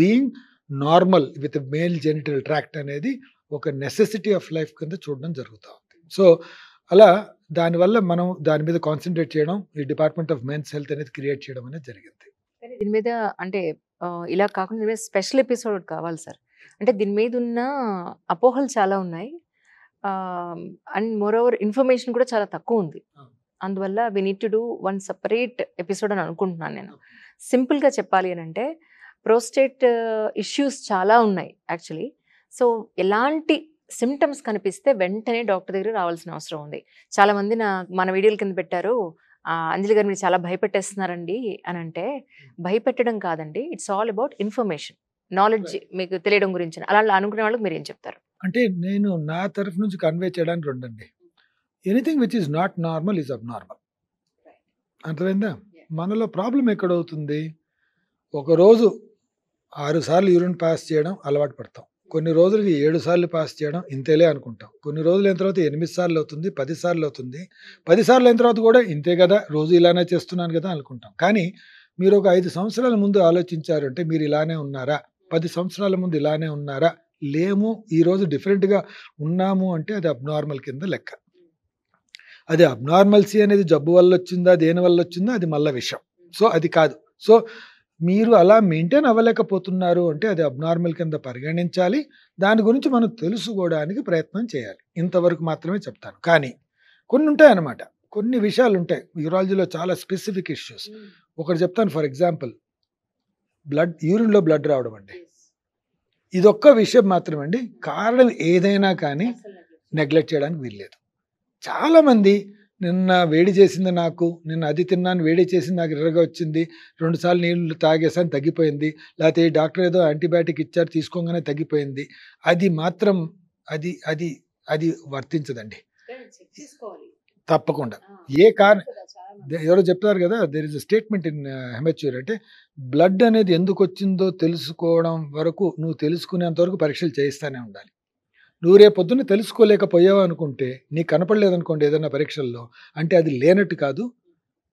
Being normal with male genital tract అనేది ఒక నెసెసిటీ ఆఫ్ లైఫ్ కింద చూడడం జరుగుతూ ఉంది. సో అలా దానివల్ల మనం దాని మీద కాన్సన్ట్రేట్ చేయడం, ఈ డిపార్ట్మెంట్ ఆఫ్ మెన్స్ హెల్త్ అనేది క్రియేట్ చేయడం అనేది జరిగింది. దీని మీద అంటే ఇలా కాకుండా దీని మీద స్పెషల్ ఎపిసోడ్ కావాలి సార్. అంటే దీని మీద ఉన్న అపోహలు చాలా ఉన్నాయి, అండ్ మోర్ ఓవర్ ఇన్ఫర్మేషన్ కూడా చాలా తక్కువ ఉంది. అందువల్ల we need to do one separate episode అని అనుకుంటున్నాను నేను. సింపుల్గా చెప్పాలి అని అంటే ప్రోస్టేట్ ఇష్యూస్ చాలా ఉన్నాయి యాక్చువల్లీ. సో ఎలాంటి సిమ్టమ్స్ కనిపిస్తే వెంటనే డాక్టర్ దగ్గర రావాల్సిన అవసరం ఉంది. చాలామంది మన వీడియోల కింద పెట్టారు, అంజలి గారు మీరు చాలా భయపెట్టేస్తున్నారండి అని. అంటే భయపెట్టడం కాదండి, it's all about information, knowledge మీకు తెలియడం గురించి. అలా అనుకునే వాళ్ళకి మీరు ఏం చెప్తారు? అంటే నేను నా తరఫు నుంచి కన్వే చేయడానికి రెండండి. Anything which is not normal is abnormal. అర్థమైందా? మనలో ప్రాబ్లం ఎక్కడవుతుంది, ఒకరోజు 6 సార్లు యూరిన్ పాస్ చేయడం అలవాటు పడతాం, కొన్ని రోజులకి 7 సార్లు పాస్ చేయడం ఇంతేలే అనుకుంటాం, కొన్ని రోజులు అయిన తర్వాత 8 సార్లు అవుతుంది, 10 సార్లు అవుతుంది, 10 సార్లు అయిన తర్వాత కూడా ఇంతే కదా, రోజు ఇలానే చేస్తున్నాను కదా అనుకుంటాం. కానీ మీరు ఒక 5 సంవత్సరాల ముందు ఆలోచించారు అంటే మీరు ఇలానే ఉన్నారా, 10 సంవత్సరాల ముందు ఇలానే ఉన్నారా, లేము ఈరోజు డిఫరెంట్గా ఉన్నాము అంటే అది అబ్నార్మల్ కింద లెక్క. అది అబ్నార్మల్సీ అనేది జబ్బు వల్ల వచ్చిందా, దేని వల్ల వచ్చిందా, అది మళ్ళా విషయం. సో అది కాదు. సో మీరు అలా మెయింటైన్ అవ్వలేకపోతున్నారు అంటే అది అబ్నార్మల్ కింద పరిగణించాలి. దాని గురించి మనం తెలుసుకోవడానికి ప్రయత్నం చేయాలి. ఇంతవరకు మాత్రమే చెప్తాను. కానీ కొన్ని ఉంటాయన్నమాట, కొన్ని విషయాలు ఉంటాయి యూరాలజీలో, చాలా స్పెసిఫిక్ ఇష్యూస్. ఒకటి చెప్తాను. ఫర్ ఎగ్జాంపుల్, యూరిన్లో బ్లడ్ రావడం అండి, ఇదొక్క విషయం మాత్రమండి. కారణం ఏదైనా కానీ నెగ్లెక్ట్ చేయడానికి వీల్లేదు. చాలామంది నిన్న వేడి చేసింది నాకు, నిన్న అది తిన్నాను వేడి చేసింది నాకు ఎర్రగా వచ్చింది, 2 సార్లు నీళ్ళు తాగేసాను తగ్గిపోయింది, లేకపోతే డాక్టర్ ఏదో యాంటీబయాటిక్ ఇచ్చారు తీసుకోగానే తగ్గిపోయింది, అది మాత్రం అది అది అది వర్తించదండి. తప్పకుండా ఏ కారణం, ఎవరో చెప్తారు కదా, there is a statement in hematuria అంటే బ్లడ్ అనేది ఎందుకు వచ్చిందో తెలుసుకోవడం వరకు, నువ్వు తెలుసుకునేంత వరకు పరీక్షలు చేయిస్తూనే ఉండాలి. నువ్వు రేపు పొద్దున్న తెలుసుకోలేకపోయావు అనుకుంటే, నీకు కనపడలేదనుకోండి ఏదైనా పరీక్షల్లో, అంటే అది లేనట్టు కాదు,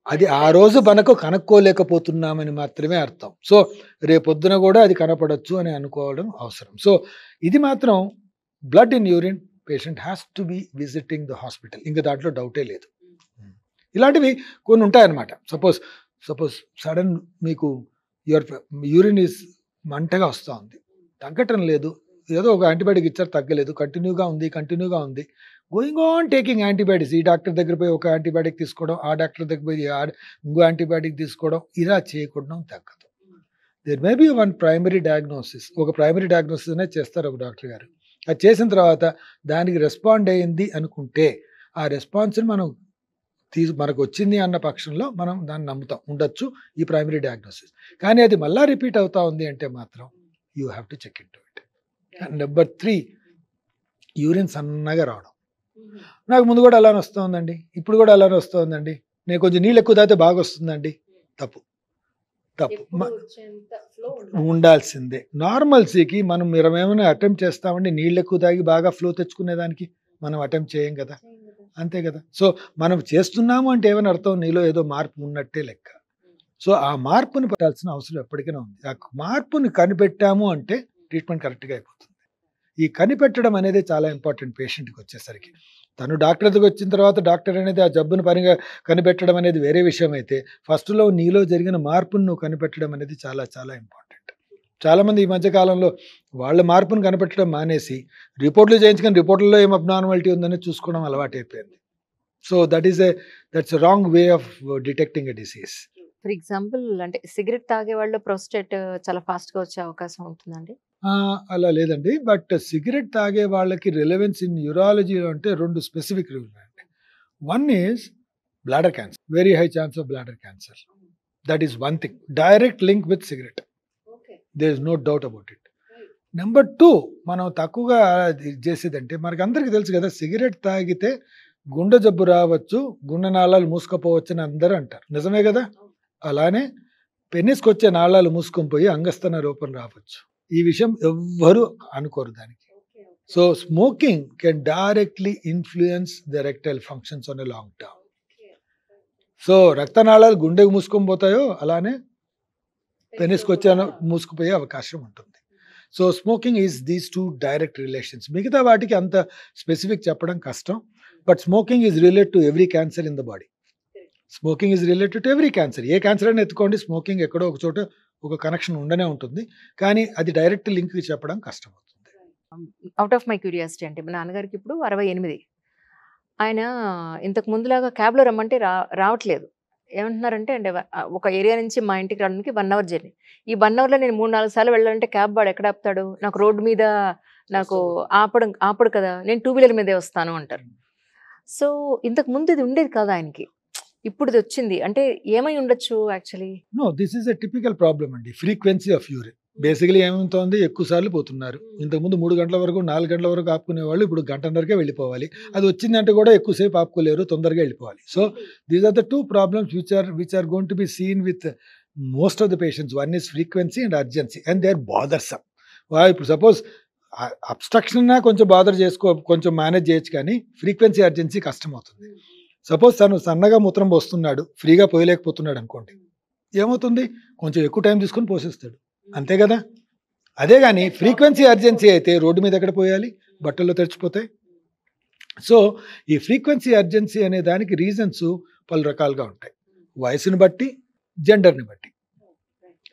అది ఆ రోజు మనకు కనుక్కోలేకపోతున్నామని మాత్రమే అర్థం. సో రేపొద్దున కూడా అది కనపడచ్చు అని అనుకోవడం అవసరం. సో ఇది మాత్రం blood in urine patient has to be visiting the hospital, ఇంకా దాంట్లో డౌటే లేదు. ఇలాంటివి కొన్ని ఉంటాయన్నమాట. సపోజ్ సడన్ మీకు యూరిన్ ఈజ్ మంటగా వస్తూ ఉంది, తగ్గటం లేదు, ఏదో ఒక యాంటీబయాటిక్ ఇచ్చారు తగ్గలేదు, కంటిన్యూగా ఉంది, గోయింగ్ ఆన్ టేకింగ్ యాంటీబయాటిక్స్. ఈ డాక్టర్ దగ్గర పోయి ఒక యాంటీబయాటిక్ తీసుకోవడం, ఆ డాక్టర్ దగ్గర పోయి ఇంకో యాంటీబయాటిక్ తీసుకోవడం, ఇలా చేయకూడడం తగ్గదు. There may be one primary diagnosis, ఒక ప్రైమరీ డయాగ్నోసిస్ అనేది చేస్తారు ఒక డాక్టర్ గారు. అది చేసిన తర్వాత దానికి రెస్పాండ్ అయ్యింది అనుకుంటే, ఆ రెస్పాన్స్ని మనకు వచ్చింది అన్న పక్షంలో మనం దాన్ని నమ్ముతాం, ఉండొచ్చు ఈ ప్రైమరీ డయాగ్నోసిస్. కానీ అది మళ్ళీ రిపీట్ అవుతా ఉంది అంటే మాత్రం you have to check in to it. And number 3, urine సన్నగా రావడం. నాకు ముందు కూడా అలానే వస్తుందండి, ఇప్పుడు కూడా అలానే వస్తుందండి, నేను కొంచెం నీళ్ళు ఎక్కువ తాగితే బాగా వస్తుందండి. తప్పు ఉండాల్సిందే. నార్మల్సీకి మనం ఏమైనా అటెంప్ట్ చేస్తామండి, నీళ్ళు ఎక్కువ తాగి బాగా ఫ్లో తెచ్చుకునేదానికి మనం అటెంప్ట్ చేయం కదా, అంతే కదా. సో మనం చేస్తున్నాము అంటే ఏమైనా అర్థం, నీలో ఏదో మార్పు ఉన్నట్టే లెక్క. సో ఆ మార్పుని పెట్టాల్సిన అవసరం ఎప్పటికైనా ఉంది. ఆ మార్పుని కనిపెట్టాము అంటే ట్రీట్మెంట్ కరెక్ట్గా అయిపోతుంది. ఈ కనిపెట్టడం అనేది చాలా ఇంపార్టెంట్ పేషెంట్కి వచ్చేసరికి. తను డాక్టర్ దగ్గరికి వచ్చిన తర్వాత డాక్టర్ అనేది ఆ జబ్బును పనిగా కనిపెట్టడం అనేది వేరే విషయం అయితే, ఫస్ట్లో నీలో జరిగిన మార్పును నువ్వు కనిపెట్టడం అనేది చాలా చాలా ఇంపార్టెంట్. చాలామంది ఈ మధ్యకాలంలో వాళ్ళ మార్పును కనిపెట్టడం మానేసి రిపోర్ట్లు చేయించుకొని రిపోర్ట్లలో ఏం అబ్నార్మాలిటీ ఉందని చూసుకోవడం అలవాటు అయిపోయింది. So that's wrong way of detecting a disease. For example, అంటే సిగరెట్ తాగే వాళ్ళు ప్రోస్టేట్ చాలా ఫాస్ట్గా వచ్చే అవకాశం ఉంటుందండి? అలా లేదండి. బట్ సిగరెట్ తాగే వాళ్ళకి రిలవెన్స్ ఇన్ యూరాలజీలో అంటే 2 స్పెసిఫిక్ ఉన్నాయండి. One is bladder cancer, very high chance of bladder cancer. That is one thing, direct link with cigarette, there is no doubt about it. Number 2, మనం తక్కువగా చేసేదంటే, మనకి అందరికీ తెలుసు కదా, సిగరెట్ తాగితే గుండె జబ్బు రావచ్చు, గుండె నాళాలు మూసుకపోవచ్చు అని అందరూ అంటారు, నిజమే కదా. అలానే పెన్నిస్కి వచ్చే నాళాలు మూసుకొని పోయి అంగస్తన రూపం రావచ్చు. ఈ విషయం ఎవ్వరూ అనుకోరు దానికి. So smoking can directly influence the erectile functions on a long term. So రక్తనాళాలు గుండెకు మూసుకొని పోతాయో అలానే పెనిస్కి వచ్చే మూసుకుపోయే అవకాశం ఉంటుంది. So smoking is these two direct relations. మిగతా వాటికి అంత స్పెసిఫిక్ చెప్పడం కష్టం. But smoking is related to every cancer in the body. Smoking is related to every cancer. A cancer అయినా ఎత్తుకోండి, స్మోకింగ్ ఎక్కడో ఒక చోట ఒక కనెక్షన్ ఉండనే ఉంటుంది. కానీ అది డైరెక్ట్ లింక్ చెప్పడం కష్టం అవుతుంది. అవుట్ ఆఫ్ మై క్యూరియాసిటీ అంటే మా నాన్నగారికి ఇప్పుడు 68. ఆయన ఇంతకు ముందులాగా క్యాబ్లో రమ్మంటే రావట్లేదు. ఏమంటున్నారంటే అంటే ఒక ఏరియా నుంచి మా ఇంటికి రావడానికి 1 అవర్ జర్నీ. ఈ 1 అవర్లో నేను 3-4 సార్లు వెళ్ళాలంటే క్యాబ్ వాడు ఎక్కడ ఆపుతాడు? నాకు రోడ్డు మీద నాకు ఆపడు కదా, నేను 2 వీలర్ మీదే వస్తాను అంటారు. సో ఇంతకు ముందు ఇది ఉండేది కాదు ఆయనకి, ఇప్పుడు ఇది వచ్చింది. అంటే ఏమై ఉండొచ్చు actually? No, this is a typical problem అండి. ఫ్రీక్వెన్సీ ఆఫ్ యూరిన్ బేసికలీ ఏమవుతోంది, ఎక్కువ సార్లు పోతున్నారు. ఇంతకుముందు 3 గంటల వరకు 4 గంటల వరకు ఆపుకునే వాళ్ళు ఇప్పుడు గంటన్నరకే వెళ్ళిపోవాలి. అది వచ్చిందంటే కూడా ఎక్కువసేపు ఆపుకోలేరు, తొందరగా వెళ్ళిపోవాలి. So these are the 2 problems which are going to be seen with most of the patients. One is frequency and urgency and they are bothersome. ఇప్పుడు సపోజ్ అబ్స్ట్రక్షన్ కొంచెం బాదర్ కొంచెం మేనేజ్ చేయొచ్చు, కానీ ఫ్రీక్వెన్సీ అర్జెన్సీ కష్టం అవుతుంది. సపోజ్ తను సన్నగా మూత్రం పోస్తున్నాడు, ఫ్రీగా పోయలేకపోతున్నాడు అనుకోండి, ఏమవుతుంది, కొంచెం ఎక్కువ టైం తీసుకొని పోసేస్తాడు, అంతే కదా. అదే కానీ ఫ్రీక్వెన్సీ అర్జెన్సీ అయితే రోడ్డు మీద ఎక్కడ పోయాలి, బట్టల్లో తెరిచిపోతాయి. సో ఈ ఫ్రీక్వెన్సీ అర్జెన్సీ అనే దానికి రీజన్స్ పలు రకాలుగా ఉంటాయి, వయసుని బట్టి, జెండర్ని బట్టి.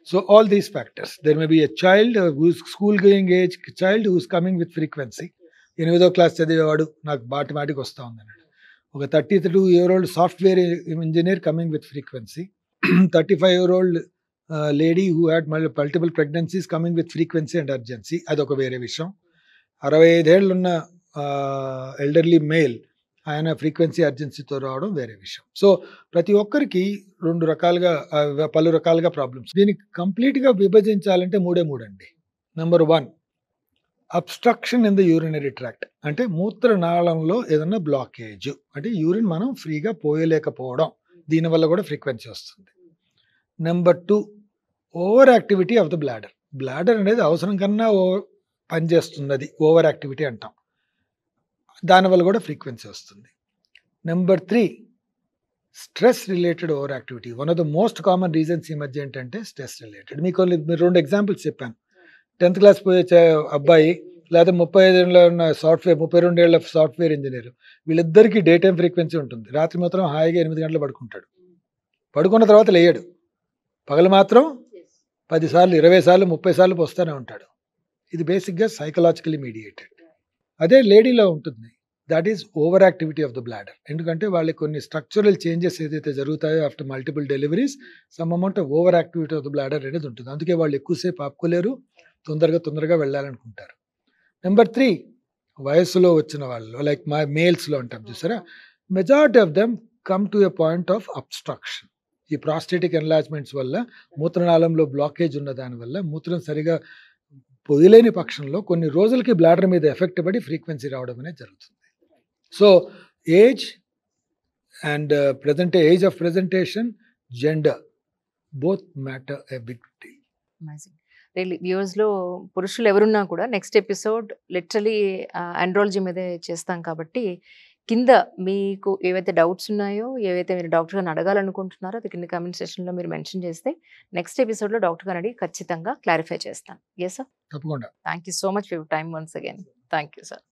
So all these factors, there may be a child who's school going age child who's coming with frequency. 8వ క్లాస్ చదివేవాడు నాకు మాటికి వస్తూ ఉందన్నాడు. ఒక 32-year-old software engineer coming with frequency. 35-year-old lady who had multiple pregnancies coming with frequency and urgency, అదొక వేరే విషయం. 65 ఏళ్ళు ఉన్న ఎల్డర్లీ మేల్, ఆయన ఫ్రీక్వెన్సీ అర్జెన్సీతో రావడం వేరే విషయం. సో ప్రతి ఒక్కరికి పలు రకాలుగా ప్రాబ్లమ్స్. దీనికి కంప్లీట్గా విభజించాలంటే 3 అండి. Number 1, obstruction in the urinary tract, అంటే మూత్రనాళంలో ఏదన్నా బ్లాకేజ్, అంటే యూరిన్ మనం ఫ్రీగా పోయలేకపోవడం, దీనివల్ల కూడా ఫ్రీక్వెన్సీ వస్తుంది. Number 2, over activity of the bladder. Bladder అనేది అవసరం కన్నా పనిచేస్తున్నది, ఓవర్ యాక్టివిటీ అంటాం, దానివల్ల కూడా ఫ్రీక్వెన్సీ వస్తుంది. Number 3, stress related over activity. One of the most common reasons ఈ మధ్య ఏంటంటే స్ట్రెస్ రిలేటెడ్. మీరు 2 ఎగ్జాంపుల్స్ చెప్పాను. 10th క్లాస్ పోయే అబ్బాయి, లేదా 35 ఏళ్ళ ఉన్న 32 ఏళ్ళ సాఫ్ట్వేర్ ఇంజనీర్, వీళ్ళిద్దరికీ డే టైం ఫ్రీక్వెన్సీ ఉంటుంది. రాత్రి మాత్రం హాయిగా 8 గంటలు పడుకుంటాడు, పడుకున్న తర్వాత లేయడు. పగలు మాత్రం 10 సార్లు, 20 సార్లు, 30 సార్లు వస్తూనే ఉంటాడు. ఇది బేసిక్గా సైకలాజికలీ మీడియేటెడ్. అదే లేడీలో ఉంటుంది, that is over activity of the bladder. ఎందుకంటే వాళ్ళకి కొన్ని స్ట్రక్చరల్ చేంజెస్ ఏదైతే జరుగుతాయో after multiple deliveries, some amount of over activity of the bladder అనేది ఉంటుంది. అందుకే వాళ్ళు ఎక్కువసేపు ఆపుకోలేరు, తొందరగా వెళ్ళాలనుకుంటారు. నెంబర్ 3, వయసులో వచ్చిన వాళ్ళు, లైక్ మేల్స్లో అంటాం చూసారా, majority of them come to a point of abstraction. ఈ ప్రాస్టేటిక్ ఎన్లార్జ్మెంట్స్ వల్ల, మూత్రనాళంలో బ్లాకేజ్ ఉన్న దానివల్ల మూత్రం సరిగా పొయ్యలేని పక్షంలో కొన్ని రోజులకి బ్లాడర్ మీద ఎఫెక్ట్ పడి ఫ్రీక్వెన్సీ రావడం అనేది జరుగుతుంది. So age and age of presentation, gender, both matter a big deal. వ్యూవర్స్లో పురుషులు ఎవరున్నా కూడా నెక్స్ట్ ఎపిసోడ్ లిటరలీ ఆండ్రాలజీ మీదే చేస్తాం కాబట్టి, కింద మీకు ఏవైతే డౌట్స్ ఉన్నాయో, ఏవైతే మీరు డాక్టర్ గారిని అడగాలనుకుంటున్నారో అది కింద కామెంట్ సెక్షన్లో మీరు మెన్షన్ చేస్తే నెక్స్ట్ ఎపిసోడ్లో డాక్టర్ గారిని అడిగి ఖచ్చితంగా క్లారిఫై చేస్తాను. ఎస్ సార్, తప్పకుండా. Thank you so much for your time once again. Thank you sir.